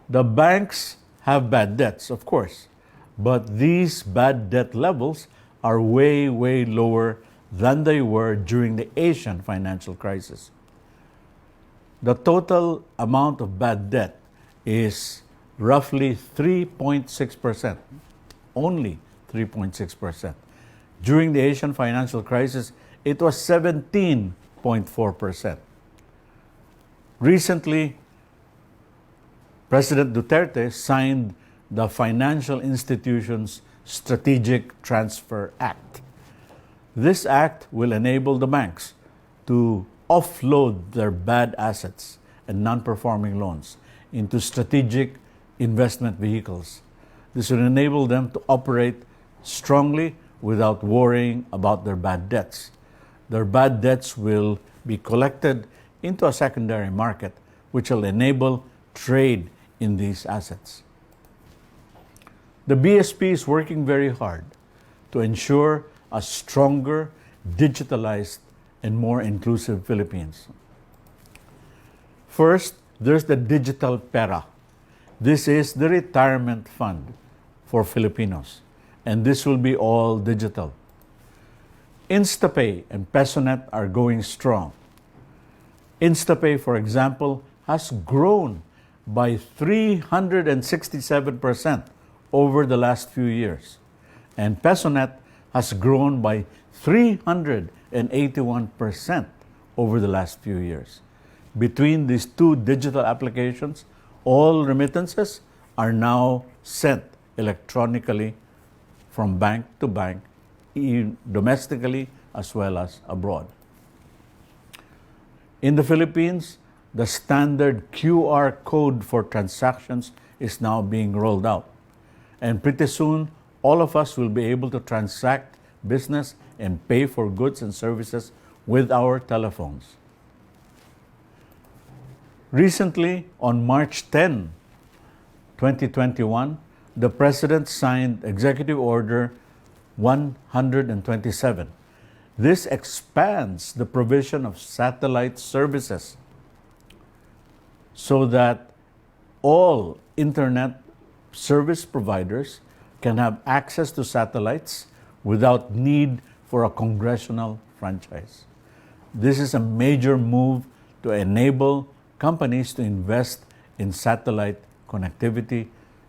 The banks have bad debts, of course, but these bad debt levels are way lower than they were during the Asian financial crisis. The total amount of bad debt is roughly 3.6%, only 3.6%. During the Asian financial crisis, it was 17.4%. Recently, President Duterte signed the Financial Institutions Strategic Transfer Act. This act will enable the banks to offload their bad assets and non-performing loans into strategic investment vehicles. This will enable them to operate strongly without worrying about their bad debts. Their bad debts will be collected into a secondary market, which will enable trade in these assets. The BSP is working very hard to ensure a stronger, digitalized, and more inclusive Philippines. First, there's the Digital Pera. This is the retirement fund for Filipinos, and this will be all digital. InstaPay and PesoNet are going strong. InstaPay, for example, has grown by 367% over the last few years, and PesoNet has grown by 381% over the last few years. Between these two digital applications, all remittances are now sent electronically from bank to bank, domestically as well as abroad. In the Philippines, the standard QR code for transactions is now being rolled out. and pretty soon all of us will be able to transact business and pay for goods and services with our telephones. Recently, on March 10, 2021, the President signed Executive Order 127. This expands the provision of satellite services so that all internet service providers can have access to satellites without need for a congressional franchise. This is a major move to enable companies to invest in satellite connectivity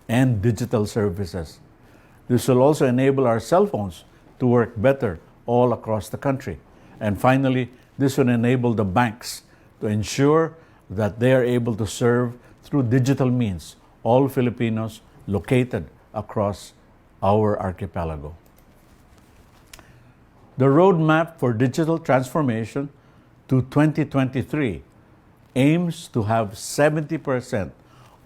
and digital services. This will also enable our cell phones to work better all across the country. And finally, this will enable the banks to ensure that they are able to serve through digital means all Filipinos located across our archipelago. The roadmap for digital transformation to 2023 aims to have 70%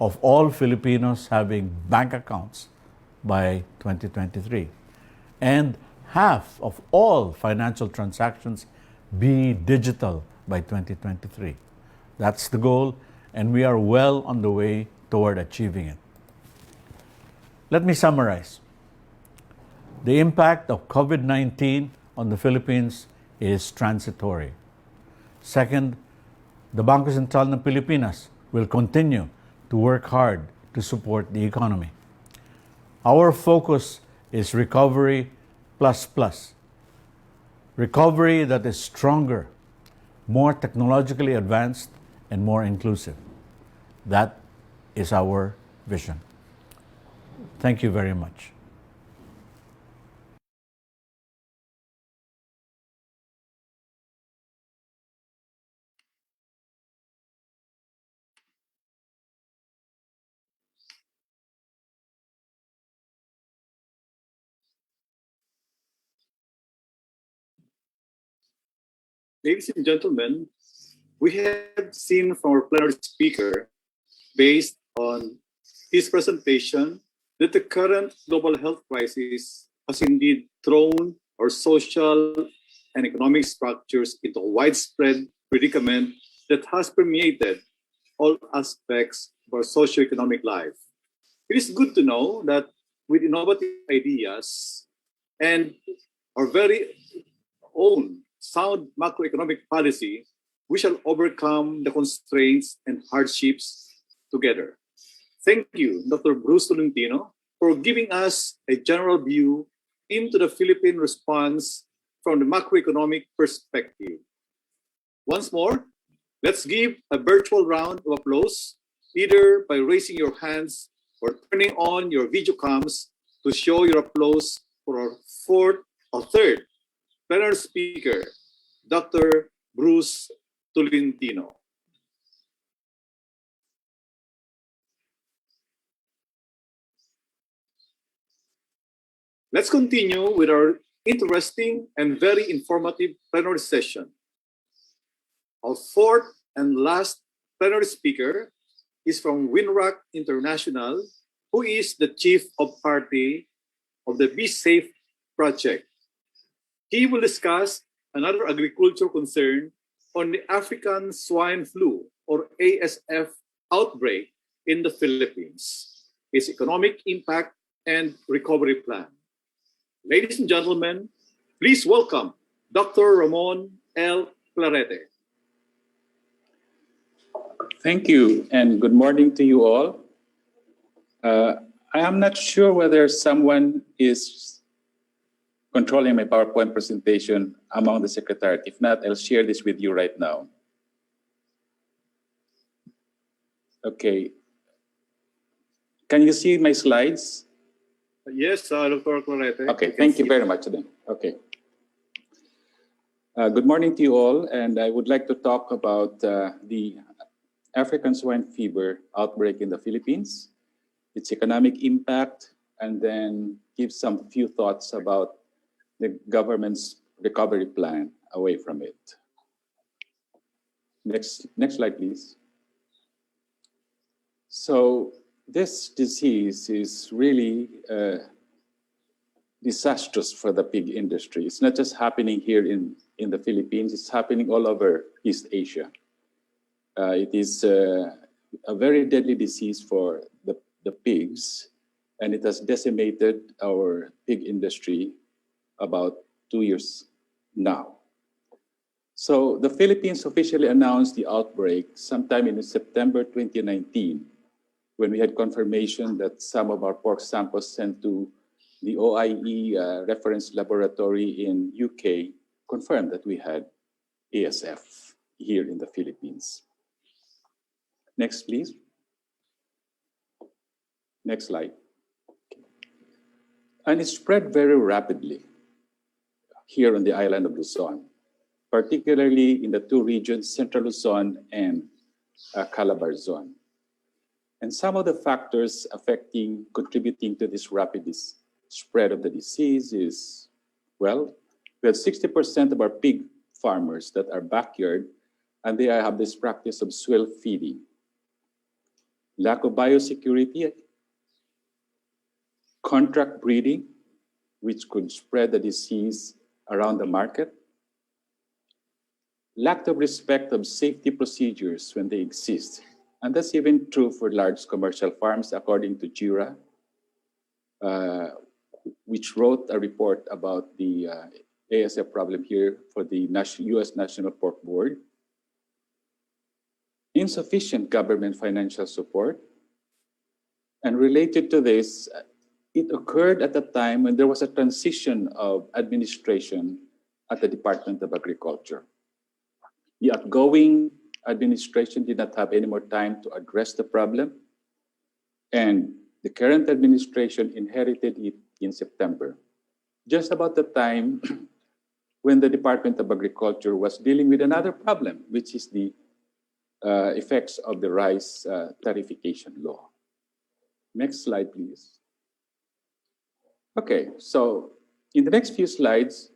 of all Filipinos having bank accounts by 2023 and half of all financial transactions be digital by 2023. That's the goal, and we are well on the way toward achieving it. Let me summarize. The impact of COVID-19 on the Philippines is transitory. Second, the Bangko Sentral ng Pilipinas will continue to work hard to support the economy. Our focus is recovery plus plus. Recovery that is stronger, more technologically advanced, and more inclusive. That is our vision. Thank you very much. Ladies and gentlemen, we have seen from our plenary speaker, based on his presentation, that the current global health crisis has indeed thrown our social and economic structures into a widespread predicament that has permeated all aspects of our socio-economic life. It is good to know that with innovative ideas and our very own sound macroeconomic policy, we shall overcome the constraints and hardships together. Thank you, Dr. Bruce Tolentino, for giving us a general view into the Philippine response from the macroeconomic perspective. Once more, let's give a virtual round of applause, either by raising your hands or turning on your video cams to show your applause for our third plenary speaker, Dr. Bruce Tolentino. Let's continue with our interesting and very informative plenary session. Our fourth and last plenary speaker is from Winrock International, who is the chief of party of the Be Safe project. He will discuss another agriculture concern on the African swine flu, or ASF, outbreak in the Philippines, its economic impact and recovery plan. Ladies and gentlemen, please welcome Dr. Ramon L. Clarete. Thank you, and good morning to you all. I am not sure whether someone is controlling my PowerPoint presentation among the secretariat. If not, I'll share this with you right now. Okay. Can you see my slides? Yes, Dr. Clarete. Okay, thank you very much then. Okay. Good morning to you all, and I would like to talk about the African swine fever outbreak in the Philippines, its economic impact, and then give some few thoughts about the government's recovery plan away from it. Next slide, please. So this disease is really disastrous for the pig industry. It's not just happening here in the Philippines, it's happening all over East Asia. It is a very deadly disease for the pigs, and it has decimated our pig industry about 2 years now. So the Philippines officially announced the outbreak sometime in September 2019, when we had confirmation that some of our pork samples sent to the OIE reference laboratory in UK confirmed that we had ASF here in the Philippines. Next, please. Next slide. And it spread very rapidly here on the island of Luzon, particularly in the two regions, Central Luzon and Calabar Zone. And some of the factors contributing to this rapid spread of the disease is, well, we have 60% of our pig farmers that are backyard, and they have this practice of swale feeding. Lack of biosecurity, contract breeding, which could spread the disease around the market, lack of respect of safety procedures when they exist. And that's even true for large commercial farms, according to JIRA, which wrote a report about the ASF problem here for the US National Pork Board. Insufficient government financial support. And related to this, it occurred at a time when there was a transition of administration at the Department of Agriculture. The outgoing administration did not have any more time to address the problem, and the current administration inherited it in September, just about the time when the Department of Agriculture was dealing with another problem, which is the effects of the rice tariffication law. Next slide, please. Okay, so in the next few slides,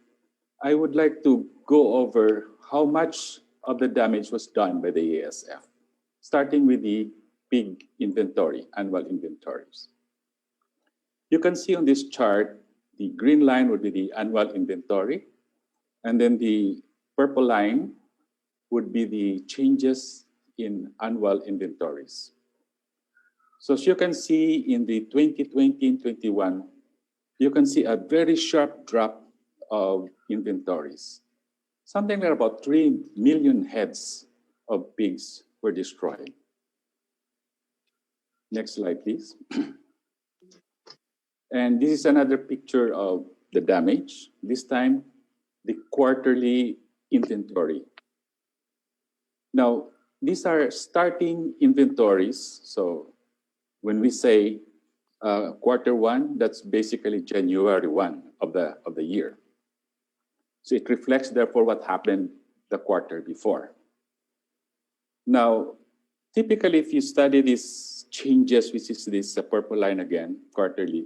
I would like to go over how much of the damage was done by the ASF, starting with the pig inventory, annual inventories. You can see on this chart, the green line would be the annual inventory, and then the purple line would be the changes in annual inventories. So as you can see in the 2020 and 21, you can see a very sharp drop of inventories. Something like about 3 million heads of pigs were destroyed. Next slide, please. And this is another picture of the damage, this time the quarterly inventory. Now, these are starting inventories. So when we say quarter one, that's basically January 1 of the year. So it reflects, therefore, what happened the quarter before. Now, typically, if you study these changes, which is this purple line again, quarterly,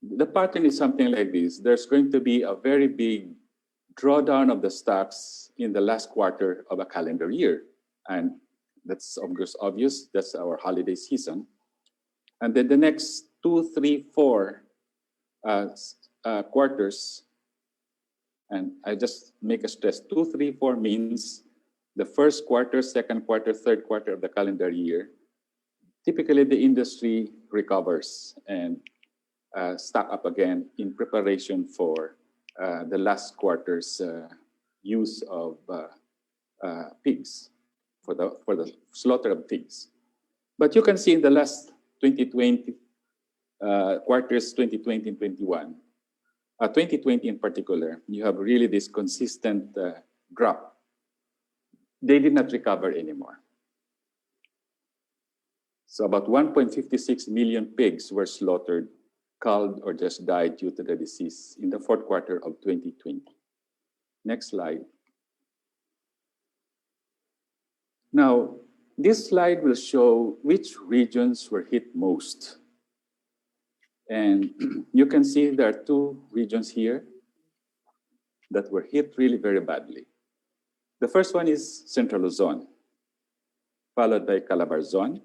the pattern is something like this. There's going to be a very big drawdown of the stocks in the last quarter of a calendar year. And that's obvious. That's our holiday season. And then the next 2, 3, 4 quarters, and I just make a stress, 2, 3, 4 means the first quarter, second quarter, third quarter of the calendar year. Typically, the industry recovers and stock up again in preparation for the last quarter's use of pigs, for the slaughter of pigs. But you can see in the last 2020, quarters 2020 and 21, 2020 in particular, you have really this consistent drop. They did not recover anymore. So about 1.56 million pigs were slaughtered, culled, or just died due to the disease in the fourth quarter of 2020. Next slide. Now, this slide will show which regions were hit most. And you can see there are 2 regions here that were hit really very badly. The first one is Central Luzon, followed by Calabar Zone.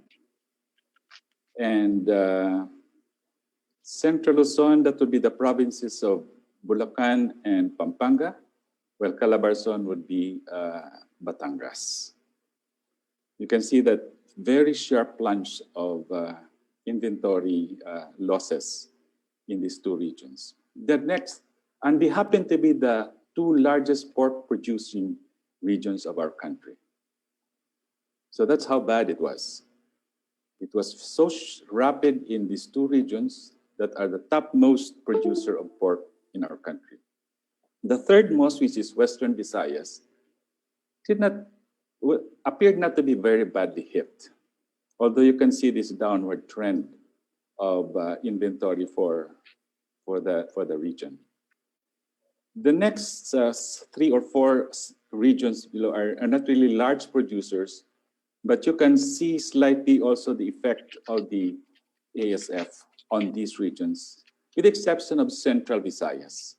And Central Luzon, that would be the provinces of Bulacan and Pampanga, while Calabarzon would be Batangas. You can see that very sharp plunge of inventory losses in these two regions. The next, and they happen to be the two largest pork producing regions of our country. So that's how bad it was. It was so rapid in these two regions that are the topmost producer of pork in our country. The third most, which is Western Visayas, appeared not to be very badly hit, although you can see this downward trend of inventory for the region. The next 3 or 4 regions below are not really large producers, but you can see slightly also the effect of the ASF on these regions, with the exception of Central Visayas,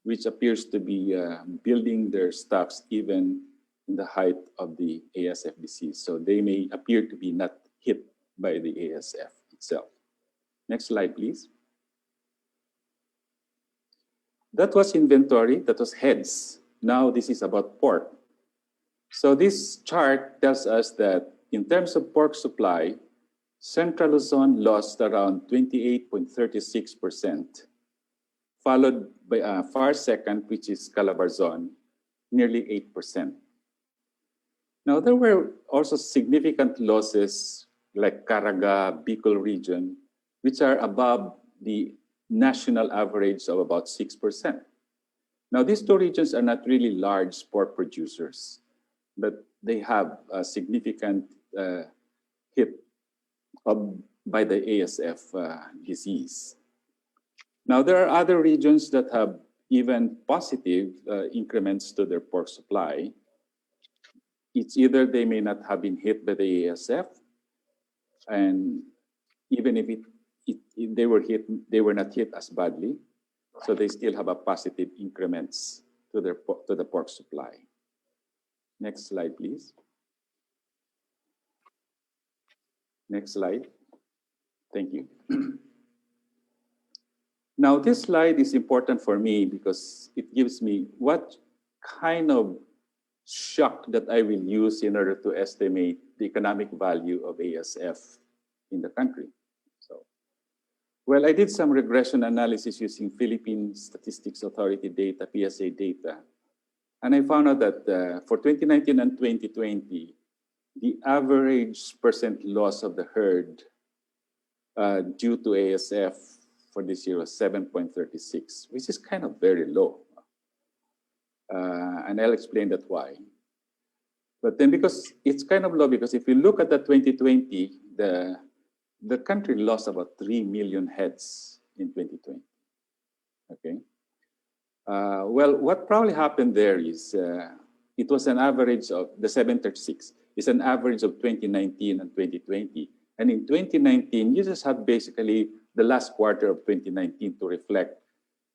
which appears to be building their stocks even in the height of the ASF disease. So they may appear to be not hit by the ASF itself. Next slide, please. That was inventory, that was heads. Now this is about pork. So this chart tells us that in terms of pork supply, Central Luzon lost around 28.36%, followed by a far second, which is Calabarzon, nearly 8%. Now, there were also significant losses like Caraga, Bicol region, which are above the national average of about 6%. Now, these two regions are not really large pork producers, but they have a significant hit by the ASF disease. Now, there are other regions that have even positive increments to their pork supply. It's either they may not have been hit by the ASF, and even if they were hit, they were not hit as badly, so they still have a positive increments to the pork supply. Next slide, please. Next slide. Thank you. Now, this slide is important for me because it gives me what kind of shock that I will use in order to estimate the economic value of ASF in the country. So, well, I did some regression analysis using Philippine Statistics Authority data, PSA data, and I found out that for 2019 and 2020, the average percent loss of the herd due to ASF for this year was 7.36, which is kind of very low. And I'll explain that why. But then because it's kind of low, because if you look at the 2020, the country lost about 3 million heads in 2020, okay? Well, what probably happened there is it was an average of, the 736 is an average of 2019 and 2020. And in 2019, you just have basically the last quarter of 2019 to reflect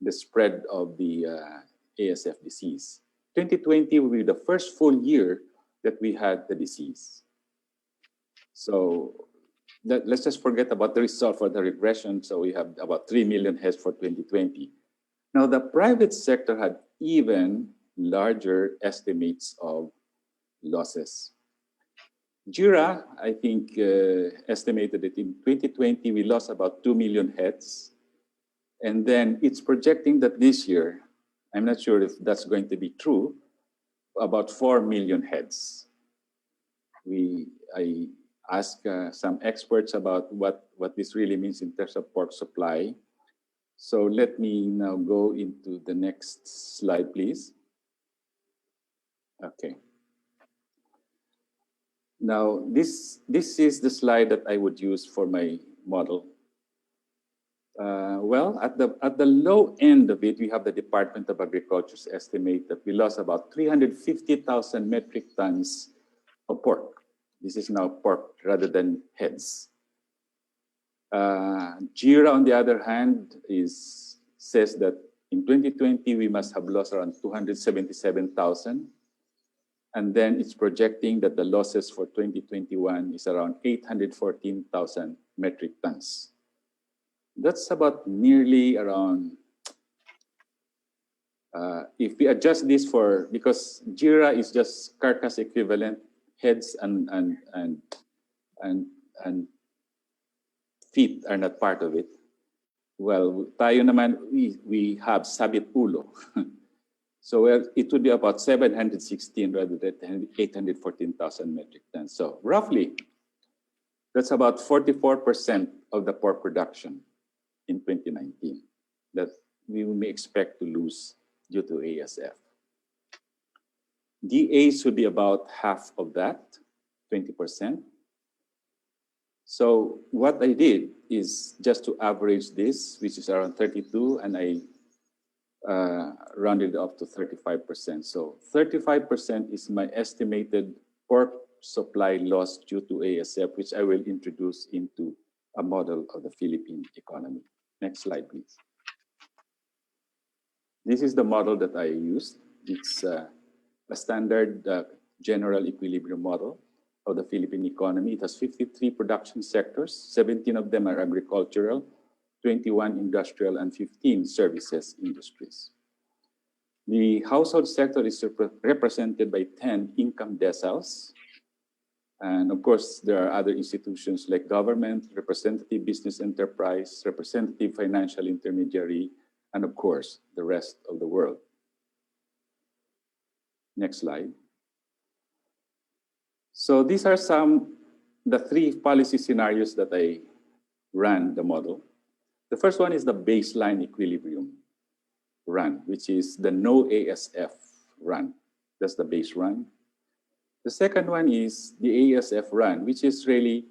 the spread of the ASF disease. 2020 will be the first full year that we had the disease. So let's just forget about the result for the regression. So we have about 3 million heads for 2020. Now the private sector had even larger estimates of losses. JIRA, I think, estimated that in 2020 we lost about 2 million heads. And then it's projecting that this year, I'm not sure if that's going to be true, about 4 million heads. I asked some experts about what this really means in terms of pork supply. So let me now go into the next slide, please. Okay. Now, this is the slide that I would use for my model. Well, at the low end of it, we have the Department of Agriculture's estimate that we lost about 350,000 metric tons of pork. This is now pork rather than heads. JIRA, on the other hand, says that in 2020, we must have lost around 277,000. And then it's projecting that the losses for 2021 is around 814,000 metric tons. That's about nearly around, if we adjust this for, because JIRA is just carcass equivalent, heads and feet are not part of it. Well, tayo naman, we have sabit ulo. So it would be about 716 rather than 814,000 metric tons. So roughly, that's about 44% of the pork production in 2019 that we may expect to lose due to ASF. DA should be about half of that, 20%. So what I did is just to average this, which is around 32, and I rounded up to 35%. So 35% is my estimated pork supply loss due to ASF, which I will introduce into a model of the Philippine economy. Next slide, please. This is the model that I used. It's a standard general equilibrium model of the Philippine economy. It has 53 production sectors. 17 of them are agricultural, 21 industrial, and 15 services industries. The household sector is represented by 10 income deciles. And of course, there are other institutions like government, representative business enterprise, representative financial intermediary, and of course, the rest of the world. Next slide. So these are the three policy scenarios that I ran the model. The first one is the baseline equilibrium run, which is the no ASF run. That's the base run. The second one is the ASF run, which is really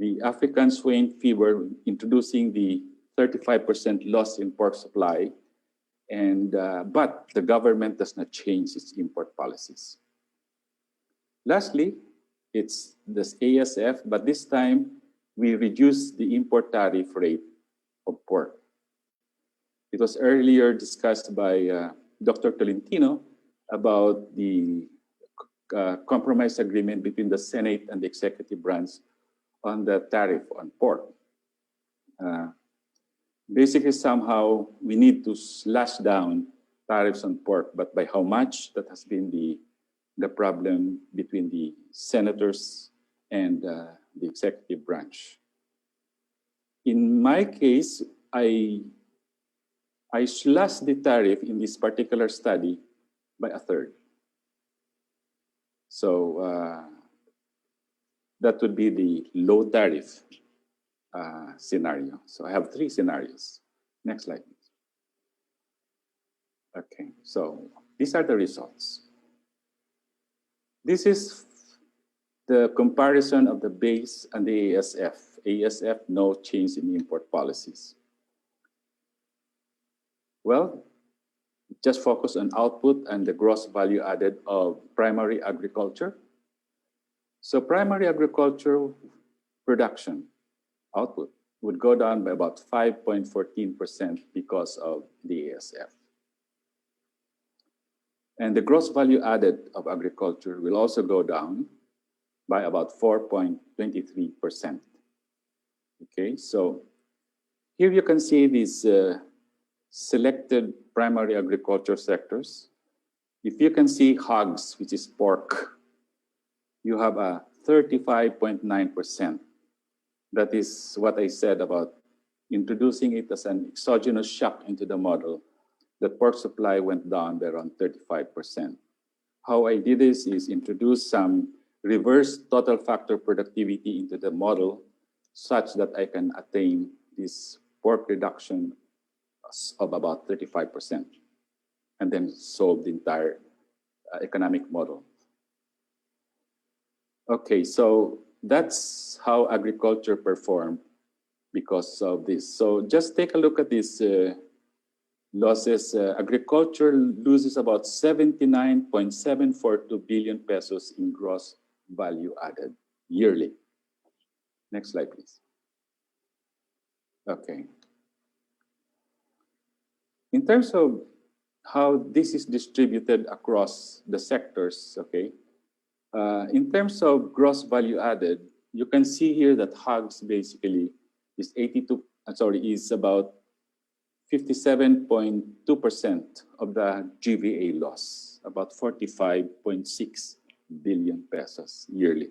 the African swine fever introducing the 35% loss in pork supply, but the government does not change its import policies. Lastly, it's this ASF, but this time we reduce the import tariff rate of pork. It was earlier discussed by Dr. Tolentino about the compromise agreement between the Senate and the executive branch on the tariff on pork. Basically, somehow we need to slash down tariffs on pork, but by how much, that has been the problem between the senators and the executive branch. In my case, I slashed the tariff in this particular study by a third. So that would be the low tariff scenario. So I have three scenarios. Next slide, please. Okay, so these are the results. This is the comparison of the base and the ASF. ASF, no change in import policies. Well, just focus on output and the gross value added of primary agriculture. So primary agriculture production output would go down by about 5.14% because of the ASF. And the gross value added of agriculture will also go down by about 4.23%. Okay, so here you can see these selected primary agriculture sectors. If you can see hogs, which is pork, you have a 35.9%. That is what I said about introducing it as an exogenous shock into the model. The pork supply went down by around 35%. How I did this is introduce some reverse total factor productivity into the model such that I can attain this pork reduction of about 35% and then solve the entire economic model. Okay, so that's how agriculture performed because of this. So just take a look at these losses. Agriculture loses about 79.742 billion pesos in gross value added yearly. Next slide, please. Okay. In terms of how this is distributed across the sectors, okay, In terms of gross value added, you can see here that hogs basically is about 57.2% of the GVA loss, about 45.6 billion pesos yearly.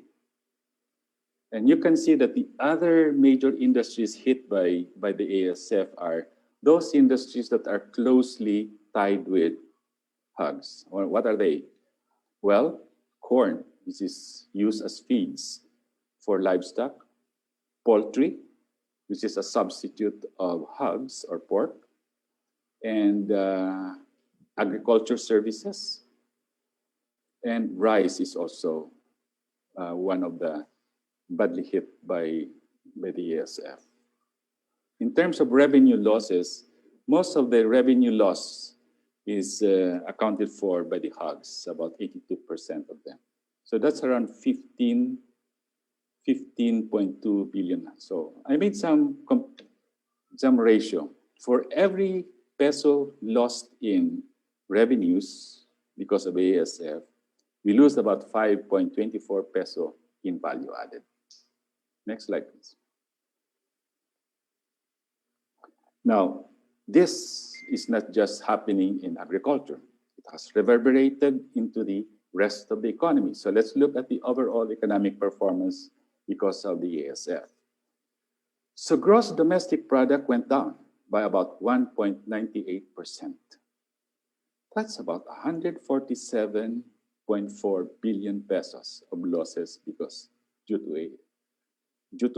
And you can see that the other major industries hit by the ASF are those industries that are closely tied with hogs. Or what are they? Well, corn, which is used as feeds for livestock, poultry, which is a substitute of hogs or pork, and agriculture services, and rice is also one of the badly hit by the ASF. In terms of revenue losses, most of the revenue loss is accounted for by the hogs, about 82% of them. So that's around 15.2 billion. So I made some ratio. For every peso lost in revenues because of ASF, we lose about 5.24 peso in value added. Next slide, please. Now, this is not just happening in agriculture. It has reverberated into the rest of the economy. So let's look at the overall economic performance because of the ASF. So gross domestic product went down by about 1.98%. That's about 147.4 billion pesos of losses because due to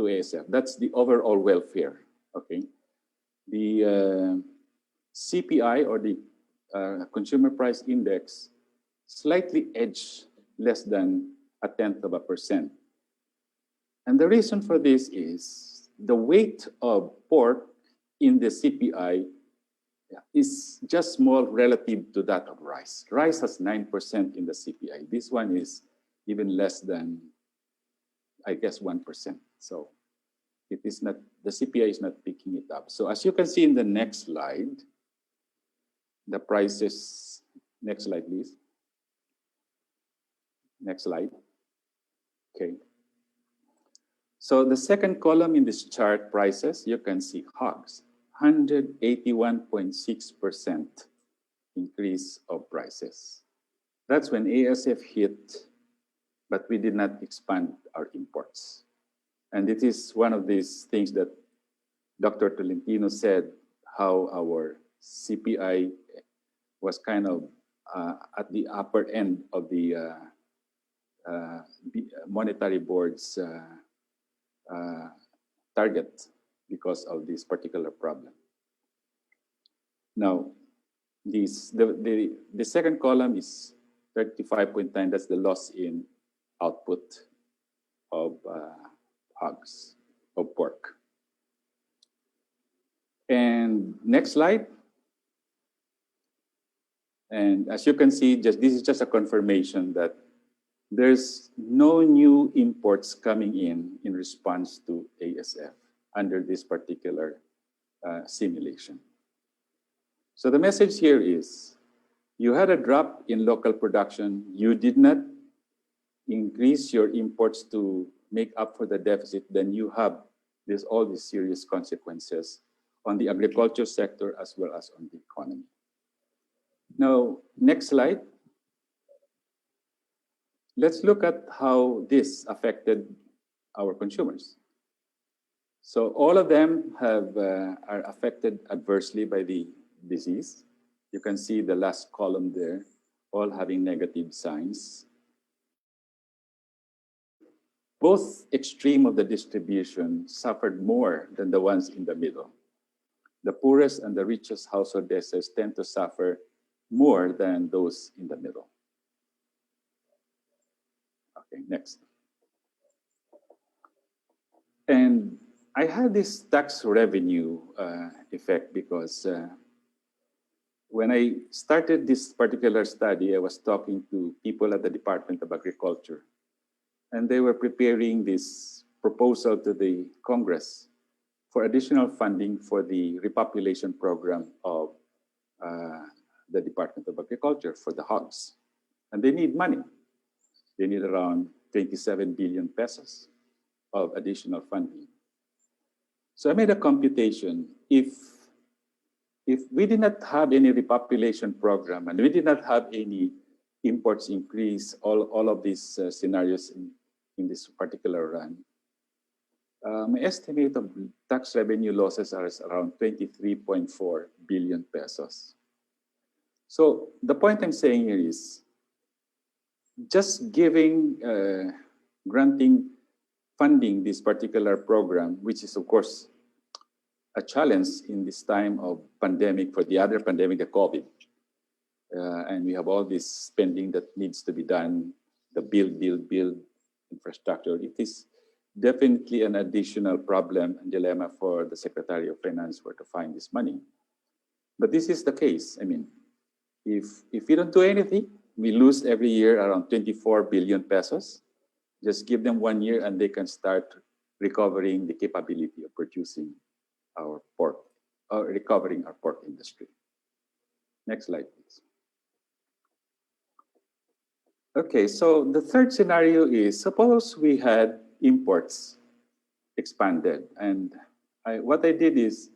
ASF. That's the overall welfare, okay? The CPI or the Consumer Price Index slightly edged less than 0.1%. And the reason for this is the weight of pork in the CPI is just small relative to that of rice. Rice has 9% in the CPI. This one is even less than, I guess, 1%. So it is not, the CPI is not picking it up. So as you can see in the next slide, the prices, next slide, please. Next slide. Okay. So the second column in this chart, prices, you can see hogs, 181.6% increase of prices. That's when ASF hit, but we did not expand our imports. And it is one of these things that Dr. Tolentino said, how our CPI was kind of at the upper end of the monetary board's target because of this particular problem. Now, the second column is 35.9. That's the loss in output of hogs, of pork. And next slide. And as you can see, this is just a confirmation that there's no new imports coming in response to ASF under this particular simulation. So the message here is, you had a drop in local production. You did not increase your imports to make up for the deficit. Then you have all these serious consequences on the agriculture sector as well as on the economy. Now, next slide. Let's look at how this affected our consumers. So all of them are affected adversely by the disease. You can see the last column there, all having negative signs. Both extreme of the distribution suffered more than the ones in the middle. The poorest and the richest household deaths tend to suffer more than those in the middle. Okay, next. And I had this tax revenue effect because when I started this particular study, I was talking to people at the Department of Agriculture, and they were preparing this proposal to the Congress for additional funding for the repopulation program of the Department of Agriculture for the hogs. And they need money. They need around 27 billion pesos of additional funding. So I made a computation. If we did not have any repopulation program and we did not have any imports increase, all of these scenarios in this particular run, my estimate of tax revenue losses are around 23.4 billion pesos. So the point I'm saying here is just granting funding this particular program, which is of course a challenge in this time of pandemic, for the other pandemic, the COVID. And we have all this spending that needs to be done, the build infrastructure. It is definitely an additional problem and dilemma for the Secretary of Finance where to find this money. But this is the case. I mean, if we don't do anything, we lose every year around 24 billion pesos. Just give them 1 year and they can start recovering the capability of producing our pork, or recovering our pork industry. Next slide, please. Okay, so the third scenario is, suppose we had imports expanded, and what I did is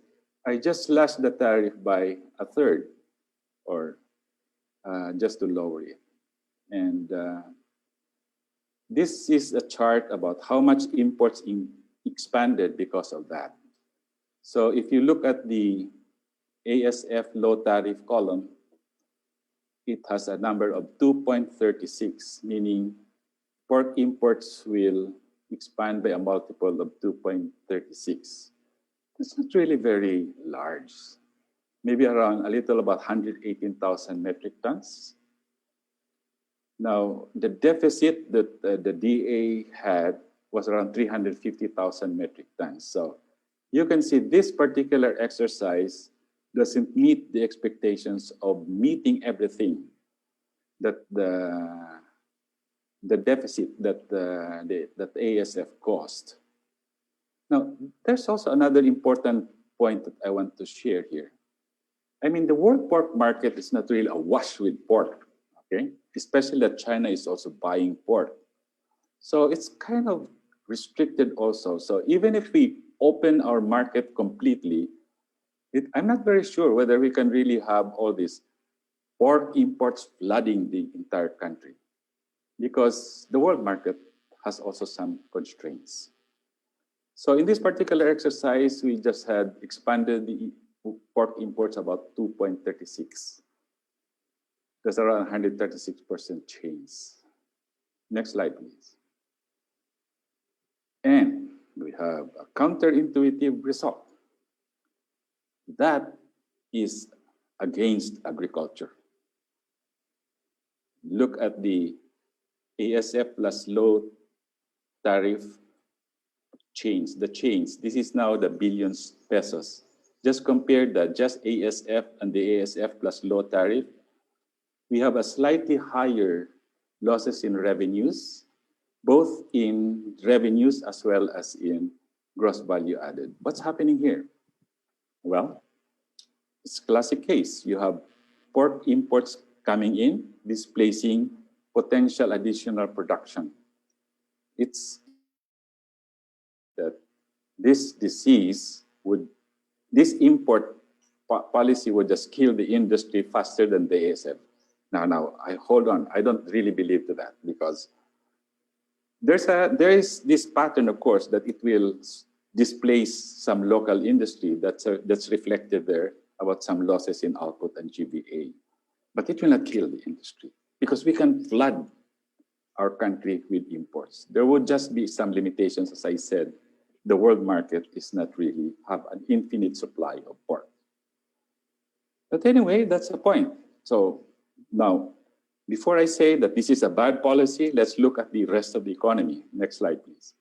I just slashed the tariff by a third, or just to lower it. And this is a chart about how much imports expanded because of that. So if you look at the ASF low tariff column, it has a number of 2.36, meaning pork imports will expand by a multiple of 2.36. That's not really very large. Maybe around a little about 118,000 metric tons. Now, the deficit that the DA had was around 350,000 metric tons. So you can see this particular exercise doesn't meet the expectations of meeting everything that the deficit that that ASF caused. Now, there's also another important point that I want to share here. I mean, the world pork market is not really awash with pork, okay? Especially that China is also buying pork. So it's kind of restricted also. So even if we open our market completely, I'm not very sure whether we can really have all these pork imports flooding the entire country, because the world market has also some constraints. So in this particular exercise, we just had expanded the pork imports about 2.36. That's around 136% change. Next slide, please. And we have a counterintuitive result. That is against agriculture. Look at the ASF plus low tariff change, the change. This is now the billions pesos. Just compare the just ASF and the ASF plus low tariff. We have a slightly higher losses in revenues, both in revenues as well as in gross value added. What's happening here? Well, it's a classic case. You have pork imports coming in, displacing potential additional production. It's that this import policy would just kill the industry faster than the ASF. Now, hold on. I don't really believe to that, because there is this pattern, of course, that it will displace some local industry. That's reflected there about some losses in output and GVA. But it will not kill the industry, because we can flood our country with imports. There would just be some limitations. As I said, the world market is not really have an infinite supply of pork. But anyway, that's the point. So now, before I say that this is a bad policy, let's look at the rest of the economy. Next slide, please.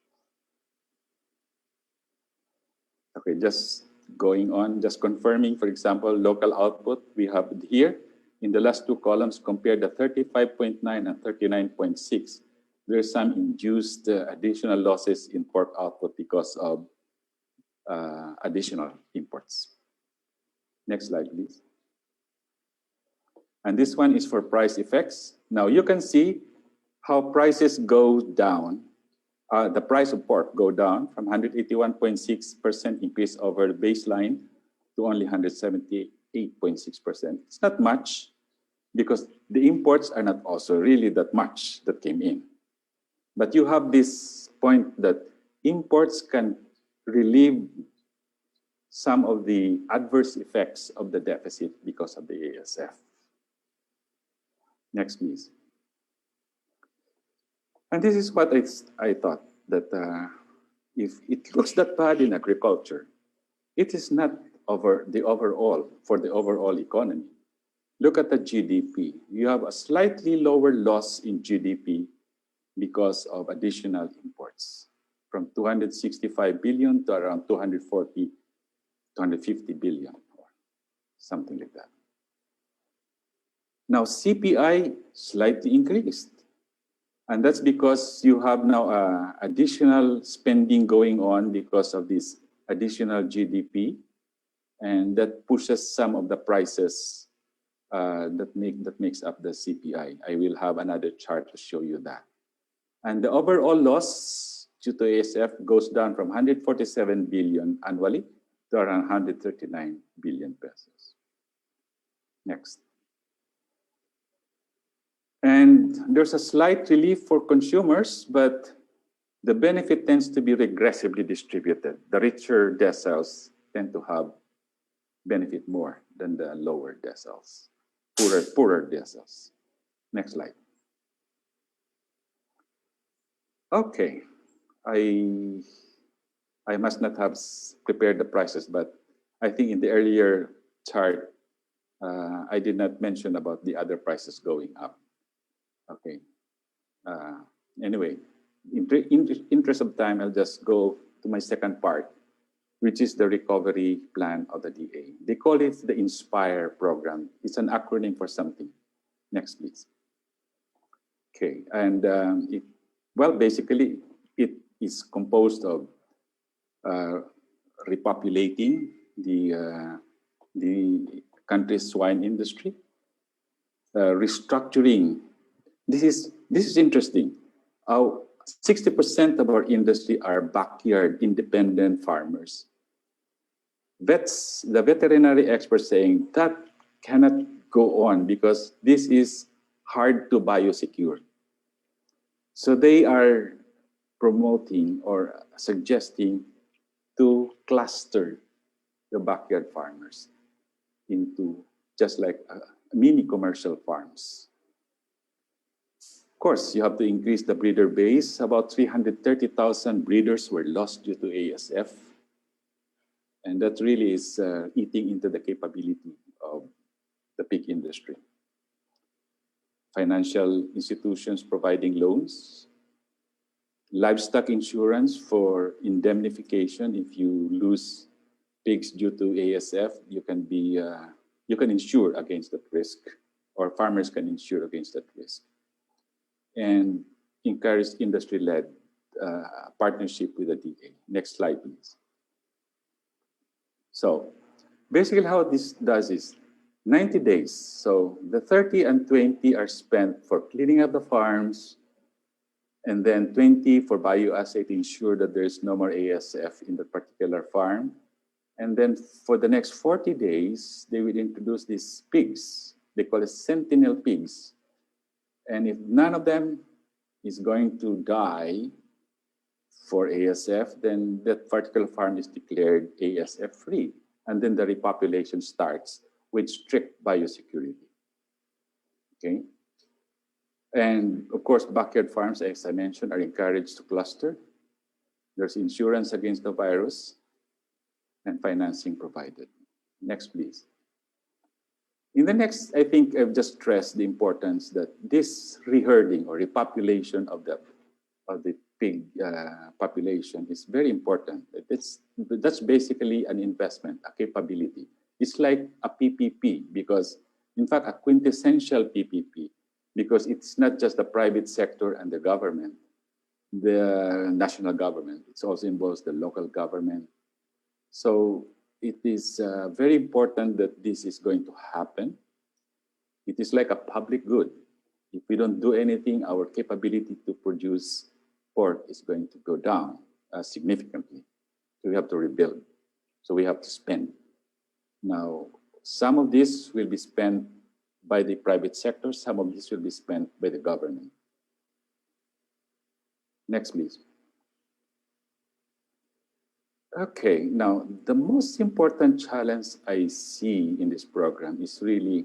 Okay, just going on, just confirming, for example, local output. We have here, in the last two columns, compared the 35.9 and 39.6. There's some induced additional losses in pork output because of additional imports. Next slide, please. And this one is for price effects. Now you can see how prices go down, the price of pork go down from 181.6% increase over the baseline to only 178.6%. It's not much because the imports are not also really that much that came in. But you have this point that imports can relieve some of the adverse effects of the deficit because of the ASF. Next, please. And this is what I thought, that if it looks that bad in agriculture, it is not for the overall economy. Look at the GDP. You have a slightly lower loss in GDP because of additional imports from 265 billion to around 250 billion or something like that. Now CPI slightly increased, and that's because you have now additional spending going on because of this additional GDP, and that pushes some of the prices that makes up the CPI. I will have another chart to show you that. And the overall loss due to ASF goes down from 147 billion annually to around 139 billion pesos. Next. And there's a slight relief for consumers, but the benefit tends to be regressively distributed. The richer deciles tend to have benefit more than the lower deciles, poorer deciles. Next slide. Okay, I must not have prepared the prices, but I think in the earlier chart, I did not mention about the other prices going up. Okay. Anyway, in interest of time, I'll just go to my second part, which is the recovery plan of the DA. They call it the INSPIRE program. It's an acronym for something. Next, please. Okay, and basically, it is composed of repopulating the country's swine industry, restructuring. This is interesting. 60% of our industry are backyard independent farmers. The veterinary experts saying that cannot go on because this is hard to biosecure. So they are promoting or suggesting to cluster the backyard farmers into just like mini commercial farms. Of course, you have to increase the breeder base. About 330,000 breeders were lost due to ASF. And that really is eating into the capability of the pig industry. Financial institutions providing loans, livestock insurance for indemnification. If you lose pigs due to ASF, you can insure against that risk, or farmers can insure against that risk. And encourage industry-led partnership with the DA. Next slide, please. So basically how this does is 90 days. So the 30 and 20 are spent for cleaning up the farms, and then 20 for bioassay to ensure that there's no more ASF in the particular farm. And then for the next 40 days, they will introduce these pigs. They call it sentinel pigs. And if none of them is going to die for ASF, then that particular farm is declared ASF free. And then the repopulation starts with strict biosecurity. Okay? And of course, backyard farms, as I mentioned, are encouraged to cluster. There's insurance against the virus and financing provided. Next, please. In the next, I think I've just stressed the importance that this reherding or repopulation of the pig population is very important. That's basically an investment, a capability. It's like a PPP because, in fact, a quintessential PPP because it's not just the private sector and the government, the national government. It also involves the local government. So it is very important that this is going to happen. It is like a public good. If we don't do anything, our capability to produce pork is going to go down significantly. So we have to rebuild. So we have to spend. Now, some of this will be spent by the private sector. Some of this will be spent by the government. Next, please. Okay, now the most important challenge I see in this program is really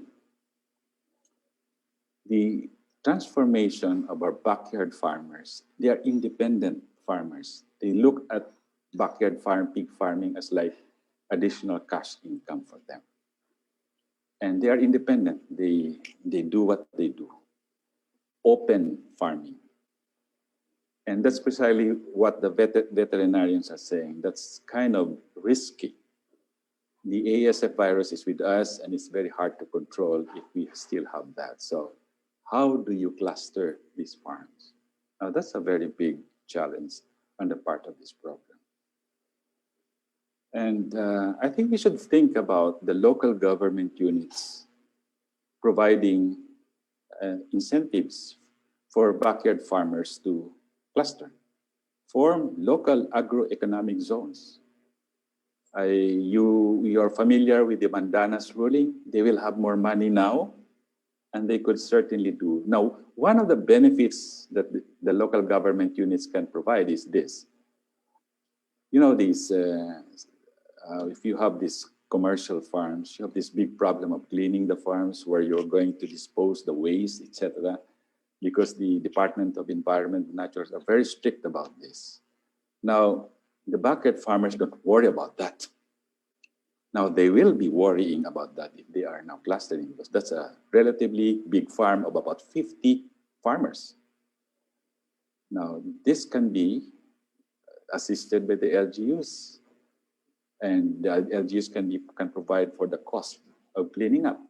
the transformation of our backyard farmers. They are independent farmers. They look at backyard pig farming as like additional cash income for them. And they are independent. They do what they do. Open farming. And that's precisely what the veterinarians are saying. That's kind of risky. The ASF virus is with us, and it's very hard to control if we still have that. So how do you cluster these farms? Now, that's a very big challenge on the part of this program. And I think we should think about the local government units providing incentives for backyard farmers to cluster, form local agroeconomic zones. You're familiar with the Mandanas ruling. They will have more money now, and they could certainly do. Now, one of the benefits that the local government units can provide is this. You know, these, if you have these commercial farms, you have this big problem of cleaning the farms where you're going to dispose the waste, etc., because the Department of Environment and Naturals are very strict about this. Now, the backyard farmers don't worry about that. Now, they will be worrying about that if they are now clustering, because that's a relatively big farm of about 50 farmers. Now, this can be assisted by the LGUs, and the LGUs can provide for the cost of cleaning up.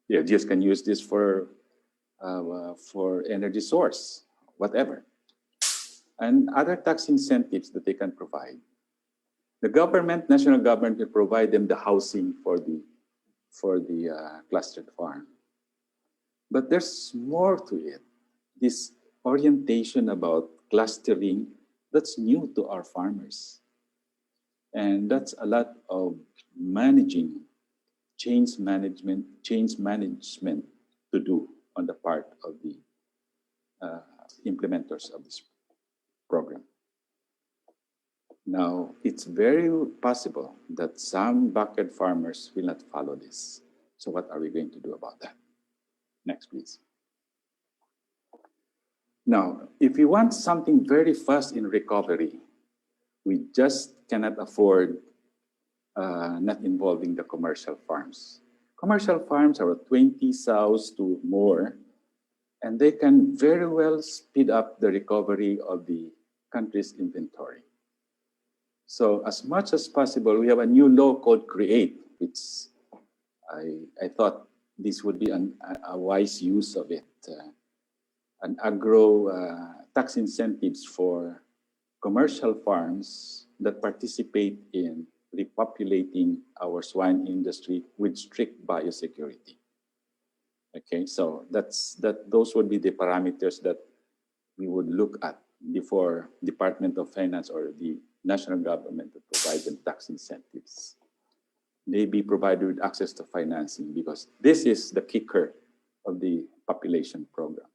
The LGUs can use this for energy source, whatever, and other tax incentives that they can provide. The government, national government, will provide them the housing for the clustered farm. But there's more to it. This orientation about clustering, that's new to our farmers. And that's a lot of managing, change management to do on the part of the implementers of this program. Now, it's very possible that some backyard farmers will not follow this. So what are we going to do about that? Next, please. Now, if we want something very fast in recovery, we just cannot afford not involving the commercial farms. Commercial farms are 20 sows to more, and they can very well speed up the recovery of the country's inventory. So as much as possible, we have a new law called CREATE, which I thought this would be a wise use of it. An agro tax incentives for commercial farms that participate in repopulating our swine industry with strict biosecurity. Okay, so those would be the parameters that we would look at before Department of Finance or the national government to provide them tax incentives. They be provided with access to financing, because this is the kicker of the population program.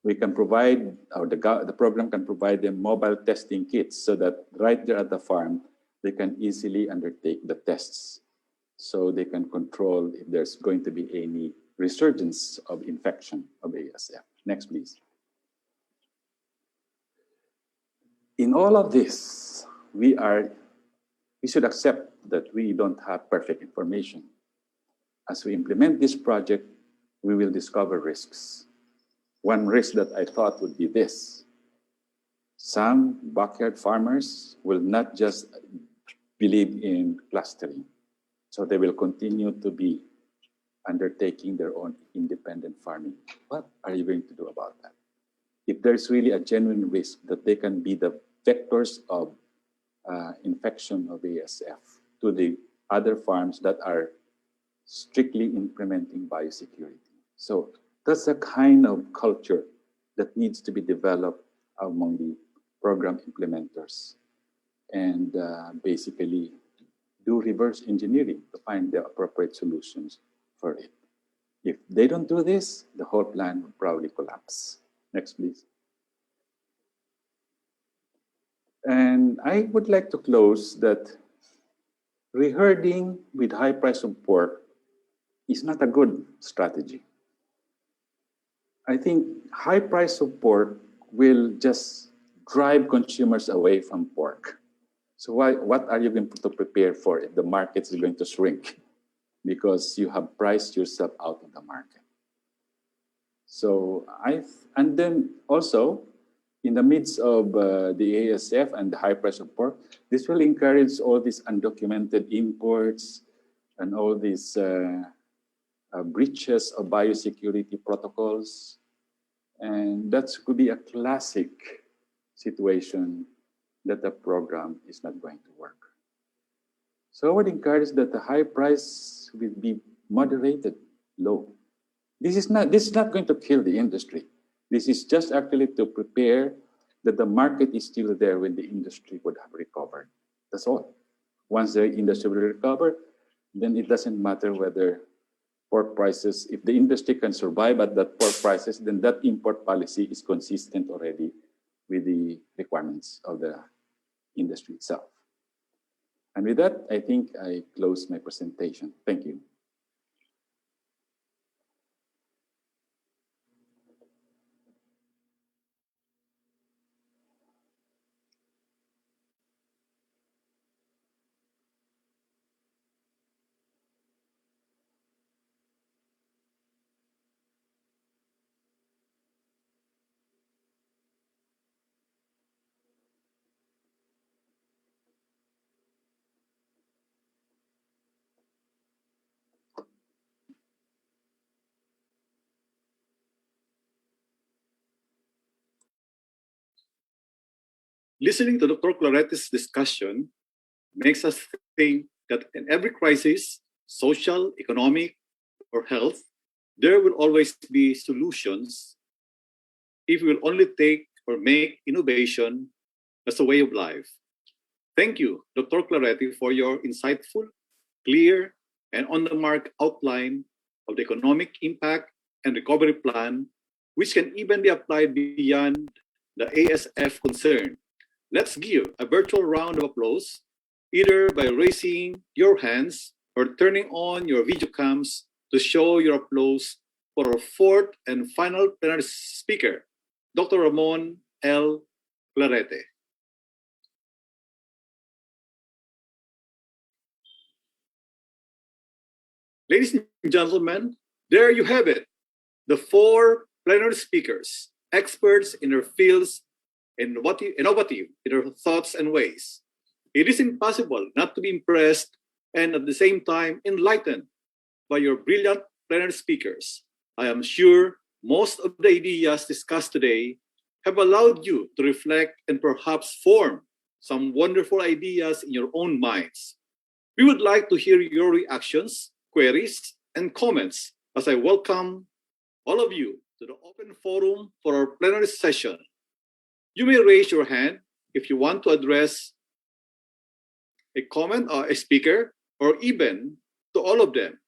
We can provide, or the program can provide them mobile testing kits so that right there at the farm, they can easily undertake the tests so they can control if there's going to be any resurgence of infection of ASF. Next, please. In all of this, we should accept that we don't have perfect information. As we implement this project, we will discover risks. One risk that I thought would be this: some backyard farmers will not just believe in clustering, so they will continue to be undertaking their own independent farming. What are you going to do about that? If there's really a genuine risk that they can be the vectors of infection of ASF to the other farms that are strictly implementing biosecurity. So That's the kind of culture that needs to be developed among the program implementers, and basically do reverse engineering to find the appropriate solutions for it. If they don't do this, the whole plan will probably collapse. Next, please. And I would like to close that reherding with high price of pork is not a good strategy. I think high price of pork will just drive consumers away from pork. So what are you going to prepare for if the market is going to shrink because you have priced yourself out of the market? So and then also in the midst of the ASF and the high price of pork, this will encourage all these undocumented imports and all these breaches of biosecurity protocols. And that could be a classic situation that the program is not going to work. So I would encourage that the high price will be moderated, low. This is not going to kill the industry. This is just actually to prepare that the market is still there when the industry would have recovered. That's all. Once the industry will recover, then it doesn't matter whether pork prices, if the industry can survive at that pork prices, then that import policy is consistent already with the requirements of the industry itself. And with that, I think I close my presentation. Thank you. Listening to Dr. Clarette's discussion makes us think that in every crisis, social, economic, or health, there will always be solutions if we will only take or make innovation as a way of life. Thank you, Dr. Clarette, for your insightful, clear, and on-the-mark outline of the economic impact and recovery plan, which can even be applied beyond the ASF concern. Let's give a virtual round of applause, either by raising your hands or turning on your video cams to show your applause for our fourth and final plenary speaker, Dr. Ramon L. Clarette. Ladies and gentlemen, there you have it. The four plenary speakers, experts in their fields, innovative in their thoughts and ways. It is impossible not to be impressed and at the same time enlightened by your brilliant plenary speakers. I am sure most of the ideas discussed today have allowed you to reflect and perhaps form some wonderful ideas in your own minds. We would like to hear your reactions, queries, and comments as I welcome all of you to the open forum for our plenary session. You may raise your hand if you want to address a comment or a speaker, or even to all of them.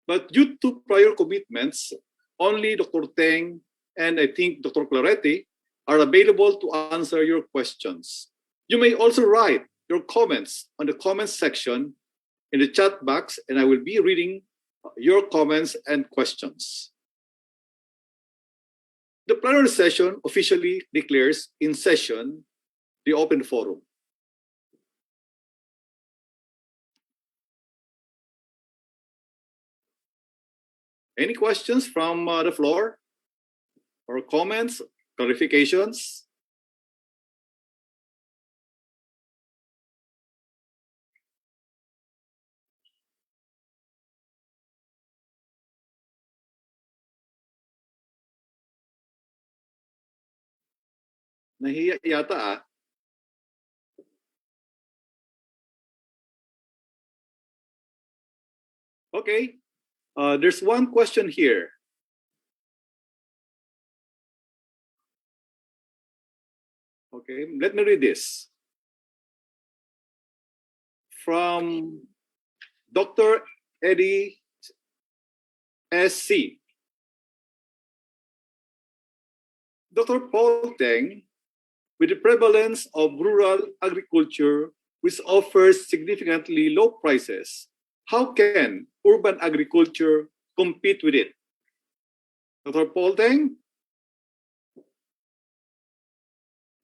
But due to prior commitments, only Dr. Teng and I think Dr. Clarette are available to answer your questions. You may also write your comments on the comments section in the chat box, and I will be reading your comments and questions. The plenary session officially declares in session the open forum. Any questions from the floor? Or comments, clarifications? Nahiya yata ah. Okay, there's one question here. Okay, let me read this. From Dr. Eddie SC. Dr. Paul Teng, with the prevalence of rural agriculture, which offers significantly low prices, how can urban agriculture compete with it? Dr. Paul Teng?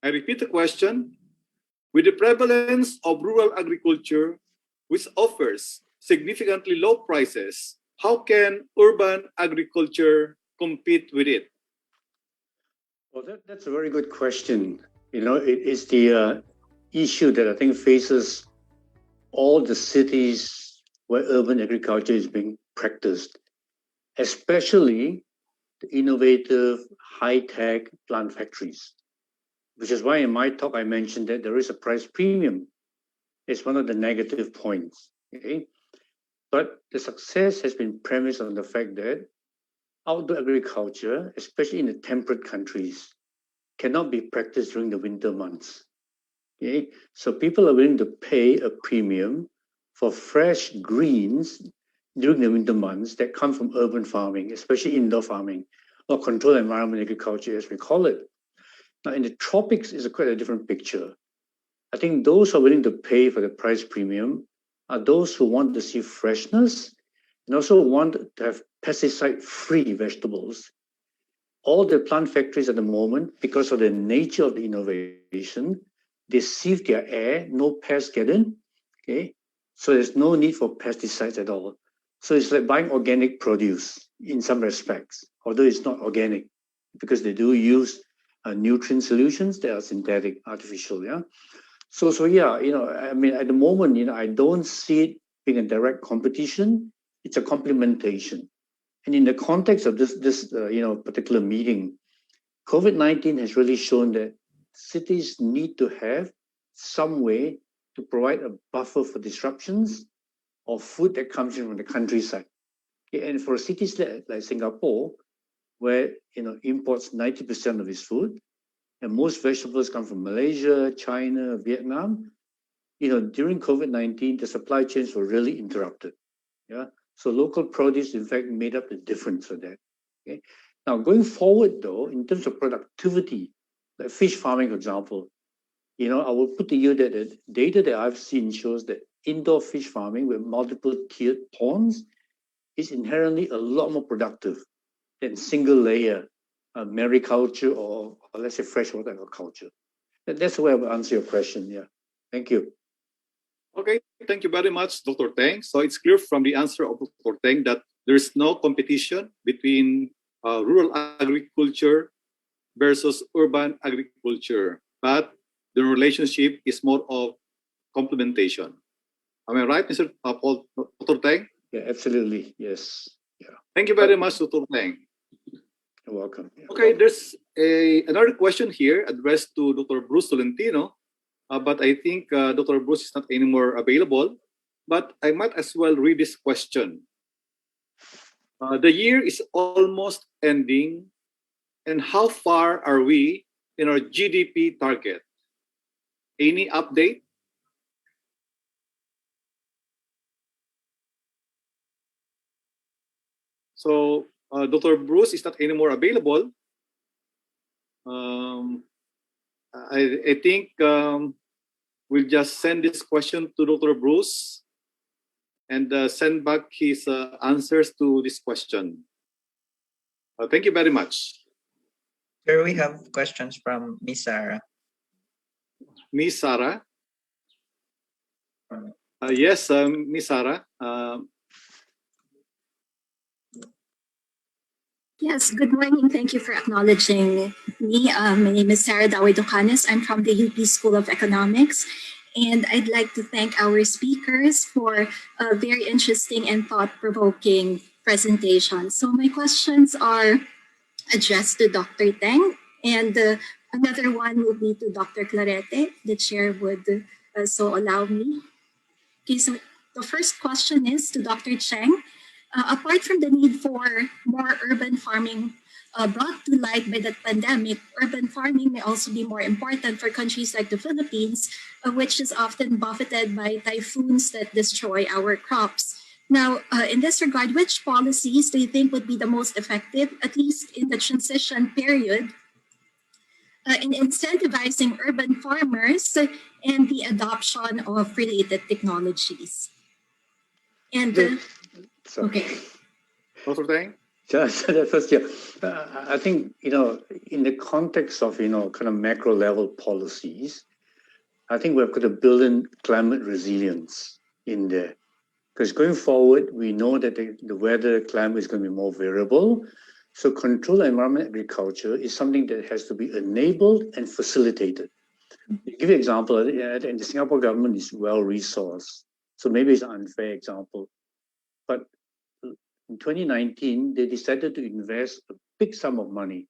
I repeat the question. With the prevalence of rural agriculture, which offers significantly low prices, how can urban agriculture compete with it? Well, that's a very good question. You know, it is the issue that I think faces all the cities where urban agriculture is being practiced, especially the innovative, high-tech plant factories, which is why in my talk I mentioned that there is a price premium. It's one of the negative points. Okay? But the success has been premised on the fact that outdoor agriculture, especially in the temperate countries, cannot be practiced during the winter months. Okay? So people are willing to pay a premium for fresh greens during the winter months that come from urban farming, especially indoor farming, or controlled environment agriculture, as we call it. Now, in the tropics, it's quite a different picture. I think those who are willing to pay for the price premium are those who want to see freshness and also want to have pesticide-free vegetables. All the plant factories at the moment, because of the nature of the innovation, they sieve their air, no pests get in. Okay, so there's no need for pesticides at all. So it's like buying organic produce in some respects, although it's not organic, because they do use nutrient solutions that are synthetic, artificial. Yeah. So yeah, you know, I mean, at the moment, you know, I don't see it being a direct competition. It's a complementation. And in the context of this particular meeting, COVID-19 has really shown that cities need to have some way to provide a buffer for disruptions of food that comes in from the countryside. Okay, and for cities like Singapore, where imports 90% of its food, and most vegetables come from Malaysia, China, Vietnam, during COVID-19, the supply chains were really interrupted. Yeah. So local produce, in fact, made up the difference for that. Okay. Now, going forward, though, in terms of productivity, like fish farming, for example, I will put to you that the data that I've seen shows that indoor fish farming with multiple tiered ponds is inherently a lot more productive than single layer mariculture or let's say freshwater agriculture. That's the way I will answer your question. Yeah. Thank you. Okay, thank you very much, Dr. Teng. So it's clear from the answer of Dr. Teng that there is no competition between rural agriculture versus urban agriculture, but the relationship is more of complementation. Am I right, Mr. Paul, Dr. Teng? Yeah, absolutely. Yes. Yeah. Thank you very much, Dr. Teng. You're welcome. Yeah. Okay, there's another question here addressed to Dr. Bruce Tolentino. But I think Dr. Bruce is not anymore available. But I might as well read this question. The year is almost ending, and how far are we in our GDP target? Any update? So Dr. Bruce is not anymore available. I think we'll just send this question to Dr. Bruce and send back his answers to this question. Thank you very much. Here we have questions from Miss Sarah. Miss Sarah? Yes, Miss Sarah. Yes, good morning. Thank you for acknowledging me. My name is Sarah Dawidocanes. I'm from the UP School of Economics. And I'd like to thank our speakers for a very interesting and thought-provoking presentation. So my questions are addressed to Dr. Teng, and another one will be to Dr. Clarete. The chair would so allow me. Okay, so the first question is to Dr. Cheng. Apart from the need for more urban farming brought to light by the pandemic, urban farming may also be more important for countries like the Philippines, which is often buffeted by typhoons that destroy our crops. Now, in this regard, which policies do you think would be the most effective, at least in the transition period, in incentivizing urban farmers and the adoption of related technologies? And okay. Dr. Tang? Just that first, yeah. I think, in the context of, kind of macro level policies, I think we've got to build in climate resilience in there. Because going forward, we know that the weather climate is going to be more variable. So controlled environment agriculture is something that has to be enabled and facilitated. To give you an example, the Singapore government is well resourced. So maybe it's an unfair example. But in 2019, they decided to invest a big sum of money,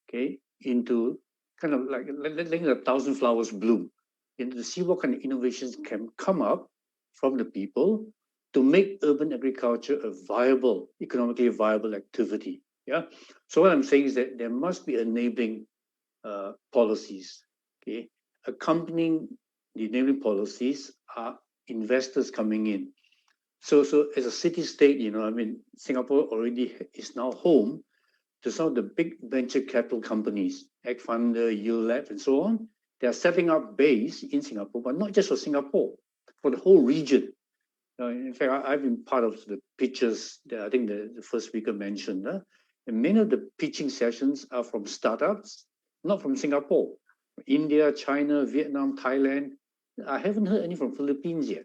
okay, into kind of like letting 1,000 flowers bloom, and to see what kind of innovations can come up from the people to make urban agriculture a viable, economically viable activity. Yeah. So what I'm saying is that there must be enabling policies. Okay. Accompanying the enabling policies are investors coming in. So as a city state, Singapore already is now home to some of the big venture capital companies, Ag Funder, ULab, and so on. They are setting up base in Singapore, but not just for Singapore, for the whole region. In fact, I've been part of the pitches that I think the first speaker mentioned. And many of the pitching sessions are from startups, not from Singapore. India, China, Vietnam, Thailand. I haven't heard any from Philippines yet.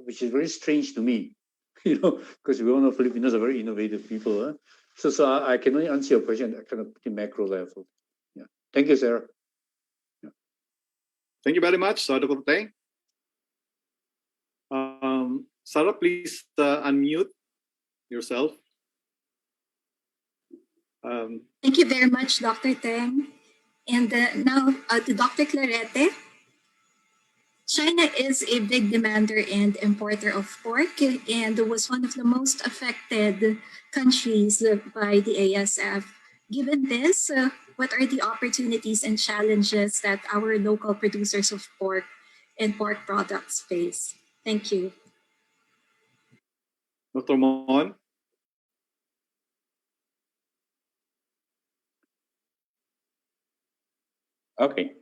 Which is very strange to me, because we all know Filipinos are very innovative people. Huh? So I can only answer your question at kind of the macro level. Yeah. Thank you, Sarah. Yeah. Thank you very much, Dr. Tang. Sarah, please unmute yourself. Thank you very much, Dr. Tang. And now to Dr. Clarete. China is a big demander and importer of pork and was one of the most affected countries by the ASF. Given this, what are the opportunities and challenges that our local producers of pork and pork products face? Thank you. Dr. Mon? Okay.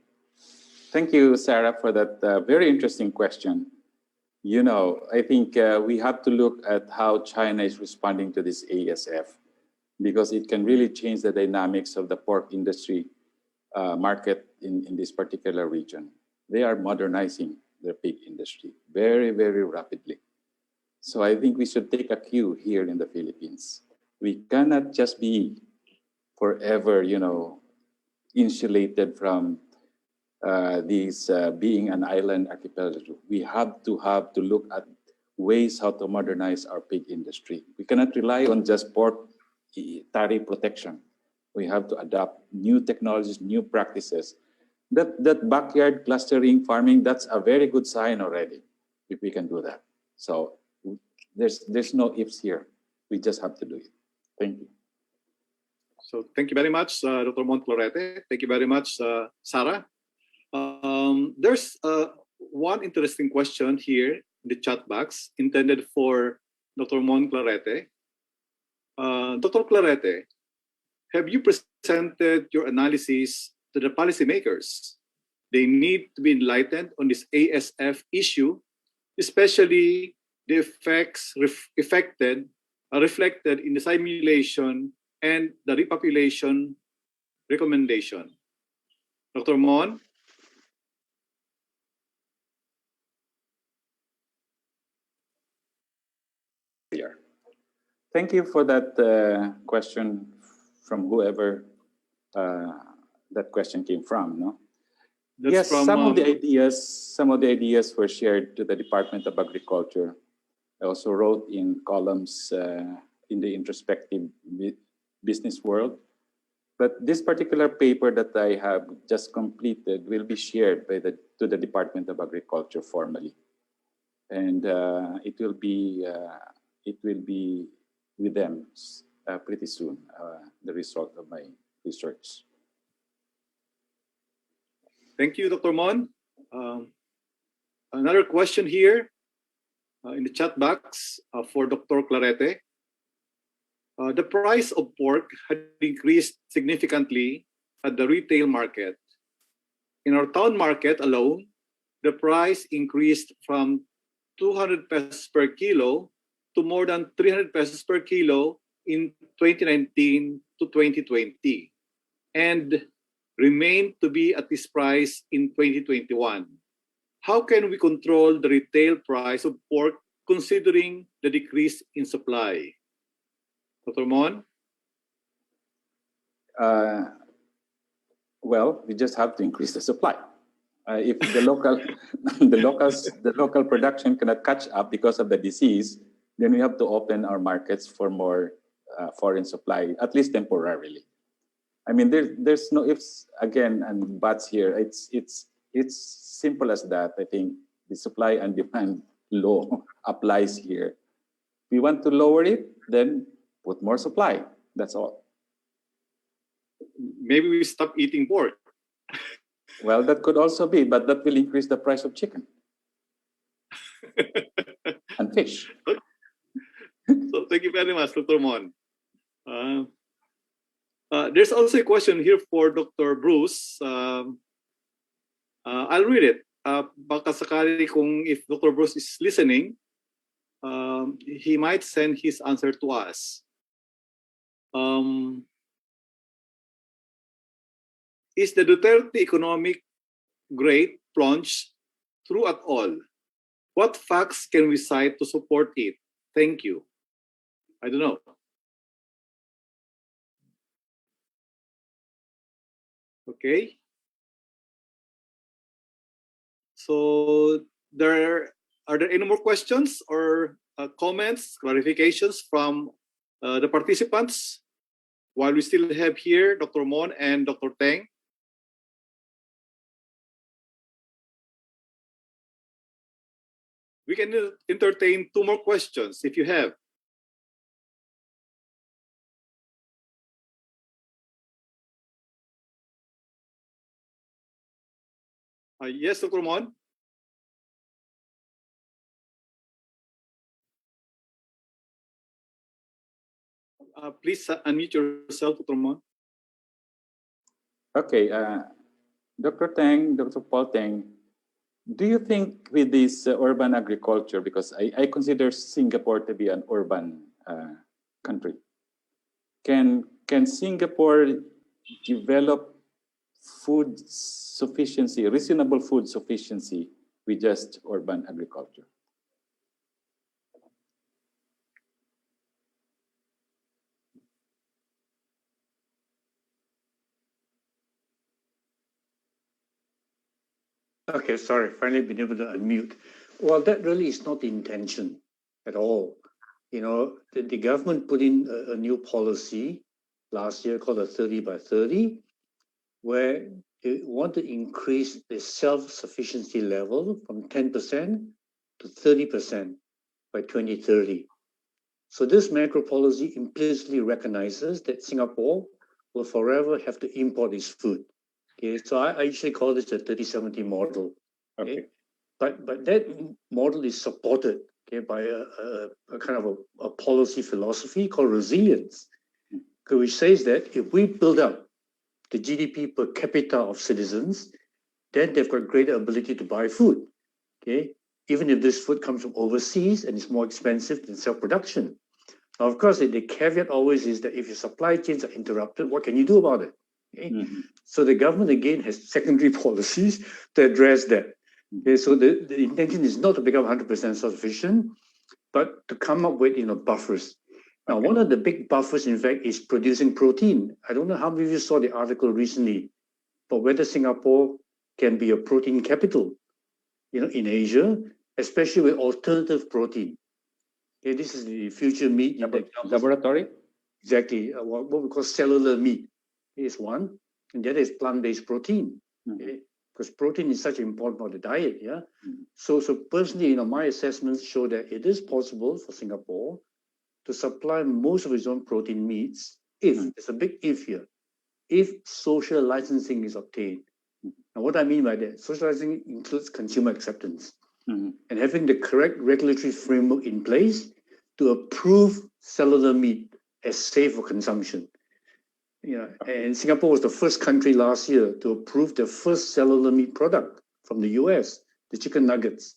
Thank you, Sarah, for that very interesting question. I think we have to look at how China is responding to this ASF, because it can really change the dynamics of the pork industry market in this particular region. They are modernizing their pig industry very, very rapidly. So I think we should take a cue here in the Philippines. We cannot just be forever, insulated from being an island archipelago. We have to look at ways how to modernize our pig industry. We cannot rely on just pork tariff protection. We have to adopt new technologies, new practices. That backyard clustering farming, that's a very good sign already, if we can do that. So there's no ifs here. We just have to do it. Thank you. So thank you very much, Dr. Montclorete. Thank you very much, Sarah. There's one interesting question here in the chat box intended for Dr. Montclorete. Dr. Clarete, have you presented your analysis to the policymakers? They need to be enlightened on this ASF issue, especially the effects reflected in the simulation and the repopulation recommendation. Dr. Mon? Thank you for that question from whoever that question came from. No? Yes, some of the ideas were shared to the Department of Agriculture. I also wrote in columns in the introspective business world. But this particular paper that I have just completed will be shared to the Department of Agriculture formally, and it will be with them pretty soon, the result of my research. Thank you, Dr. Mon. Another question here in the chat box for Dr. Clarete. The price of pork had increased significantly at the retail market. In our town market alone, the price increased from 200 pesos per kilo to more than 300 pesos per kilo in 2019 to 2020, and remained to be at this price in 2021. How can we control the retail price of pork considering the decrease in supply? Dr. Mon? Well, we just have to increase the supply. If the local, the local production cannot catch up because of the disease, then we have to open our markets for more foreign supply, at least temporarily. I mean, there's no ifs, again, and buts here. It's simple as that. I think the supply and demand law applies here. We want to lower it, then put more supply. That's all. Maybe we stop eating pork. Well, that could also be, but that will increase the price of chicken and fish. So thank you very much, Dr. Mon. There's also a question here for Dr. Bruce. I'll read it. Baka sakali kung if Dr. Bruce is listening, he might send his answer to us. Is the Duterte economic growth plunge true at all? What facts can we cite to support it? Thank you. I don't know. Okay. So are there any more questions or comments, clarifications from the participants? While we still have here Dr. Mon and Dr. Teng. We can entertain two more questions if you have. Yes, Dr. Mon. Please unmute yourself, Dr. Mon. Okay, Dr. Teng, Dr. Paul Teng, do you think with this urban agriculture, because I consider Singapore to be an urban country, can Singapore develop food sufficiency, reasonable food sufficiency with just urban agriculture? Okay, sorry, finally been able to unmute. Well, that really is not the intention at all. You know, the government put in a new policy last year called a 30 by 30, where they want to increase the self-sufficiency level from 10% to 30% by 2030. So this macro policy implicitly recognizes that Singapore will forever have to import its food. Okay, so I usually call this the 30-70 model. Okay, but that model is supported, okay, by a kind of a policy philosophy called resilience, okay, which says that if we build up the GDP per capita of citizens, then they've got greater ability to buy food. Okay, even if this food comes from overseas and is more expensive than self-production. Now, of course, the caveat always is that if your supply chains are interrupted, what can you do about it? Okay? So the government again has secondary policies to address that. Okay, so the intention is not to become 100% self-sufficient, but to come up with buffers. Now, one of the big buffers, in fact, is producing protein. I don't know how many of you saw the article recently, but whether Singapore can be a protein capital, in Asia, especially with alternative protein. Okay, this is the future meat laboratory. Exactly, what we call cellular meat is one, and the other is plant-based protein. Okay, because protein is such an important part of the diet. Yeah. So personally, my assessments show that it is possible for Singapore to supply most of its own protein meats if, there's a big if here, if social licensing is obtained. Now, what I mean by that, social licensing includes consumer acceptance and having the correct regulatory framework in place to approve cellular meat as safe for consumption. Yeah, and Singapore was the first country last year to approve the first cellular meat product from the US, the chicken nuggets.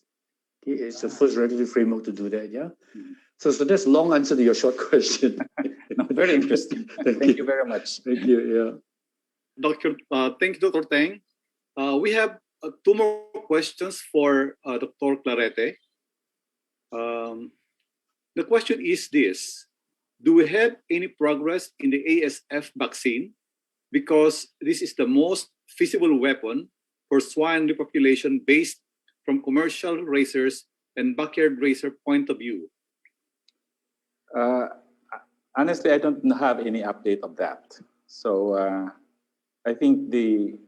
It's the first regulatory framework to do that, yeah? So that's a long answer to your short question. No, very interesting. Thank you very much. Thank you, yeah. Thank you, Dr. Teng. We have two more questions for Dr. Clarete. The question is this: do we have any progress in the ASF vaccine? Because this is the most feasible weapon for swine repopulation based from commercial raisers and backyard raiser point of view. Honestly, I don't have any update of that. So I think the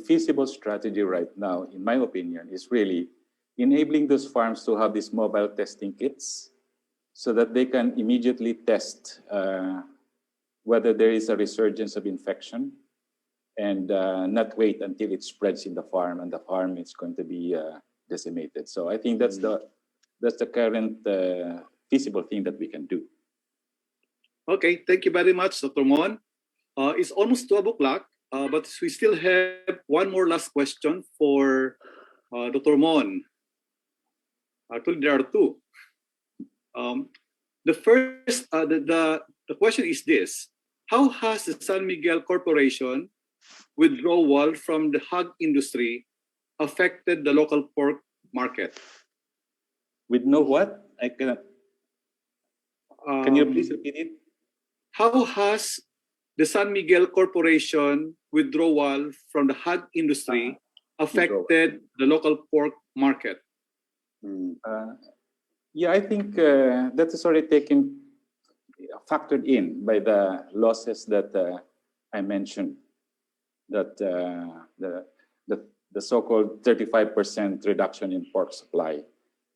feasible strategy right now, in my opinion, is really enabling those farms to have these mobile testing kits so that they can immediately test whether there is a resurgence of infection and not wait until it spreads in the farm and the farm is going to be decimated. So I think that's the current feasible thing that we can do. Okay, thank you very much, Dr. Mon. It's almost 12 o'clock, but we still have one more last question for Dr. Mon. Actually, there are two. The first, the question is this: how has the San Miguel Corporation withdrawal from the hog industry affected the local pork market? With no what? I cannot. Can you please repeat it? How has the San Miguel Corporation withdrawal from the hog industry affected the local pork market? Yeah, I think that is already factored in by the losses that I mentioned, that the so-called 35% reduction in pork supply.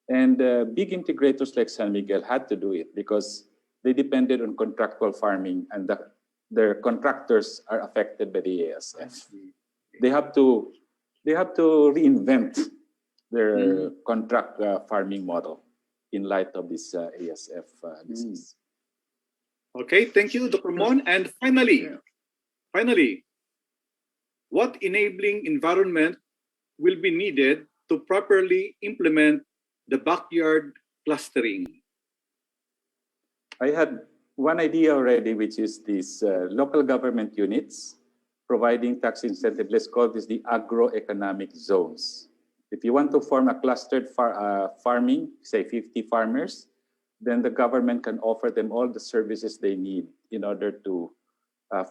And big integrators like San Miguel had to do it because they depended on contractual farming, and their contractors are affected by the ASF. They have to reinvent their contract farming model in light of this ASF disease. Okay, thank you, Dr. Mon. And finally, what enabling environment will be needed to properly implement the backyard clustering? I had one idea already, which is these local government units providing tax incentive. Let's call this the agroeconomic zones. If you want to form a clustered farming, say 50 farmers, then the government can offer them all the services they need in order to,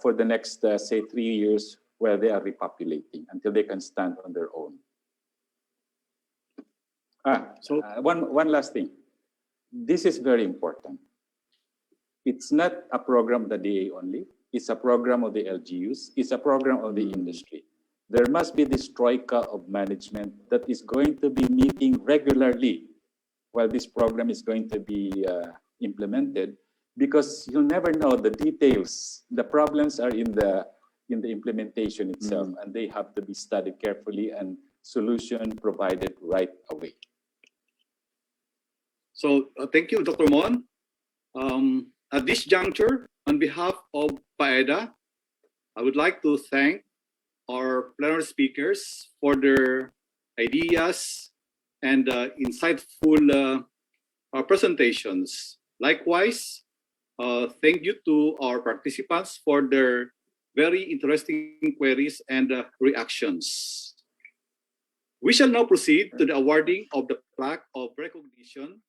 for the next, say, 3 years, where they are repopulating until they can stand on their own. One last thing. This is very important. It's not a program of the DA only. It's a program of the LGUs. It's a program of the industry. There must be this troika of management that is going to be meeting regularly while this program is going to be implemented, because you'll never know the details. The problems are in the implementation itself, and they have to be studied carefully and solution provided right away. So thank you, Dr. Mon. At this juncture, on behalf of PAEDA, I would like to thank our plenary speakers for their ideas and insightful presentations. Likewise, thank you to our participants for their very interesting queries and reactions. We shall now proceed to the awarding of the plaque of recognition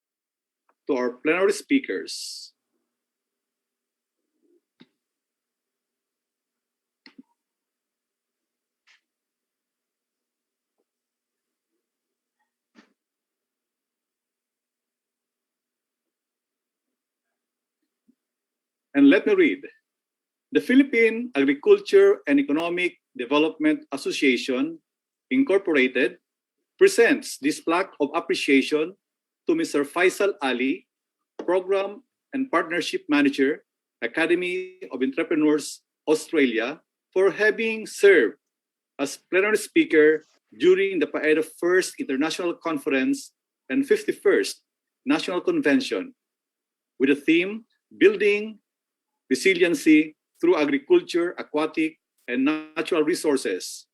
to our plenary speakers. And let me read. The Philippine Agriculture and Economic Development Association, Incorporated, presents this plaque of appreciation to Mr. Faisal Ali, Program and Partnership Manager, Academy of Entrepreneurs, Australia, for having served as plenary speaker during the PAEDA First International Conference and 51st National Convention with the theme Building Resiliency through Agriculture, Aquatic, and Natural Resources,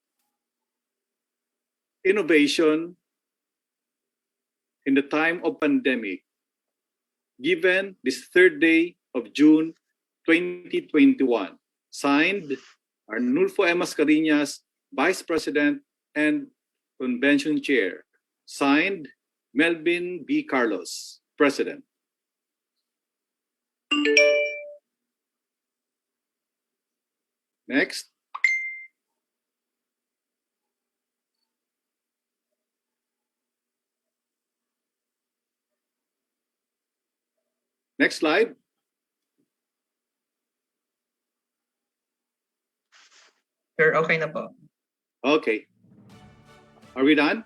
Innovation in the Time of Pandemic, given this third day of June 2021. Signed, Arnulfo M. Mascareñas, Vice President and Convention Chair. Signed, Melvin B. Carlos, President. Next. Next slide. Sir, okay na po. Okay. Are we done?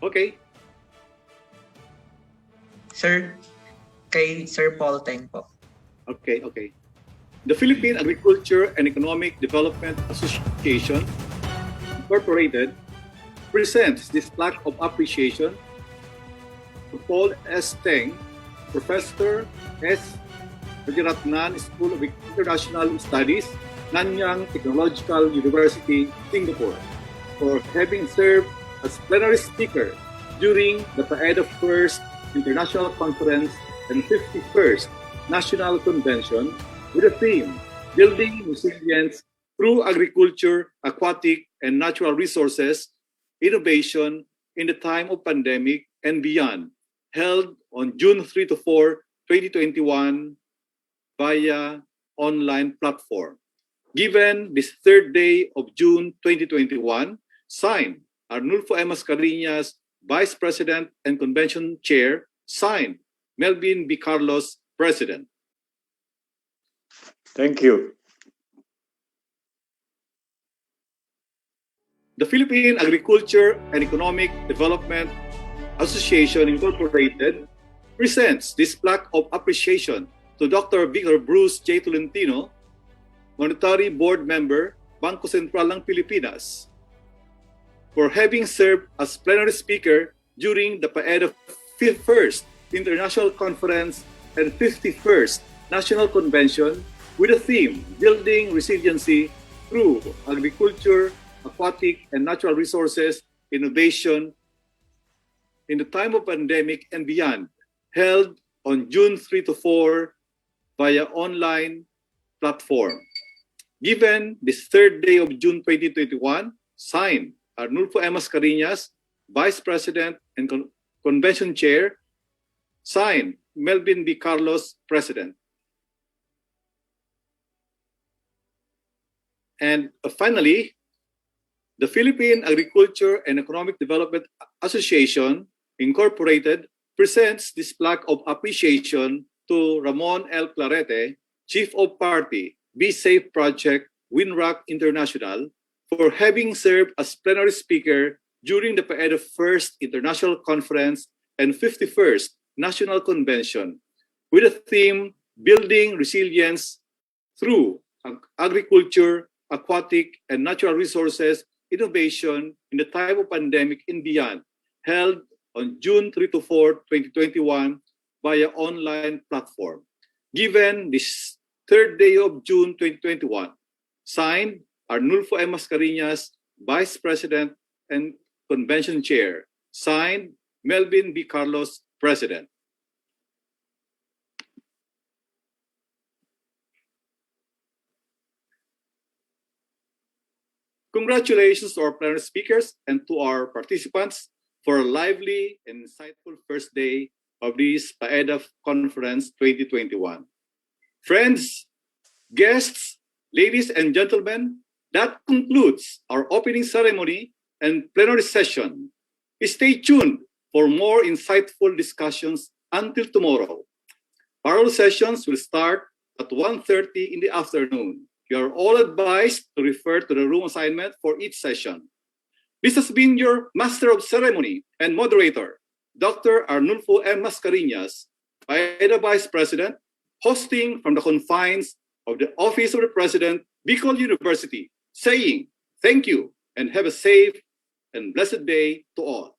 Okay. Sir, kay Sir Paul Teng po. Okay, okay. The Philippine Agriculture and Economic Development Association, Incorporated, presents this plaque of appreciation to Paul S. Teng, Professor S. Rajaratnam School of International Studies, Nanyang Technological University, Singapore, for having served as plenary speaker during the PAEDA First International Conference and 51st National Convention with the theme Building Resilience through Agriculture, Aquatic, and Natural Resources, Innovation in the Time of Pandemic and Beyond, held on June 3 to 4, 2021 via online platform. Given this third day of June 2021, signed, Arnulfo M. Mascareñas, Vice President and Convention Chair. Signed, Melvin B. Carlos, President. Thank you. The Philippine Agriculture and Economic Development Association, Incorporated, presents this plaque of appreciation to Dr. Victor Bruce J. Tolentino, Monetary Board Member, Bangko Sentral ng Pilipinas, for having served as plenary speaker during the PAEDA First International Conference and 51st National Convention with the theme Building Resiliency through Agriculture, Aquatic, and Natural Resources, Innovation in the Time of Pandemic and Beyond, held on June 3 to 4 via online platform. Given this third day of June 2021, signed, Arnulfo M. Mascareñas, Vice President and Convention Chair. Signed, Melvin B. Carlos, President. And finally, the Philippine Agriculture and Economic Development Association, Incorporated, presents this plaque of appreciation to Ramon L. Clarete, Chief of Party, Be Safe Project, Winrock International, for having served as plenary speaker during the PAEDA First International Conference and 51st National Convention with the theme Building Resilience through Agriculture, Aquatic, and Natural Resources, Innovation in the Time of Pandemic and Beyond, held on June 3 to 4, 2021 via online platform. Given this third day of June 2021, signed, Arnulfo M. Mascareñas, Vice President and Convention Chair. Signed, Melvin B. Carlos, President. Congratulations to our plenary speakers and to our participants for a lively and insightful first day of this PAEDA Conference 2021. Friends, guests, ladies and gentlemen, that concludes our opening ceremony and plenary session. Stay tuned for more insightful discussions until tomorrow. Oral sessions will start at 1:30 in the afternoon. You are all advised to refer to the room assignment for each session. This has been your Master of Ceremony and Moderator, Dr. Arnulfo M. Mascareñas, PAEDA Vice President, hosting from the confines of the Office of the President, Bicol University, saying thank you and have a safe and blessed day to all.